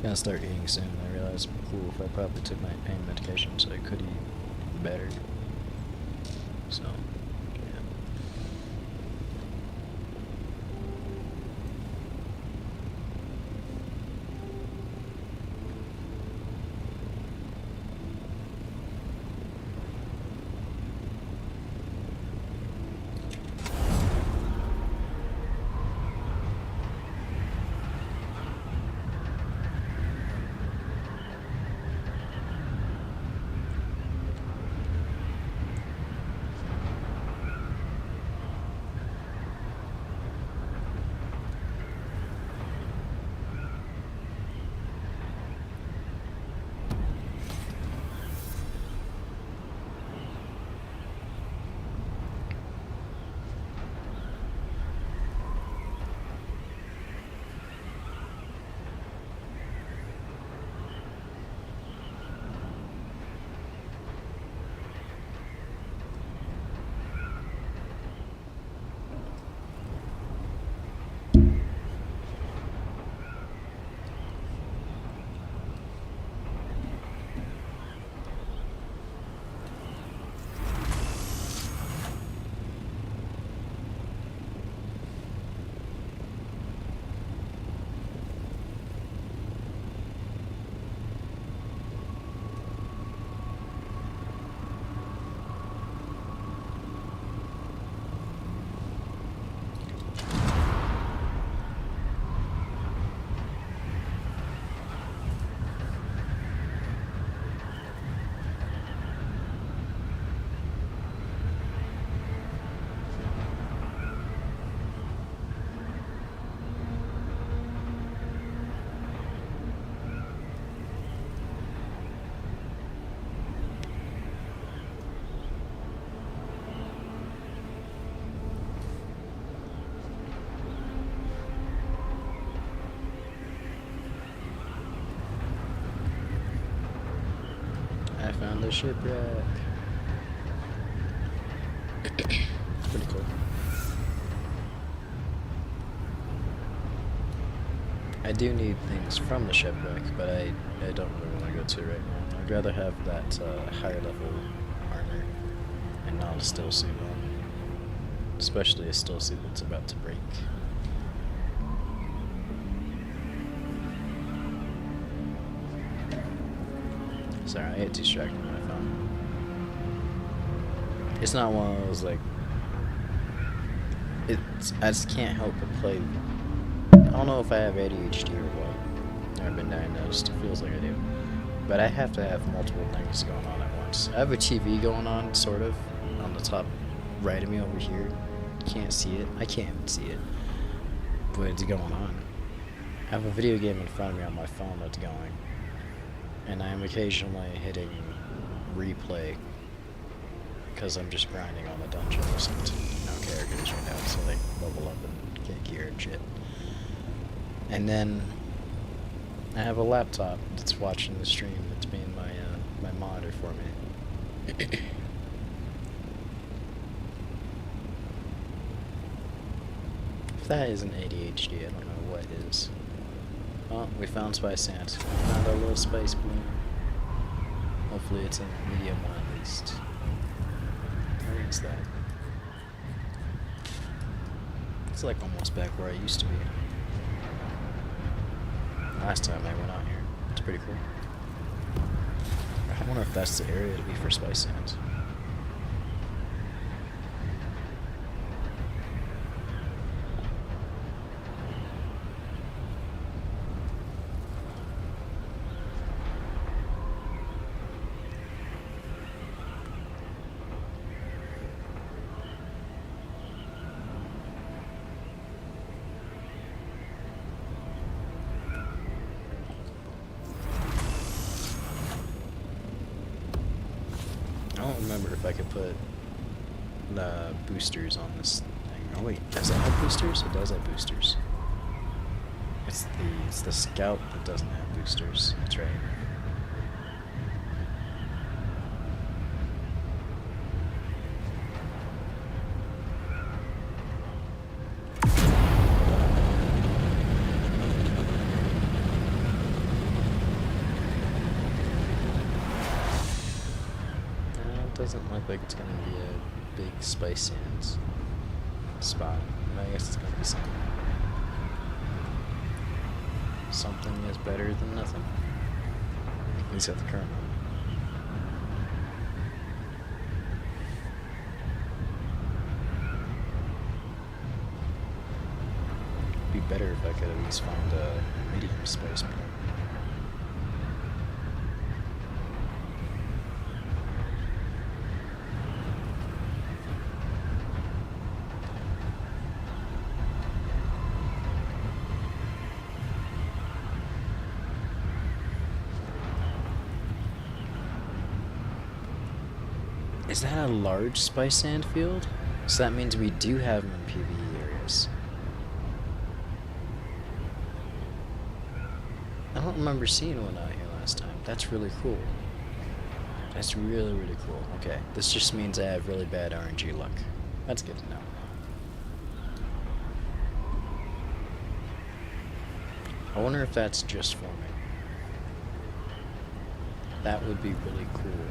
S1: Gonna start eating soon. I realized, cool, if I probably took my pain medication, so I could eat better. So, yeah. I found the shipwreck. Pretty cool. I do need things from the shipwreck, but I don't really want to go to right now. I'd rather have that higher level armor and not a still suit on. Especially a still suit that's about to break. Sorry, I get distracted by my phone. It's not one of those, like... I just can't help but play... I don't know if I have ADHD or what. I've been diagnosed. It feels like I do. But I have to have multiple things going on at once. I have a TV going on, sort of, on the top right of me over here. Can't see it. I can't even see it. But it's going on. I have a video game in front of me on my phone that's going. And I am occasionally hitting replay because I'm just grinding on the dungeon or something. No characters right now, so they level up and get gear and shit. And then I have a laptop that's watching the stream that's being my monitor for me. If that isn't ADHD, I don't know what is. Oh, we found Spice Sand. We found our little space balloon. Hopefully it's a medium one at least. Where is that? It's like almost back where I used to be. Last time I went out here. It's pretty cool. I wonder if that's the area to be for Spice Sand. wonder if I could put the boosters on this thing. Oh wait, does it have boosters? It does have boosters. It's the scout that doesn't have boosters. That's right. It doesn't look like it's gonna be a big spice sands spot. I guess it's gonna be something is better than nothing. At least at the current moment. It'd be better if I could at least find a medium spice point. Is that a large spice sand field? So that means we do have them in PvE areas. I don't remember seeing one out here last time. That's really cool. That's really, really cool. Okay, this just means I have really bad RNG luck. That's good to know. I wonder if that's just for me. That would be really cool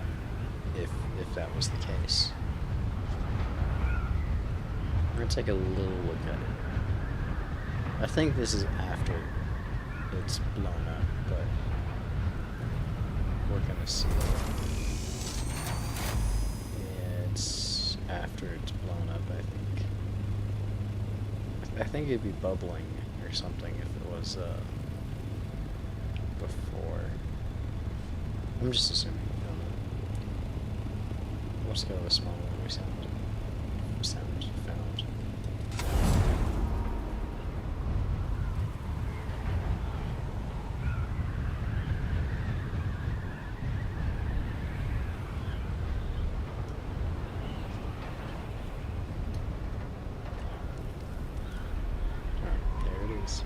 S1: if that was the case. I'm gonna take a little look at it. I think this is after it's blown up, but we're gonna see. Yeah, it's after it's blown up, I think. I think it'd be bubbling or something if it was before. I'm just assuming. Let's go with a small one. We sound found. Alright, there it is.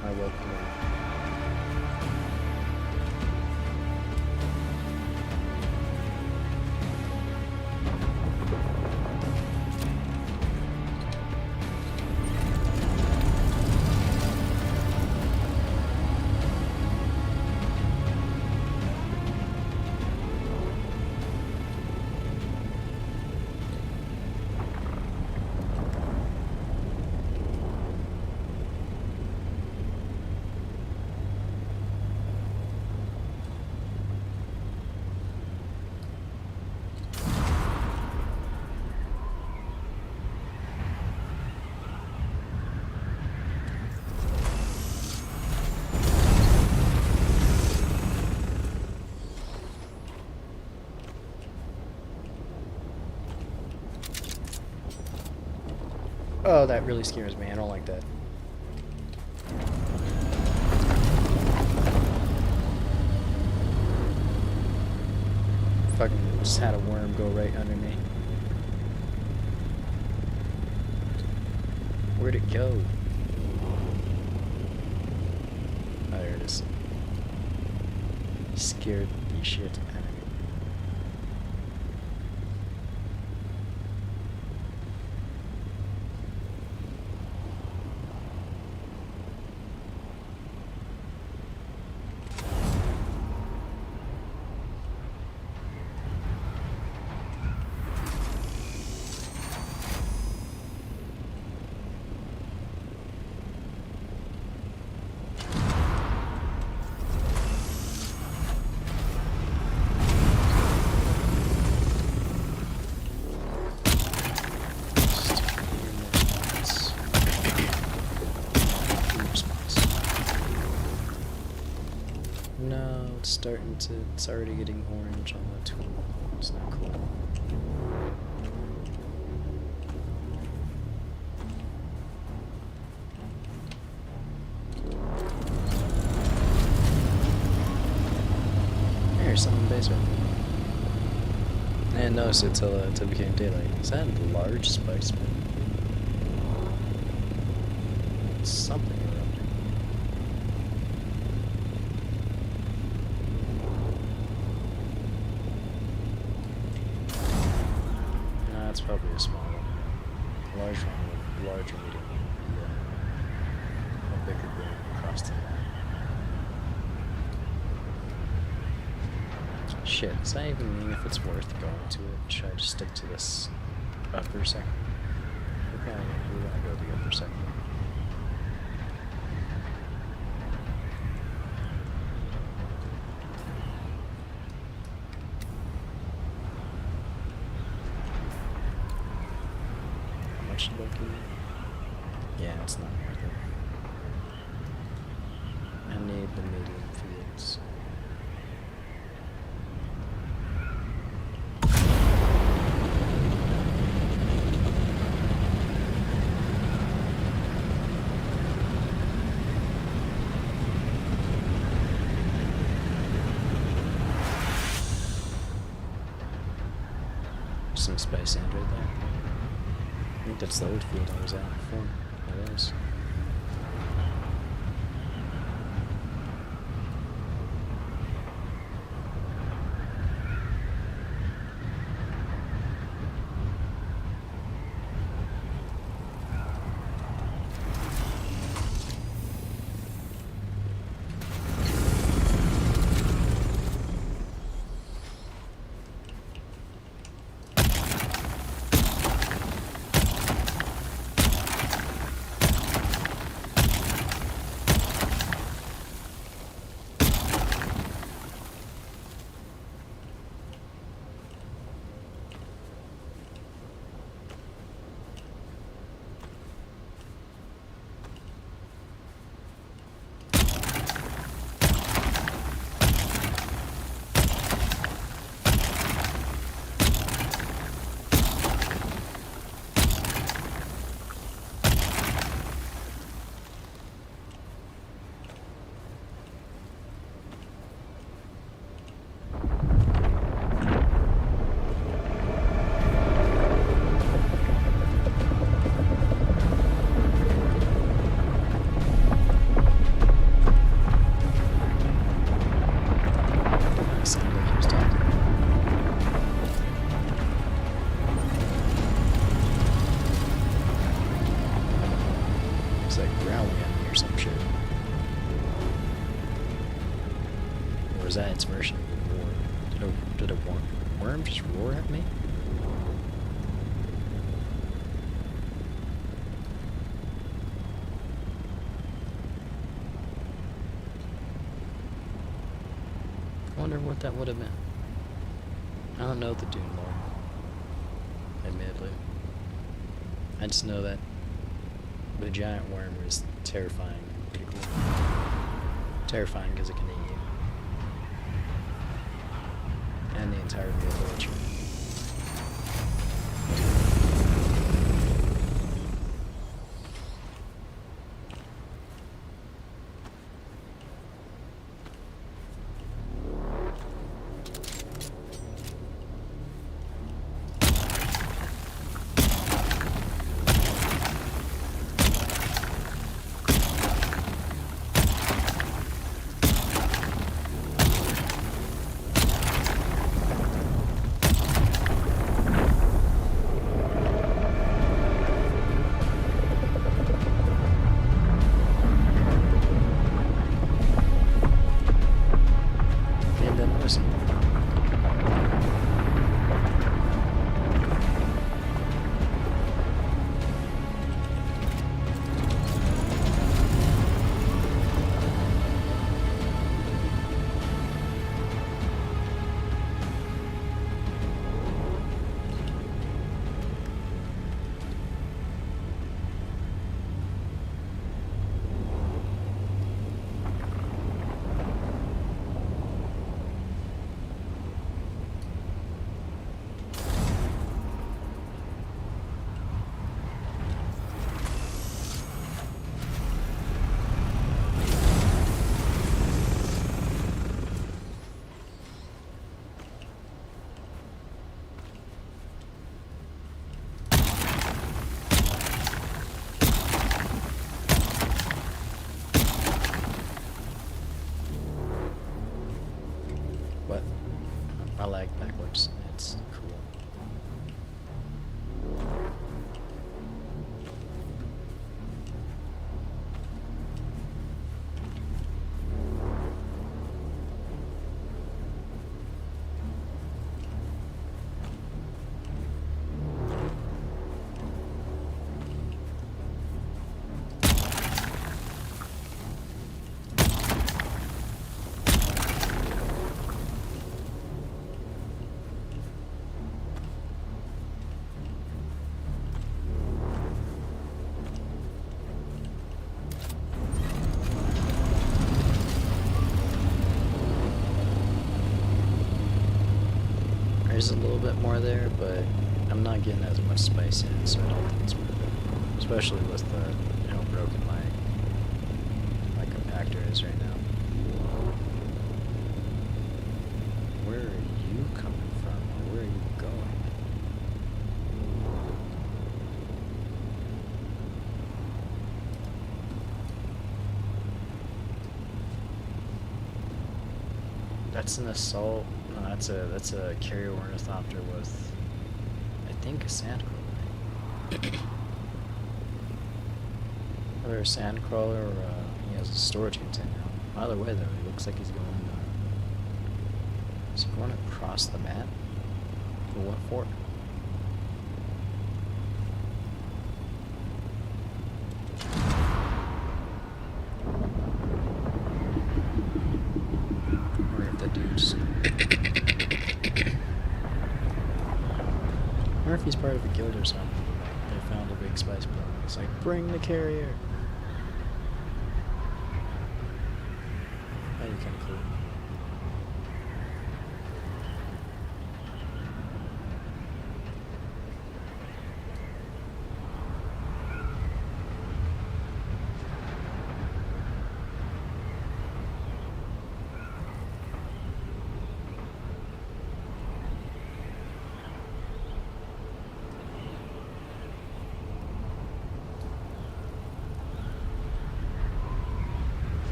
S1: I woke him up. Oh, that really scares me. I don't like that. Fucking just had a worm go right under me. Where'd it go? Oh, there it is. Scared the shit out of me. starting to, it's already getting orange on the tool. It's not cool. There's something in the basement. I didn't notice it till it became daylight. Is that a large spice bin? Something erupting. No, that's probably a small one. A large one, large or medium one would be a bigger bin across the map. Shit, does that even mean if it's worth going to it? Should I just stick to this upper sector? Okay, we want to go to the upper sector. How much did I get? Yeah, it's not worth it. I need the medium fields. Some space sand right there. I think that's the old field I was at before. It is. was that its version of roar? Did a worm just roar at me? I wonder what that would have been. I don't know the Dune lore, admittedly. I just know that the giant worm is terrifying. Pretty cool. Terrifying because it can eat you. And the entire village. is a little bit more there, but I'm not getting as much spice in, so I don't think it's worth it. Especially with the how broken my compactor is right now. Where are you coming from, or where are you going? That's an assault. No, that's a carrier ornithopter with, I think, a sandcrawler. Either a sandcrawler or he has a storage container. Either way, though, he looks like he's going. Is he going across the map? For what for? Or if the dude's. Or if he's part of a guild or something. They found a big spice bomb. It's like, bring the carrier. That'd be kind of cool.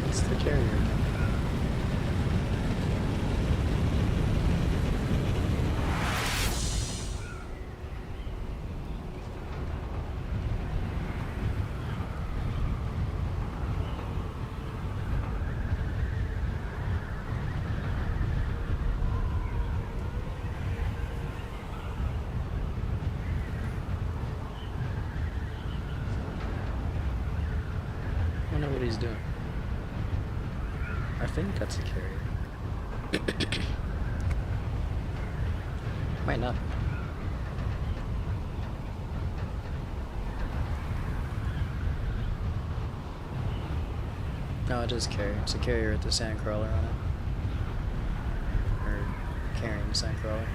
S1: It's the carrier again. I wonder what he's doing. I think that's a carrier. Might not. No, it is a carrier. It's a carrier with the sandcrawler on it. Or carrying the sandcrawler.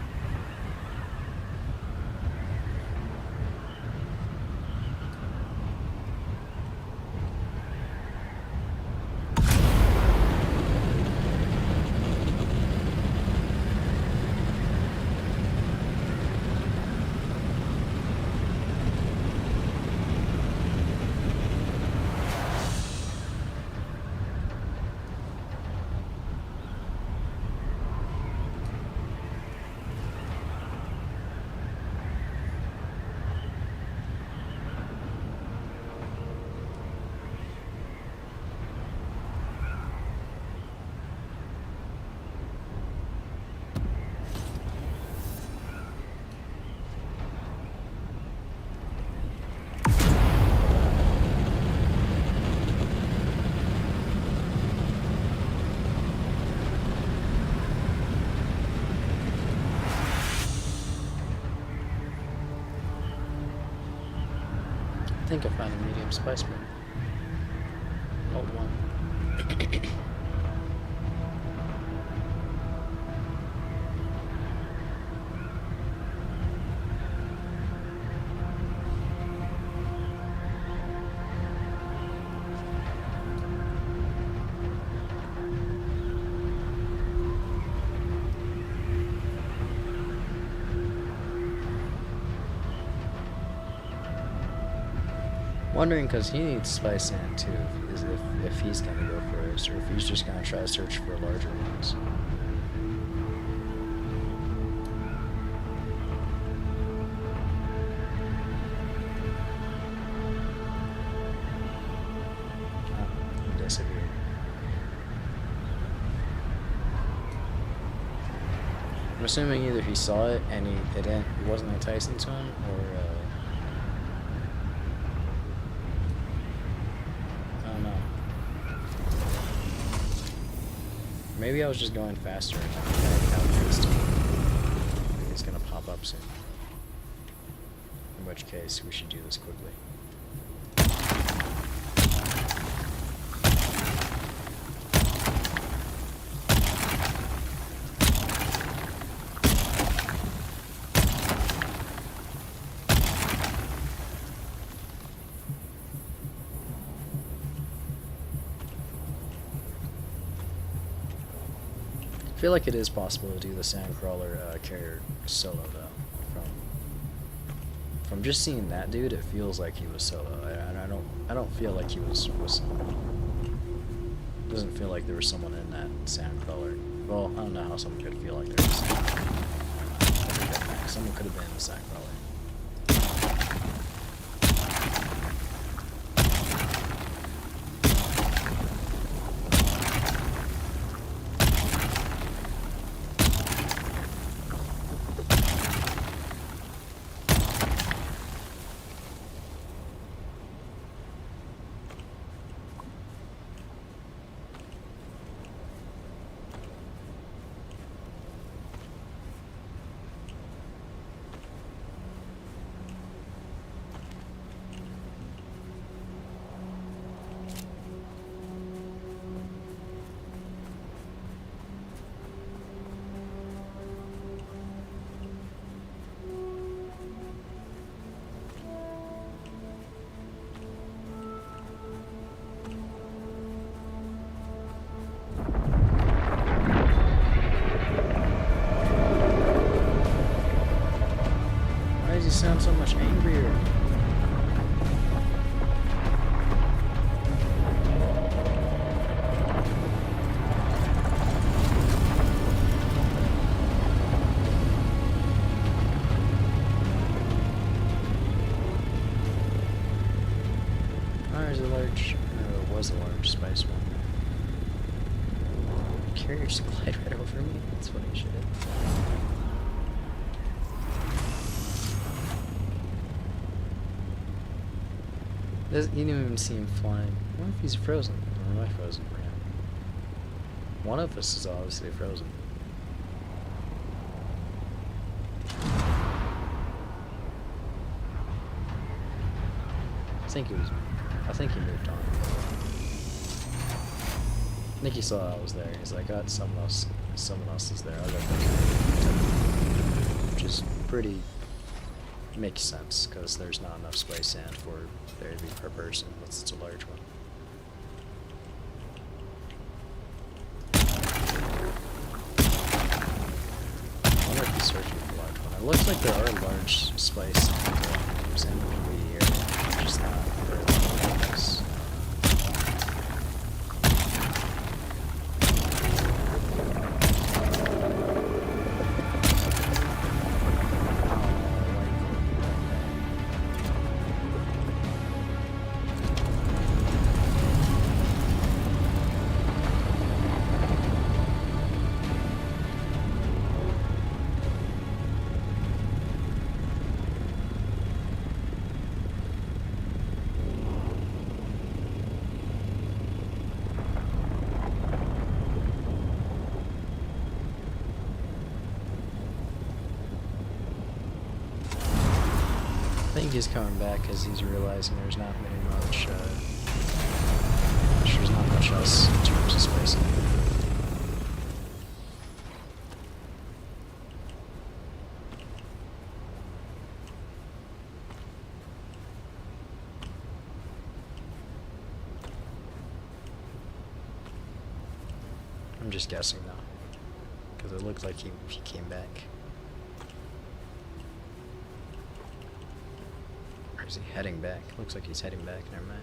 S1: I think I found a medium spice bomb. Old one. Wondering because he needs spice sand too, is if he's gonna go first, or if he's just gonna try to search for larger ones. Oh, he disappeared. I'm assuming either he saw it and it wasn't enticing to him, or maybe I was just going faster and I outpaced him. I think it's gonna pop up soon. In which case, we should do this quickly. feel like it is possible to do the Sandcrawler carrier solo though. From just seeing that dude, it feels like he was solo. I don't feel like he was. Doesn't feel like there was someone in that Sandcrawler. Well, I don't know how someone could feel like there was. Someone could have been in the Sandcrawler. Why does he sound so much angrier? There's a large, or was a large spice one. Carrier just glide right over me? That's funny shit. You didn't even see him flying. I wonder if he's frozen. Or am I frozen for him? One of us is obviously frozen. I think he moved on. I think he saw I was there. He's like, oh, someone else is there. I'll go back. Which is pretty... makes sense, because there's not enough space sand for there to be per person, unless it's a large one. I wonder if he's searching for a large one. It looks like there are large spice sand in the area, just not very nice. I think he's coming back because he's realizing there's not much else in terms of space. I'm just guessing though, because it looked like he came back. Or is he heading back? Looks like he's heading back, never mind.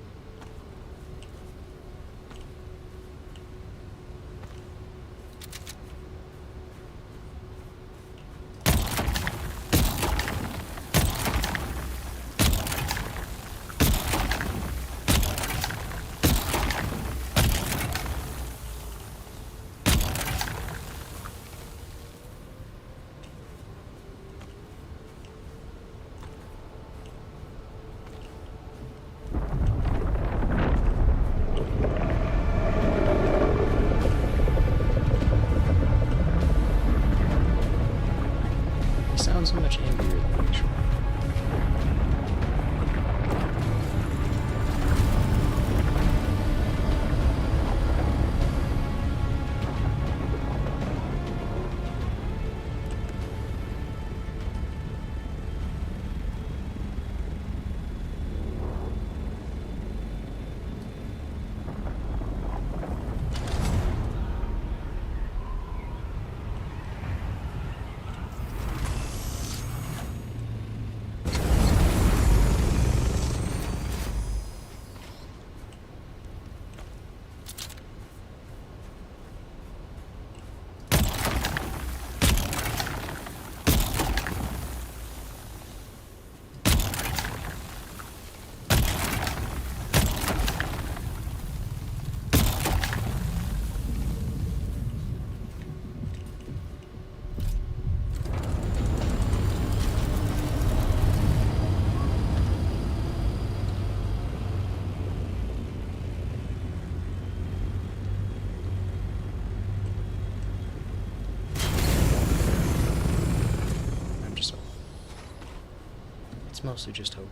S1: It's mostly just hope.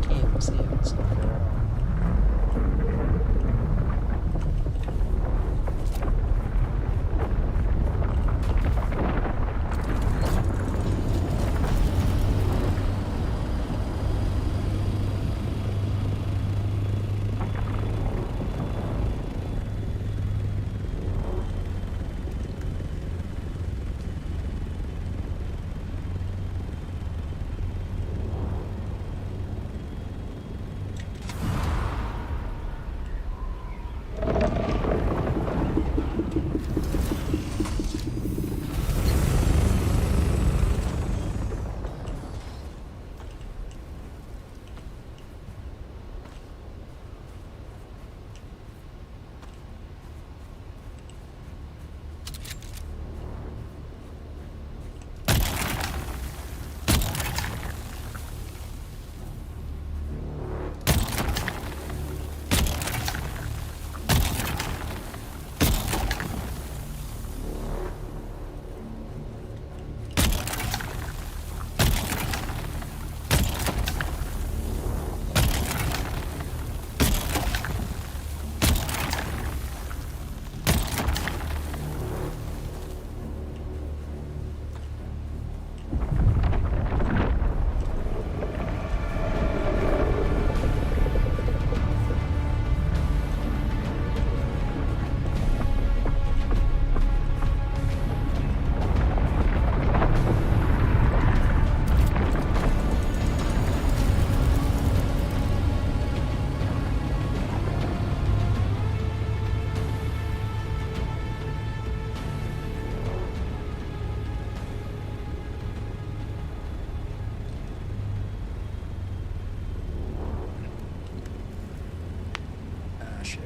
S1: Can't even see it. It's not there at all. Ah, shit.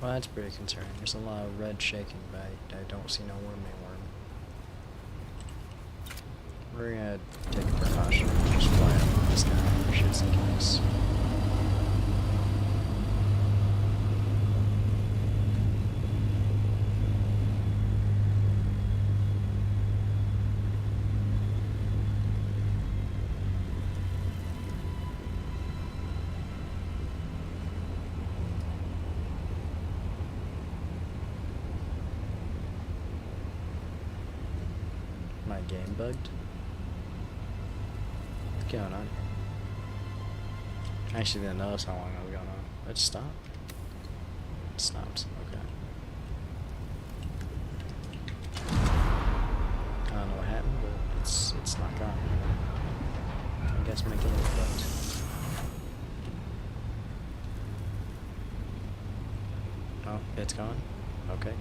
S1: Well, that's pretty concerning. There's a lot of red shaking, but I don't see no wormy worm. We're gonna take a precaution. Just fly up on this guy for shits and case. My game bugged? What's going on here? I actually didn't notice how long I was going on. It stopped. It stopped. Okay. I don't know what happened, but it's not gone. I guess my game is bugged. Oh, it's gone? Okay.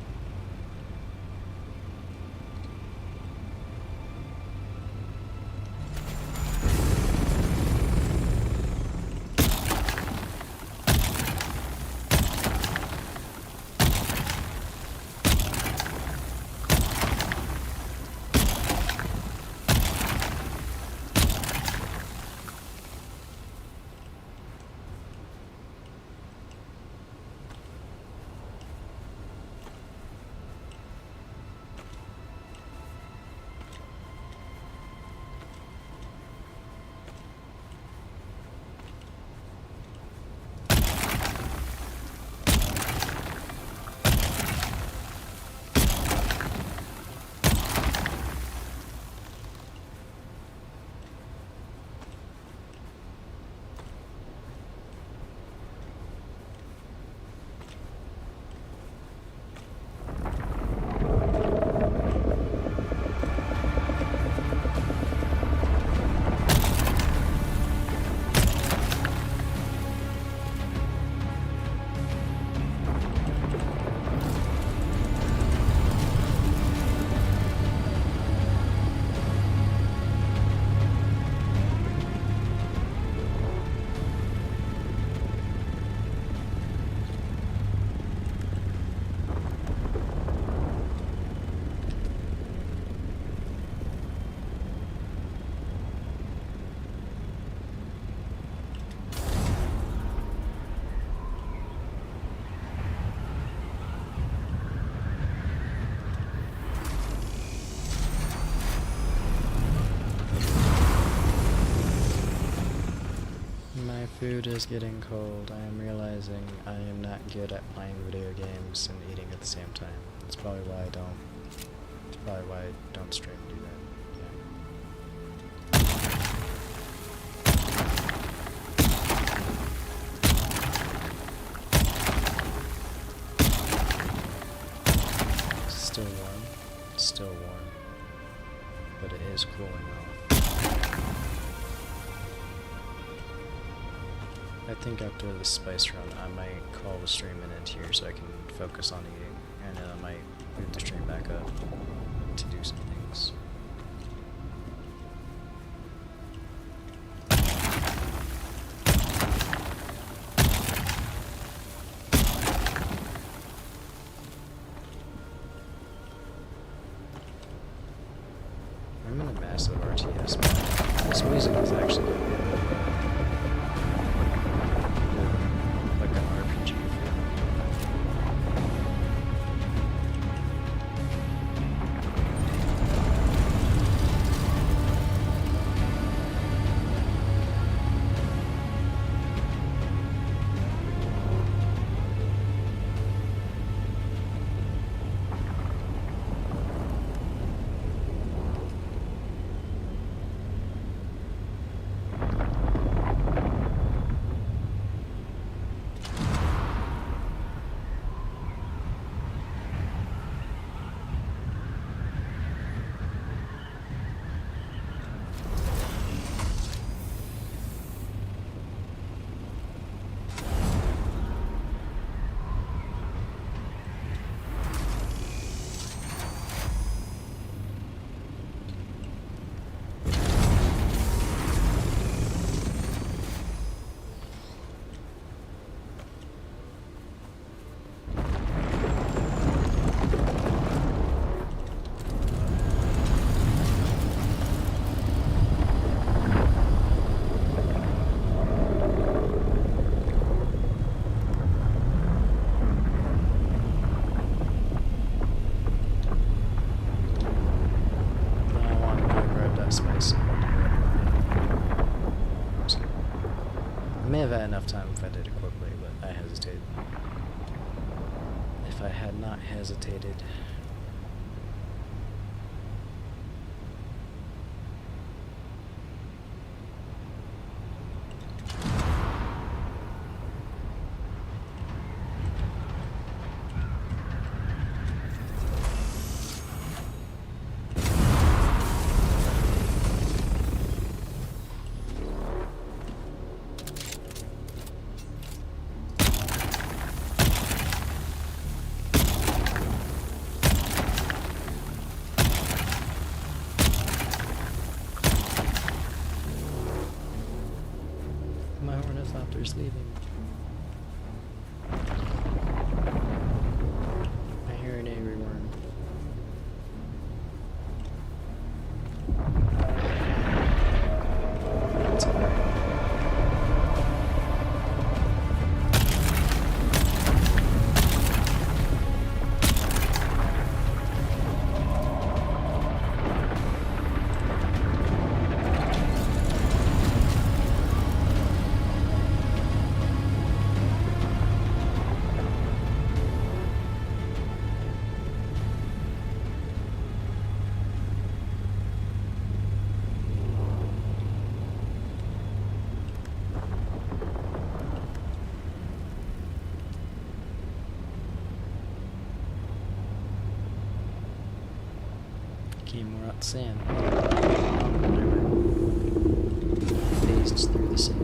S1: food is getting cold. I am realizing I am not good at playing video games and eating at the same time. That's probably why I don't. That's probably why I don't stream and do that. Yeah. Still warm. It's still warm, but it is cooling off. I think after the spice run, I might call the stream an end here so I can focus on eating, and then I might move the stream back up to do some things. I'm in a massive RTS, but this music is actually like an RPG feel. I may have had enough time if I did it quickly, but I hesitated. If I had not hesitated... My ornithopter's leaving. I hear an angry worm. It's alright. Okay, more out sand. Phased through the sand.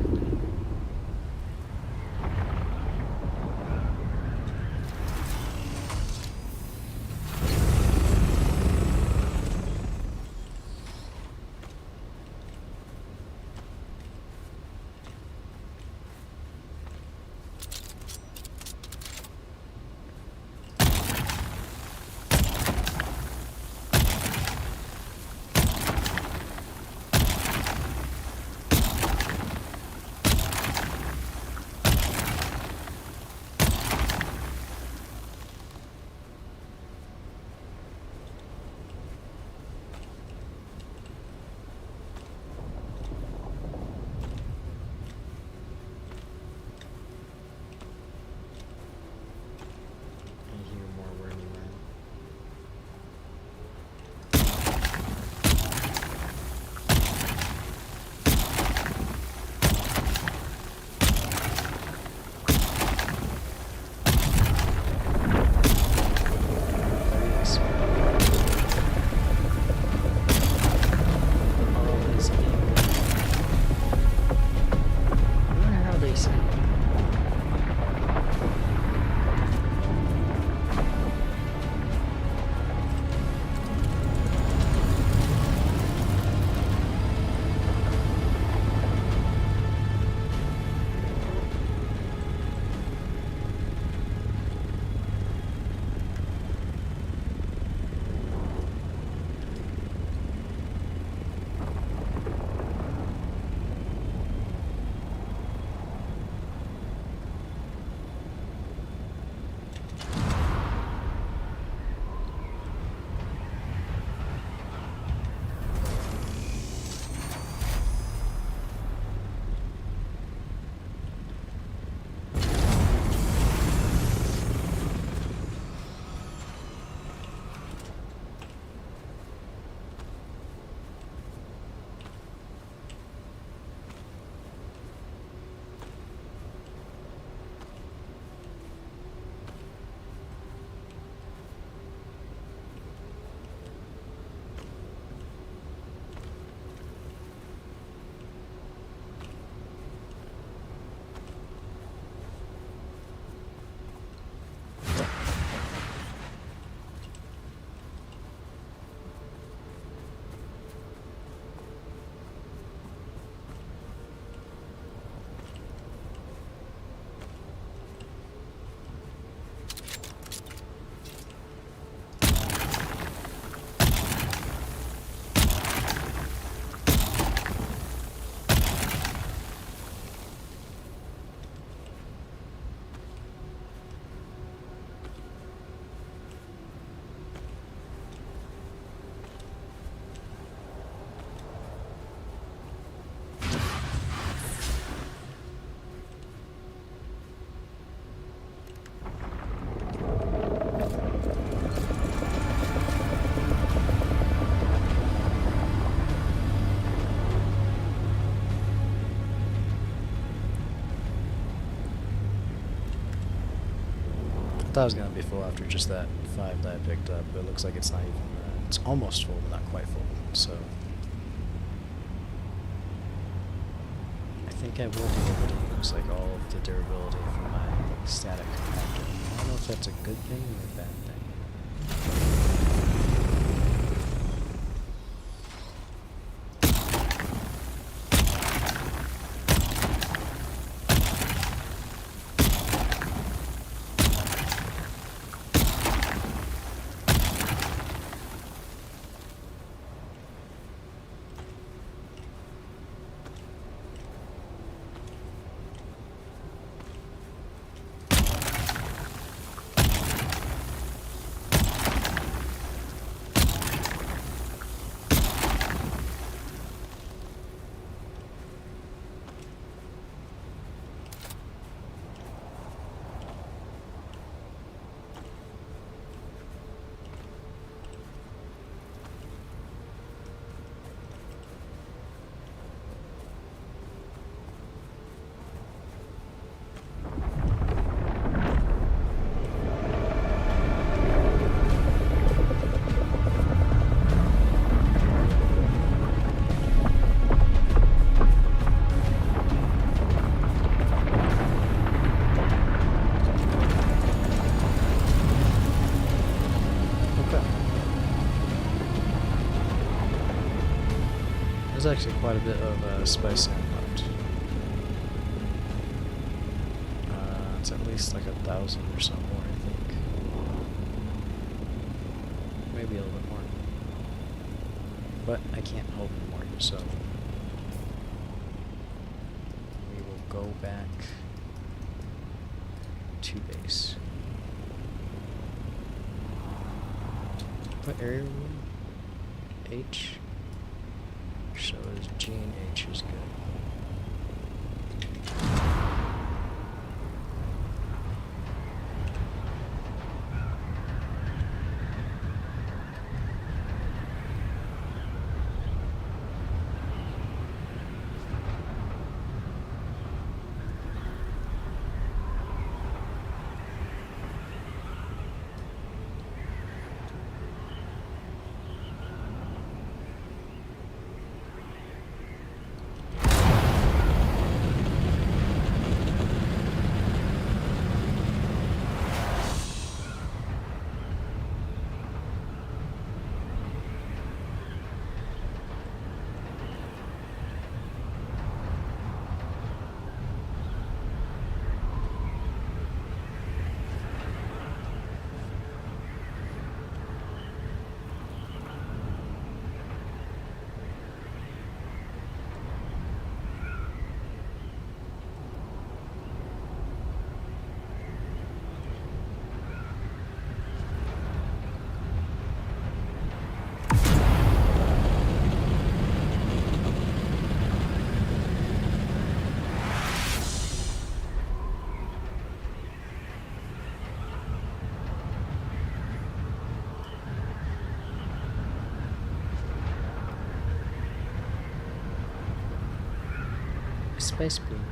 S1: I thought it was gonna be full after just that 5 that I picked up, but it looks like it's not even. It's almost full, but not quite full. So I think I will be able to use like all of the durability from my static compactor. I don't know if that's a good thing or a bad thing. There's actually quite a bit of spice sand left. It's at least like 1,000 or so more, I think. Maybe a little bit more. But I can't hold more, so we will go back to base. What area are we in? H? So is G and H is good. Space beam.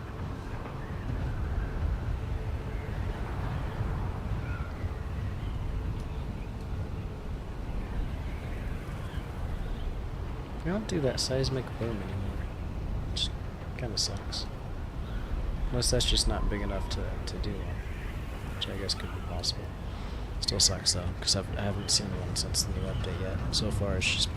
S1: We don't do that seismic boom anymore, which kind of sucks. Unless that's just not big enough to do one, which I guess could be possible. Still sucks though, because I haven't seen one since the new update yet. So far, it's just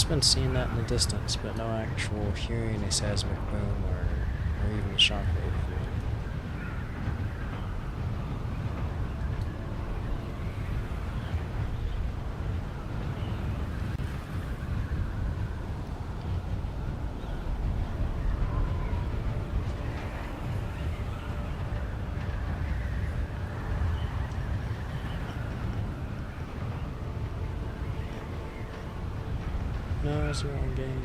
S1: been seeing that in the distance, but no actual hearing a seismic boom or even a shockwave. No, it's the wrong game.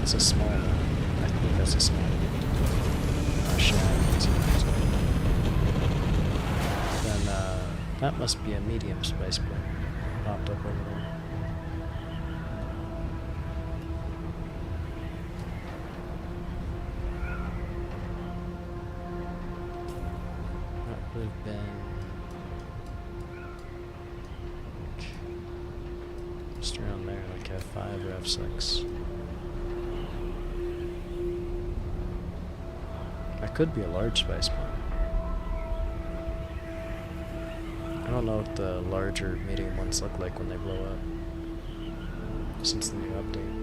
S1: that's a small one. I think that's a small one. Shit, I haven't seen it. Then, that must be a medium spice point popped up over there. That would have been like, just around there, like F5 or F6. That could be a large spice point. I don't know what the larger medium ones look like when they blow up since the new update.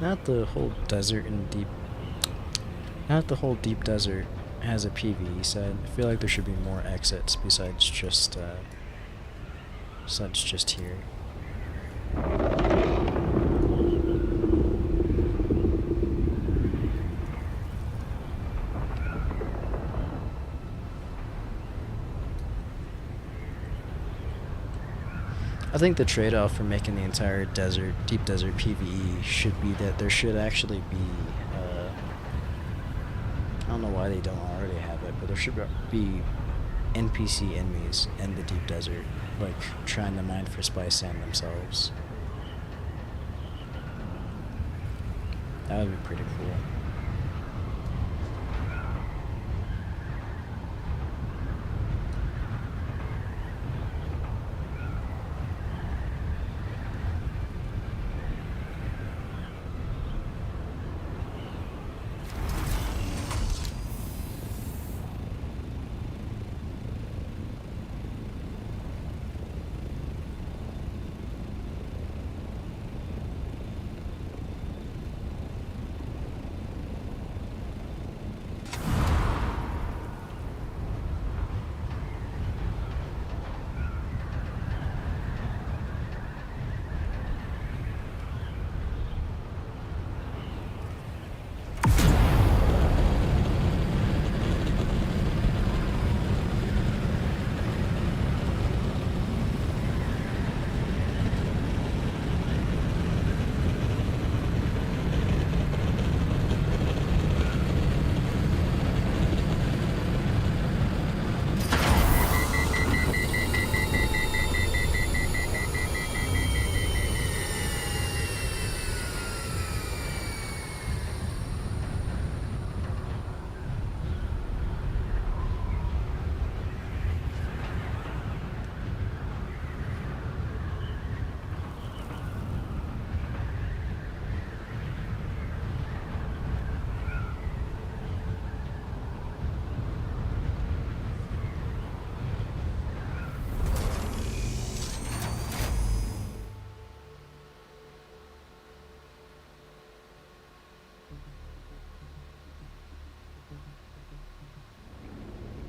S1: Not the whole desert and deep. Not the whole deep desert has a PvE side. I feel like there should be more exits besides just here. I think the trade-off for making the entire desert, deep desert PvE should be that there should actually be, I don't know why they don't already have it, but there should be NPC enemies in the deep desert, like trying to mine for spice sand themselves. That would be pretty cool.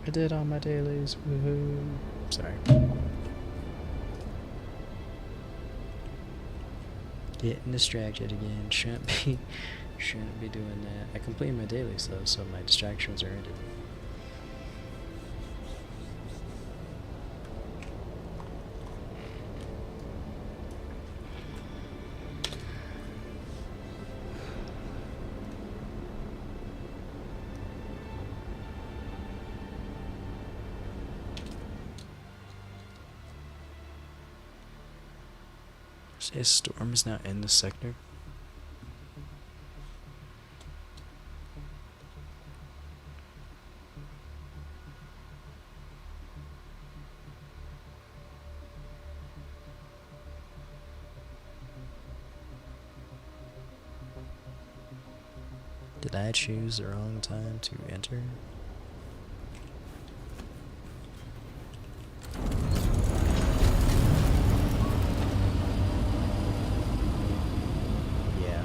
S1: I did all my dailies. Woohoo. Sorry. Getting distracted again. Shouldn't be doing that. I completed my dailies though, so my distractions are ended. Say a storm is now in the sector. Did I choose the wrong time to enter? Yeah.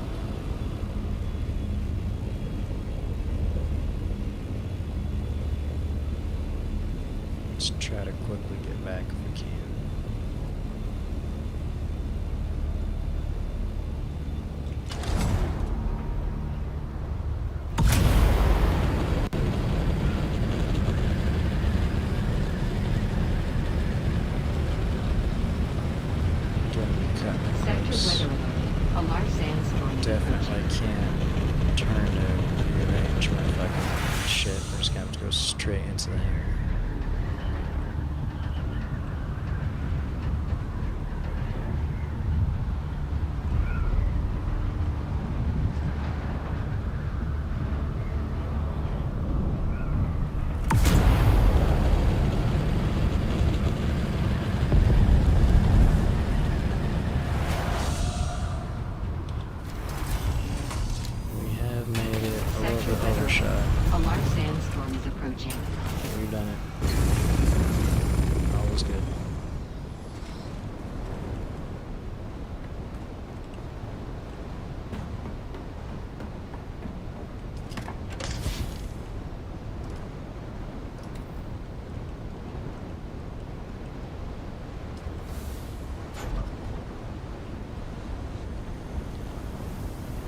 S1: Let's try to quickly get back if we can.
S7: Sector weather alert. A large sandstorm is
S1: Definitely
S7: approaching.
S1: can't turn to rearrange my fucking shit. We're just gonna have to go straight into the hangar. We have made it a little
S7: Sector
S1: bit
S7: weather
S1: overshot.
S7: alert. A large sandstorm is approaching.
S1: We've done it. All was good.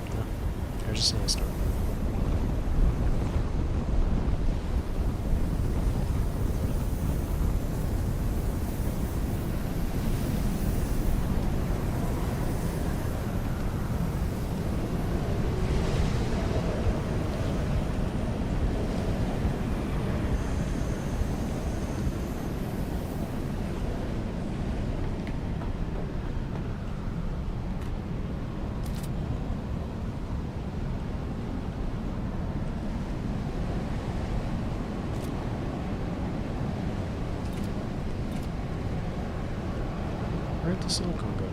S1: Oh, there's a sandstorm. Where'd the silicone go?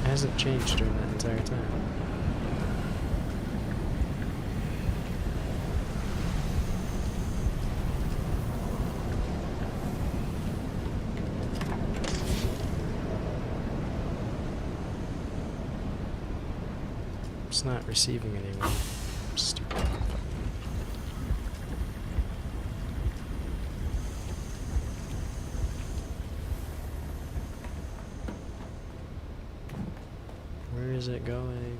S1: It hasn't changed during that entire time. It's not receiving anyone. Stupid. Where is it going?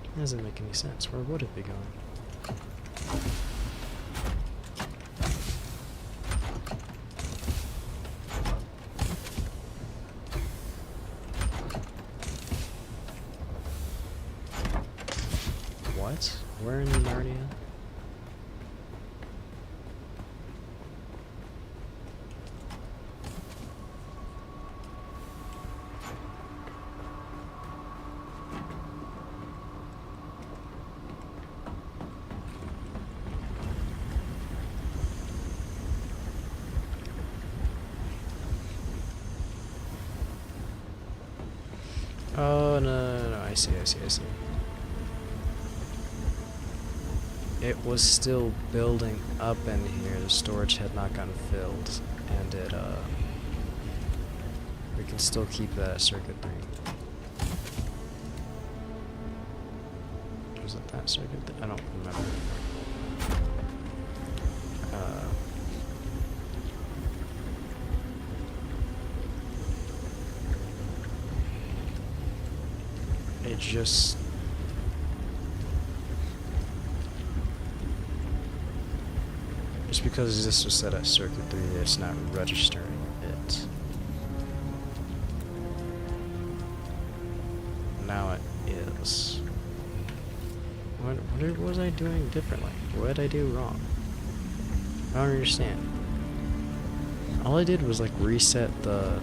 S1: That doesn't make any sense. Where would it be going? What? Where in Narnia? Oh no. see. It was still building up in here. The storage had not gotten filled, and we can still keep that at circuit 3. Was it that circuit? I don't remember. It just... Just because this was set at circuit 3, it's not registering it. Now it is. What was I doing differently? What did I do wrong? I don't understand. All I did was like reset the...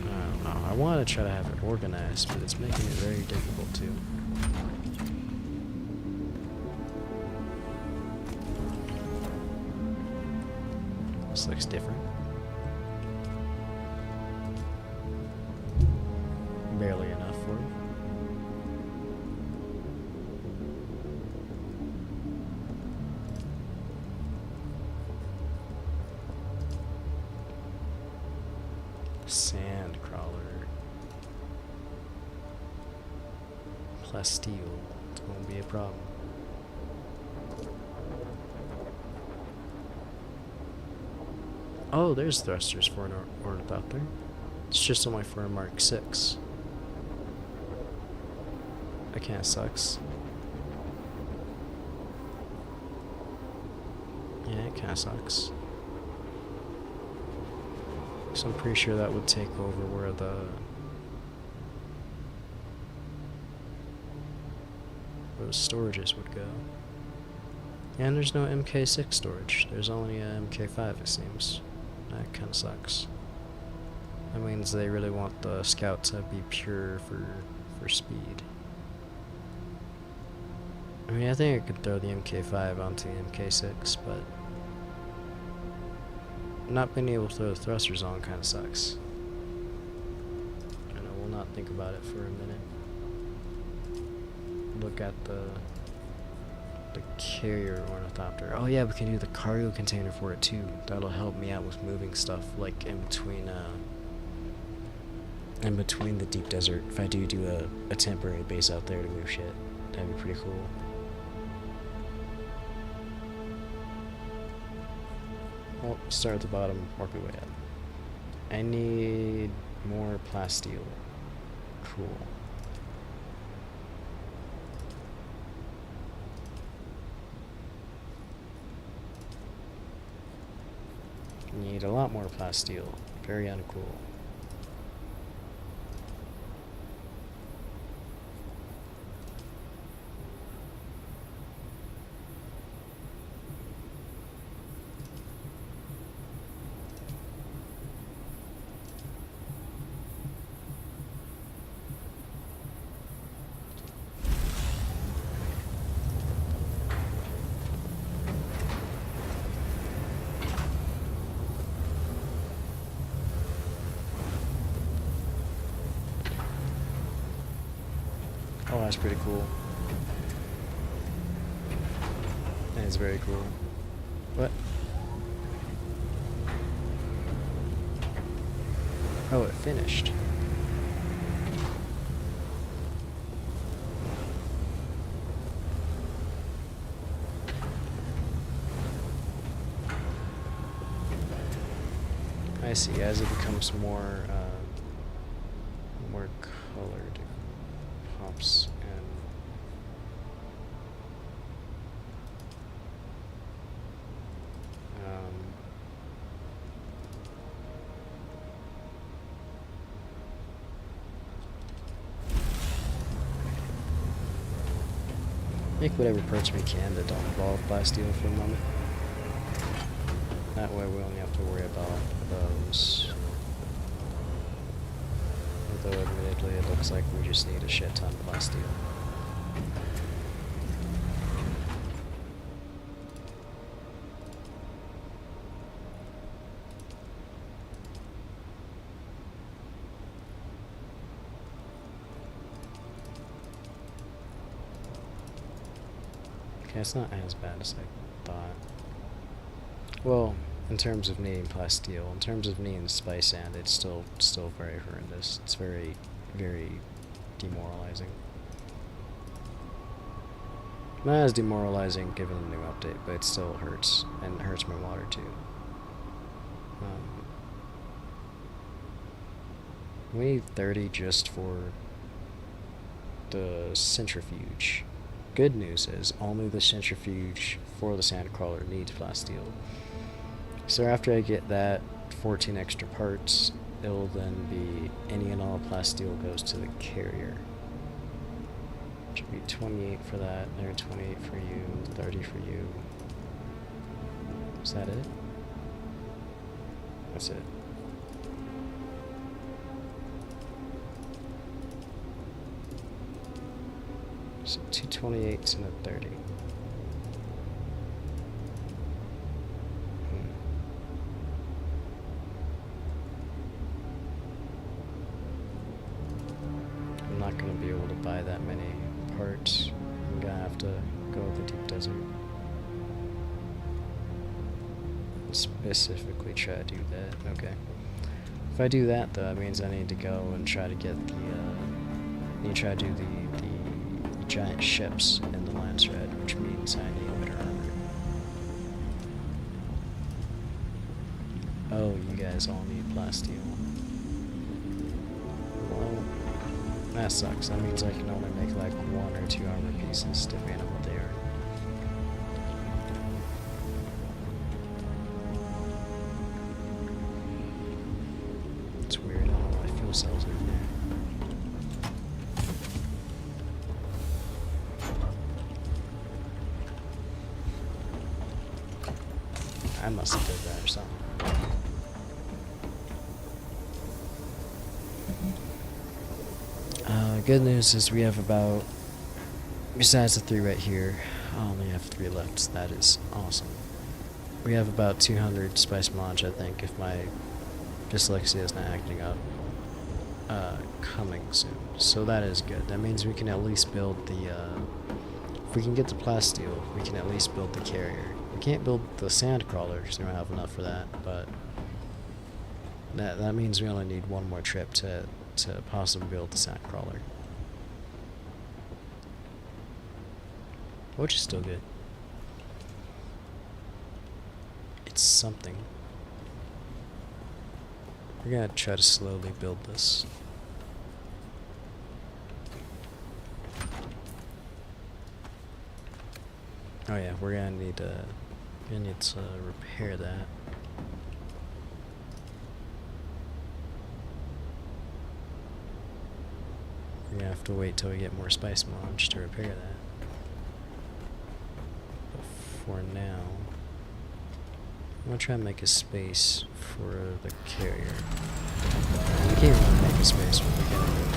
S1: I don't know. I want to try to have it organized, but it's making it very difficult too. This looks different. Barely enough for it. Sand crawler. Plasteel. It won't be a problem. Oh, there's thrusters for an ornithopter. It's just only for a Mark 6. That kinda sucks. Yeah, it kinda sucks. So I'm pretty sure that would take over where the storages would go. And there's no MK6 storage. There's only a MK5, it seems. That kinda sucks. That means they really want the scout to be pure for speed. I mean, I think I could throw the MK5 onto the MK6, but not being able to throw the thrusters on kinda sucks. I know, we'll not think about it for a minute. Look at the carrier ornithopter. Oh yeah, we can do the cargo container for it too. That'll help me out with moving stuff, like in between the deep desert. If I do a temporary base out there to move shit, that'd be pretty cool. Well, start at the bottom, work my way up. I need more plasteel. Cool. Need a lot more plasteel. Very uncool. Oh, that's pretty cool. That is very cool. What? Oh, it finished. I see. As it becomes more colored, pops and make whatever parts we can that don't involve plasteel for a moment. That way we only have to worry about those. Although admittedly it looks like we just need a shit ton of plasteel. Okay, it's not as bad as I thought. Well, in terms of needing plasteel, in terms of needing spice sand, it's still very horrendous. It's very, very demoralizing. Not as demoralizing given the new update, but it still hurts, and it hurts my water too. We need 30 just for the centrifuge. Good news is only the centrifuge for the sandcrawler needs plasteel. So after I get that 14 extra parts, it'll then be any and all plasteel goes to the carrier. Should be 28 for that, there 28 for you, 30 for you. Is that it? That's it. So 2 28s and a 30. I'm not going to be able to buy that many parts. I'm going to have to go with the deep desert. Specifically try to do that. Okay. If I do that, though, that means I need to go and try to get the, need to try to do the giant ships in the Lance Red, which means I need better armor. Oh, you guys all need plasteel. Well, that sucks. That means I can only make like 1 or 2 armor pieces depending on what they are. It's weird. I don't know why fuel cells are in there. I must have did that or something. Good news is we have about, besides the 3 right here, I only have 3 left, so that is awesome. We have about 200 spice mods, I think, if my dyslexia is not acting up, coming soon. So that is good. That means we can at least build the, if we can get the plasteel, we can at least build the carrier. We can't build the sand crawler because we don't have enough for that, but that means we only need 1 more trip to possibly build the sand crawler. Which is still good. It's something. We're gonna try to slowly build this. Oh yeah, we're gonna need to repair that. We're gonna have to wait till we get more spice mods to repair that. But for now, I'm gonna try and make a space for the carrier. We can't really make a space when we get rid of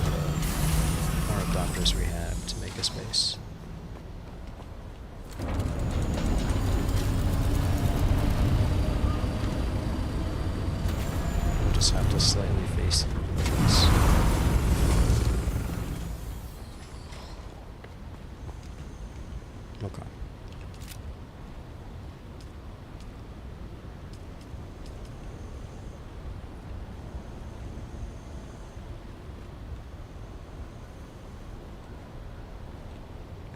S1: the more adopters we have to make a space. We'll just have to slightly face this. Okay.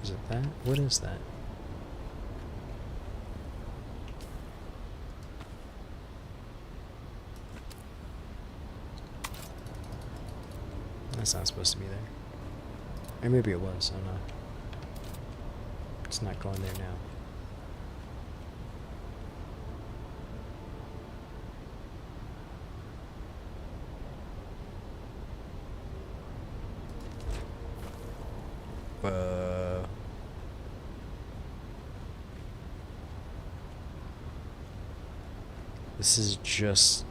S1: Is it that? What is that? That's not supposed to be there. Or maybe it was, I don't know. It's not going there now. This is just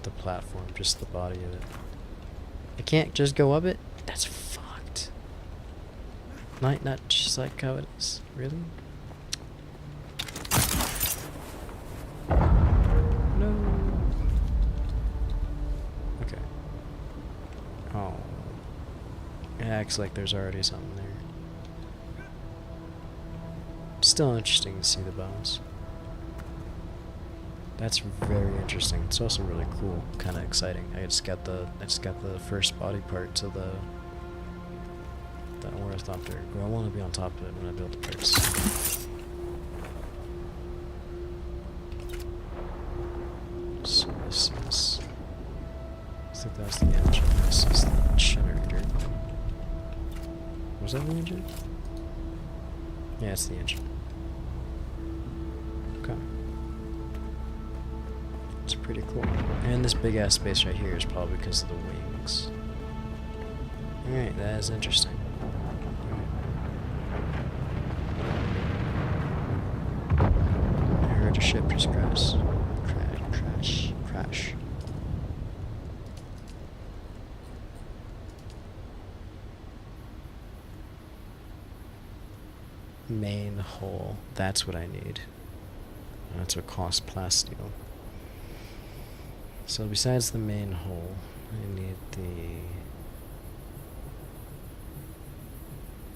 S1: the platform, just the body of it. I can't just go up it? That's fucked. Not just like how it is. Really? No. Okay. Oh. It acts like there's already something there. still interesting to see the bones. That's very interesting. It's also really cool, kind of exciting. I just got the first body part to the ornithopter. But I want to be on top of it when I build the parts. So this is. I think that's the engine. This is the generator. Was that the engine? Yeah, it's the engine. Okay. It's pretty cool. And this big ass space right here is probably because of the wings. Alright, that is interesting. I heard a ship just crash. Crash. Main hull. That's what I need. That's what costs plasteel. So besides the main hull, I need the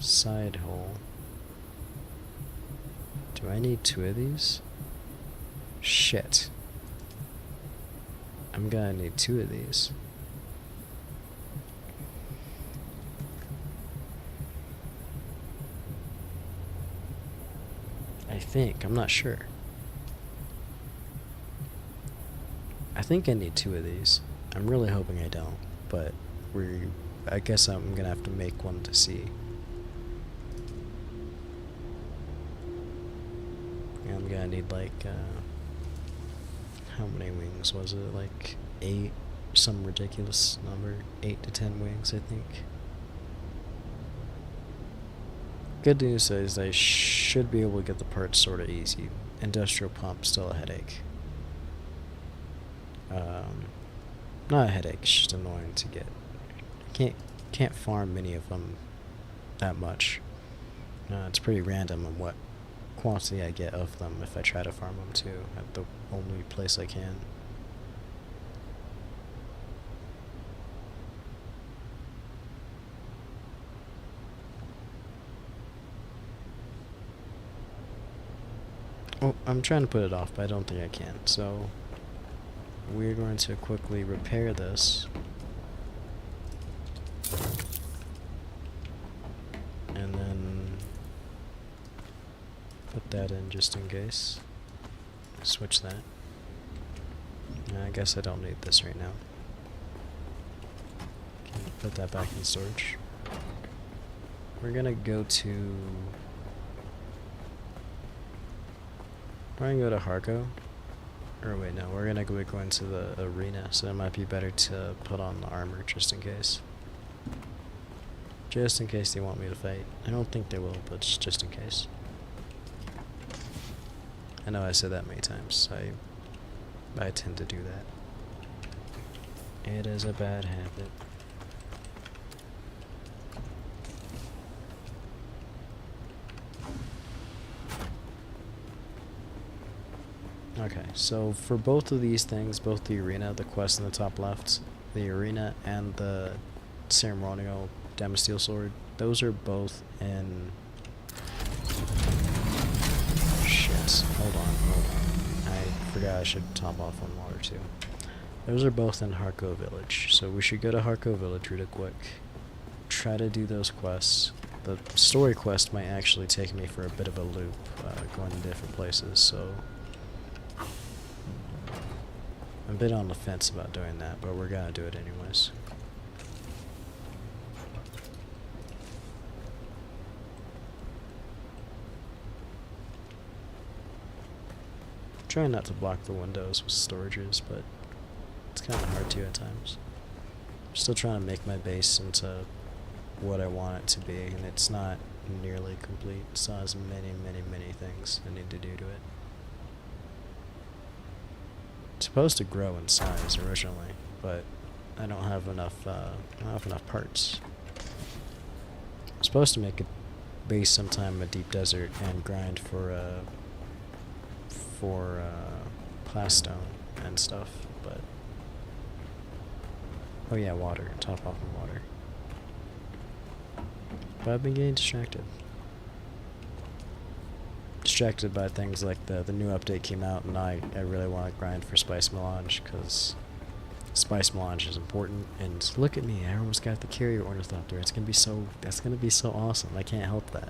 S1: side hull. Do I need 2 of these? Shit. I'm gonna need 2 of these. I think. I'm not sure. I think I need 2 of these. I'm really hoping I don't, but I guess I'm gonna have to make one to see. And I'm gonna need like, how many wings was it? Like 8? Some ridiculous number. 8 to 10 wings, I think. Good news is I should be able to get the parts sort of easy. Industrial pump, still a headache. Not a headache, it's just annoying to get. Can't farm many of them that much. It's pretty random on what quantity I get of them if I try to farm them too, at the only place I can. Oh, I'm trying to put it off, but I don't think I can, so we're going to quickly repair this. And then put that in just in case. Switch that. I guess I don't need this right now. Okay, put that back in storage. We're gonna go to... We're gonna go to Harco. Or wait, no, we're gonna go into the arena, so it might be better to put on the armor just in case. Just in case they want me to fight. I don't think they will, but just in case. I know I said that many times. I tend to do that. It is a bad habit. Okay, so for both of these things, both the arena, the quest in the top left, the arena, and the ceremonial Damasteel sword, those are both in... Shit, hold on. I forgot I should top off on water too. Those are both in Harco Village, so we should go to Harco Village real quick. Try to do those quests. The story quest might actually take me for a bit of a loop, going to different places, so... I'm a bit on the fence about doing that, but we're gonna do it anyways. Trying not to block the windows with storages, but it's kind of hard to at times. I'm still trying to make my base into what I want it to be, and it's not nearly complete. It still has many things I need to do to it. It's supposed to grow in size originally, but I don't have enough parts. I'm supposed to make a base sometime in a deep desert and grind for plastone and stuff, but oh yeah, water, top off on water. But I've been getting distracted. distracted by things like the new update came out, and I really want to grind for Spice Melange, because Spice Melange is important. And look at me, I almost got the carrier ornithopter. That's gonna be so awesome. I can't help that.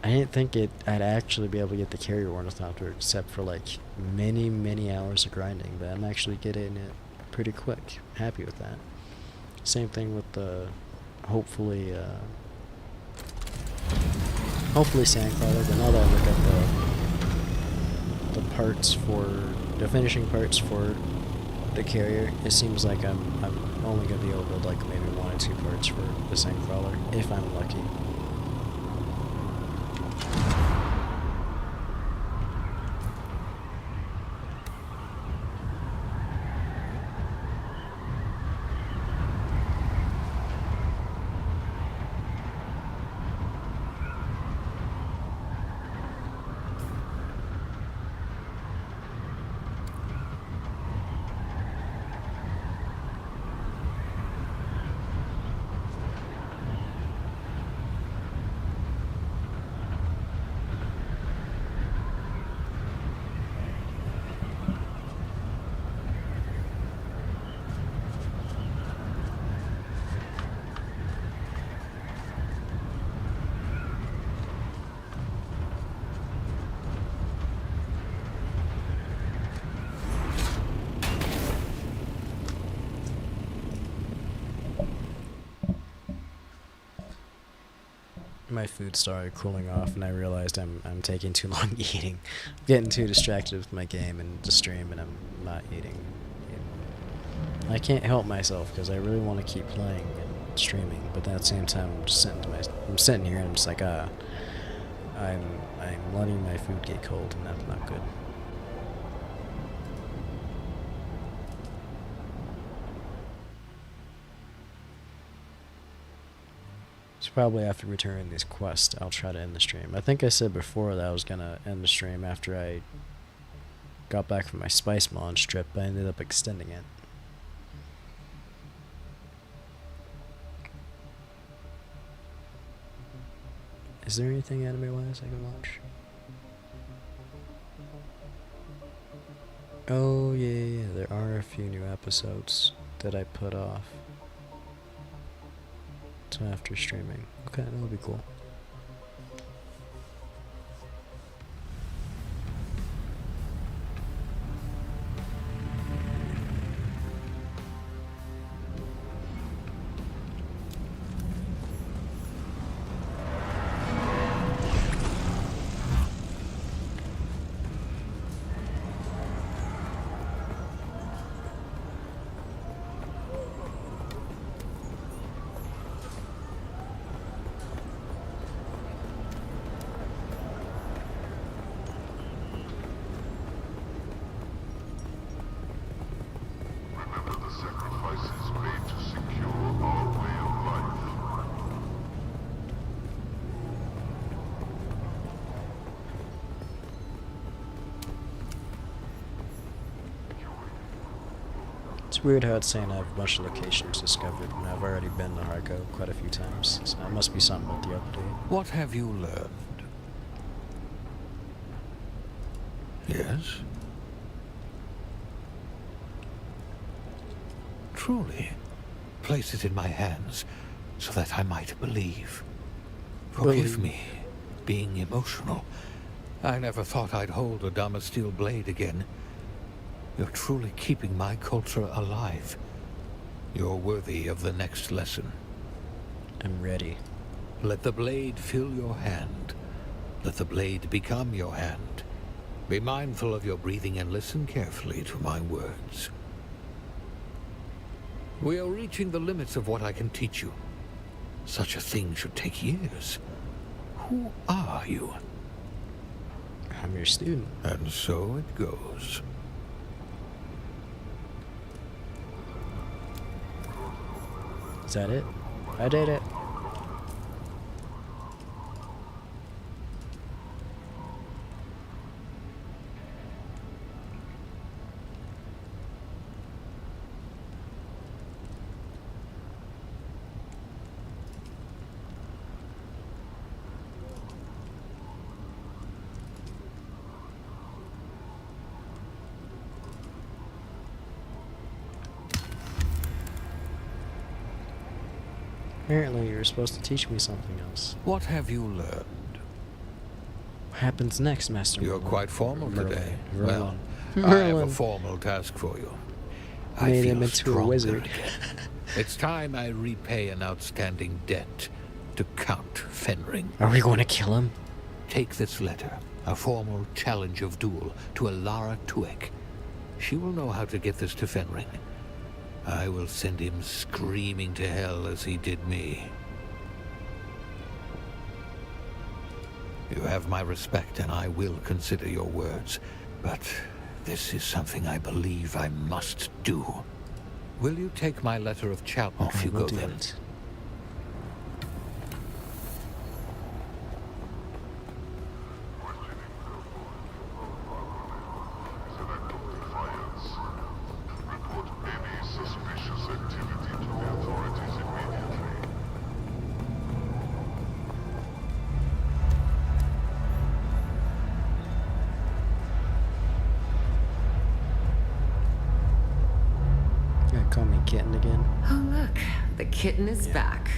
S1: I didn't think I'd actually be able to get the carrier ornithopter except for like many hours of grinding, but I'm actually getting it pretty quick. Happy with that. Same thing with the hopefully Sandcrawler, but now that I look at the parts for the finishing parts for the carrier, it seems like I'm only gonna be able to build like maybe 1 or 2 parts for the Sandcrawler if I'm lucky. My food started cooling off, and I realized I'm taking too long eating. I'm getting too distracted with my game and the stream, and I'm not eating. I can't help myself because I really want to keep playing and streaming, but at the same time I'm sitting here and I'm just like I'm letting my food get cold, and that's not good. So probably after returning this quest, I'll try to end the stream. I think I said before that I was gonna end the stream after I got back from my Spice Melange trip, but I ended up extending it. Is there anything anime-wise I can watch? Oh yeah, there are a few new episodes that I put off to after streaming. Okay, that'll be cool. It's weird how it's saying I have a bunch of locations discovered, and I've already been to Harko quite a few times, so it must be something with the update.
S8: What have you learned? Yes? Truly. Place it in my hands so that I might believe. Forgive me, being emotional. I never thought I'd hold a Damasteel blade again. You're truly keeping my culture alive. You're worthy of the next lesson.
S1: I'm ready.
S8: Let the blade fill your hand. Let the blade become your hand. Be mindful of your breathing and listen carefully to my words. We are reaching the limits of what I can teach you. Such a thing should take years. Who are you?
S1: I'm your student.
S8: And so it goes.
S1: Is that it? I did it. Apparently, you're supposed to teach me something else.
S8: What have you learned?
S1: What happens next, Master
S8: You're
S1: Merlin?
S8: quite formal today. Well, I have a
S1: Merlin
S8: formal task for you.
S1: made him
S8: feel
S1: into a
S8: stronger
S1: wizard.
S8: again. It's time I repay an outstanding debt to Count Fenring.
S1: Are we going to kill him?
S8: Take this letter, a formal challenge of duel, to Alara Tuek. She will know how to get this to Fenring. I will send him screaming to hell as he did me. You have my respect, and I will consider your words. But this is something I believe I must do. Will you take my letter of challenge? Off you
S1: we'll
S8: go
S1: do
S8: then.
S1: it. Yeah, call me kitten again.
S9: Oh, look. The kitten is back.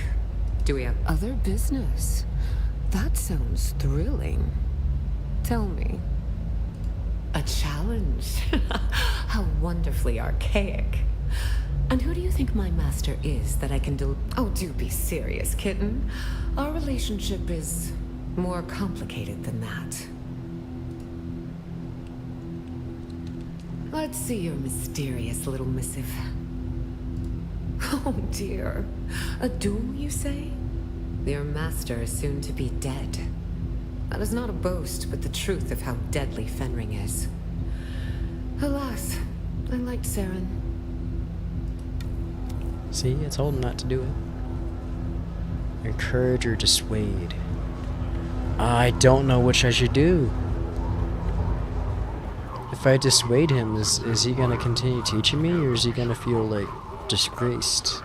S9: Do we have other business? That sounds thrilling. Tell me. A challenge? How wonderfully archaic. And who do you think my master is that I can Oh, do be serious, kitten. Our relationship is more complicated than that. Let's see your mysterious little missive. Oh dear. A duel, you say? Your master is soon to be dead. That is not a boast, but the truth of how deadly Fenring is. Alas, I liked Saren.
S1: See, I told him not to do it. Encourage or dissuade. I don't know which I should do. If I dissuade him, is he gonna continue teaching me, or is he gonna feel like disgraced?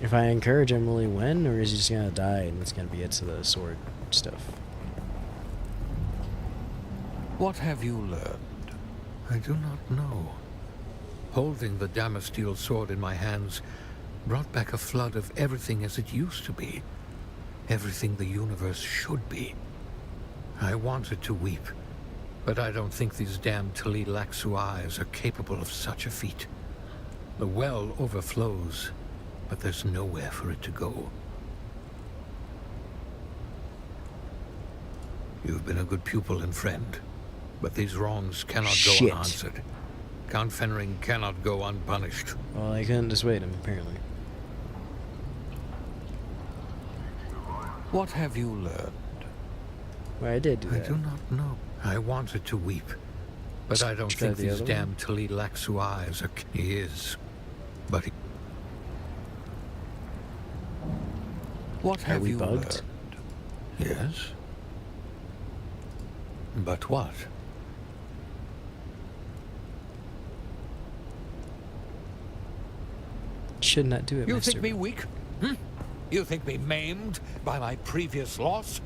S1: If I encourage him, will he win, or is he just gonna die and it's gonna be it to the sword stuff?
S8: What have you learned? I do not know. Holding the Damasteel sword in my hands brought back a flood of everything as it used to be. Everything the universe should be. I wanted to weep, but I don't think these damn Tali Laxu eyes are capable of such a feat. The well overflows, but there's nowhere for it to go. You've been a good pupil and friend, but these wrongs cannot go unanswered. Count Fenring cannot go unpunished.
S1: Well, I couldn't dissuade him, apparently.
S8: What have you learned?
S1: Well, I did do
S8: I
S1: that.
S8: do not know. I wanted to weep, but I don't
S1: Try
S8: think
S1: the
S8: these
S1: other
S8: damn Tali Laxu eyes are... He is, but he... What have
S1: we
S8: you
S1: bugged?
S8: learned? Yes. But what?
S1: Should not do it,
S8: You
S1: Master.
S8: think me weak? You think me maimed by my previous loss?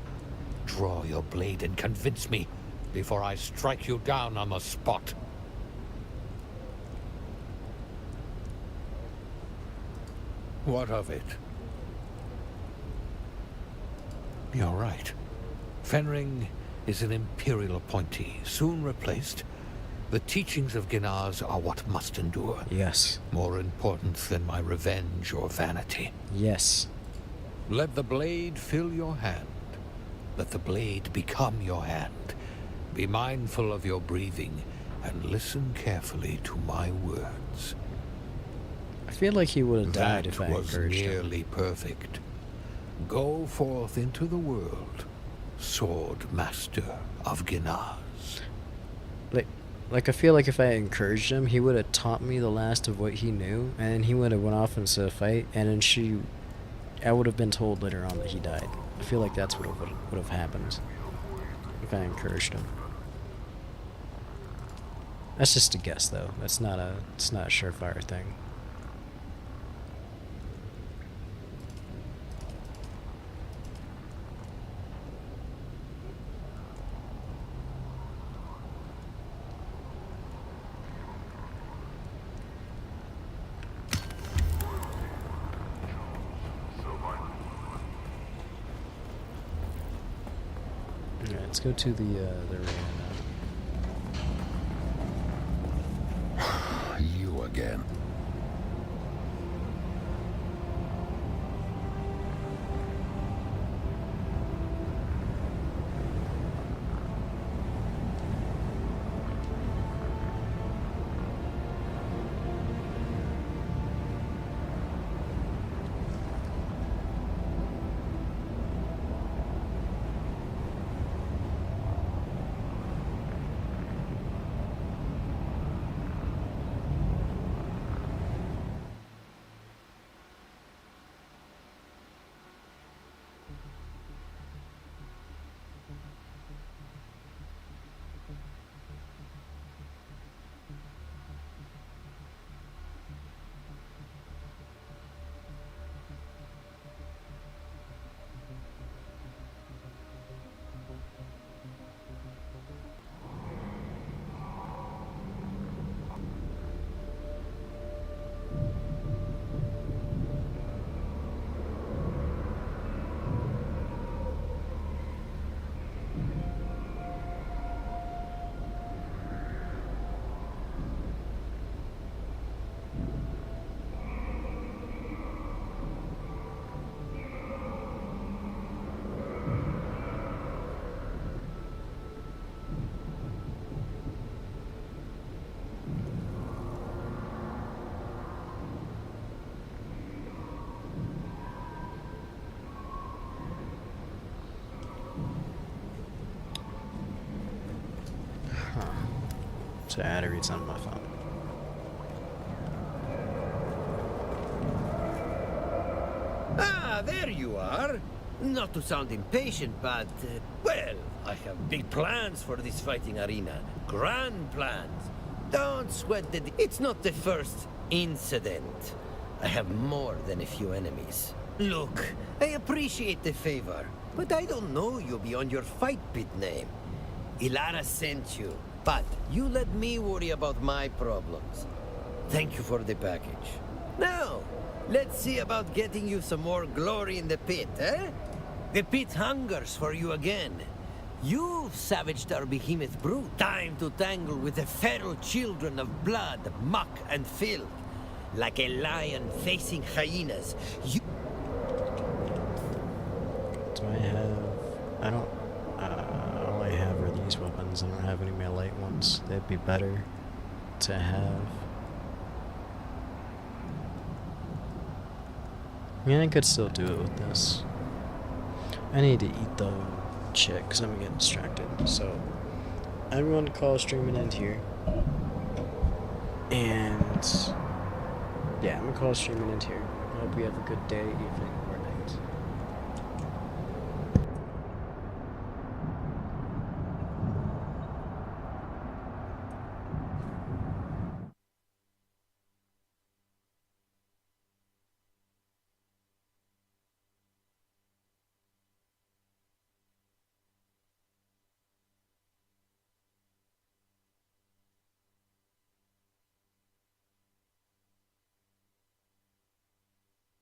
S8: Draw your blade and convince me before I strike you down on the spot. What of it? You're right. Fenring is an Imperial appointee, soon replaced. The teachings of Ginaz are what must endure.
S1: Yes.
S8: More important than my revenge or vanity.
S1: Yes.
S8: Let the blade fill your hand. Let the blade become your hand. Be mindful of your breathing and listen carefully to my words.
S1: I feel like he would have died if I
S8: That was
S1: encouraged him.
S8: nearly perfect. Go forth into the world, Sword Master of Ginaz.
S1: Like, I feel like if I encouraged him, he would have taught me the last of what he knew, and he would have went off into a fight, and then I would have been told later on that he died. I feel like that's what would have happened if I encouraged him. That's just a guess, though. It's not a surefire thing. Alright, let's go to the arena now.
S4: You again.
S1: So I had to read something on my phone.
S10: Ah, there you are. Not to sound impatient, but, well, I have big plans for this fighting arena. Grand plans. Don't sweat the... It's not the first incident. I have more than a few enemies. Look, I appreciate the favor, but I don't know you beyond your fight pit name. Ilara sent you, but you let me worry about my problems. Thank you for the package. Now, let's see about getting you some more glory in the pit, eh? The pit hungers for you again. You've savaged our behemoth brute. Time to tangle with the feral children of blood, muck, and filth. Like a lion facing hyenas, you...
S1: Do I have... I don't... all I have are these weapons. I don't have any of my light ones. That'd be better to have. I mean, I could still do it with this. I need to eat though, chick, because I'm getting distracted. So, I'm going to call stream an end here. And... yeah, I'm going to call stream an end here. I hope you have a good day, evening,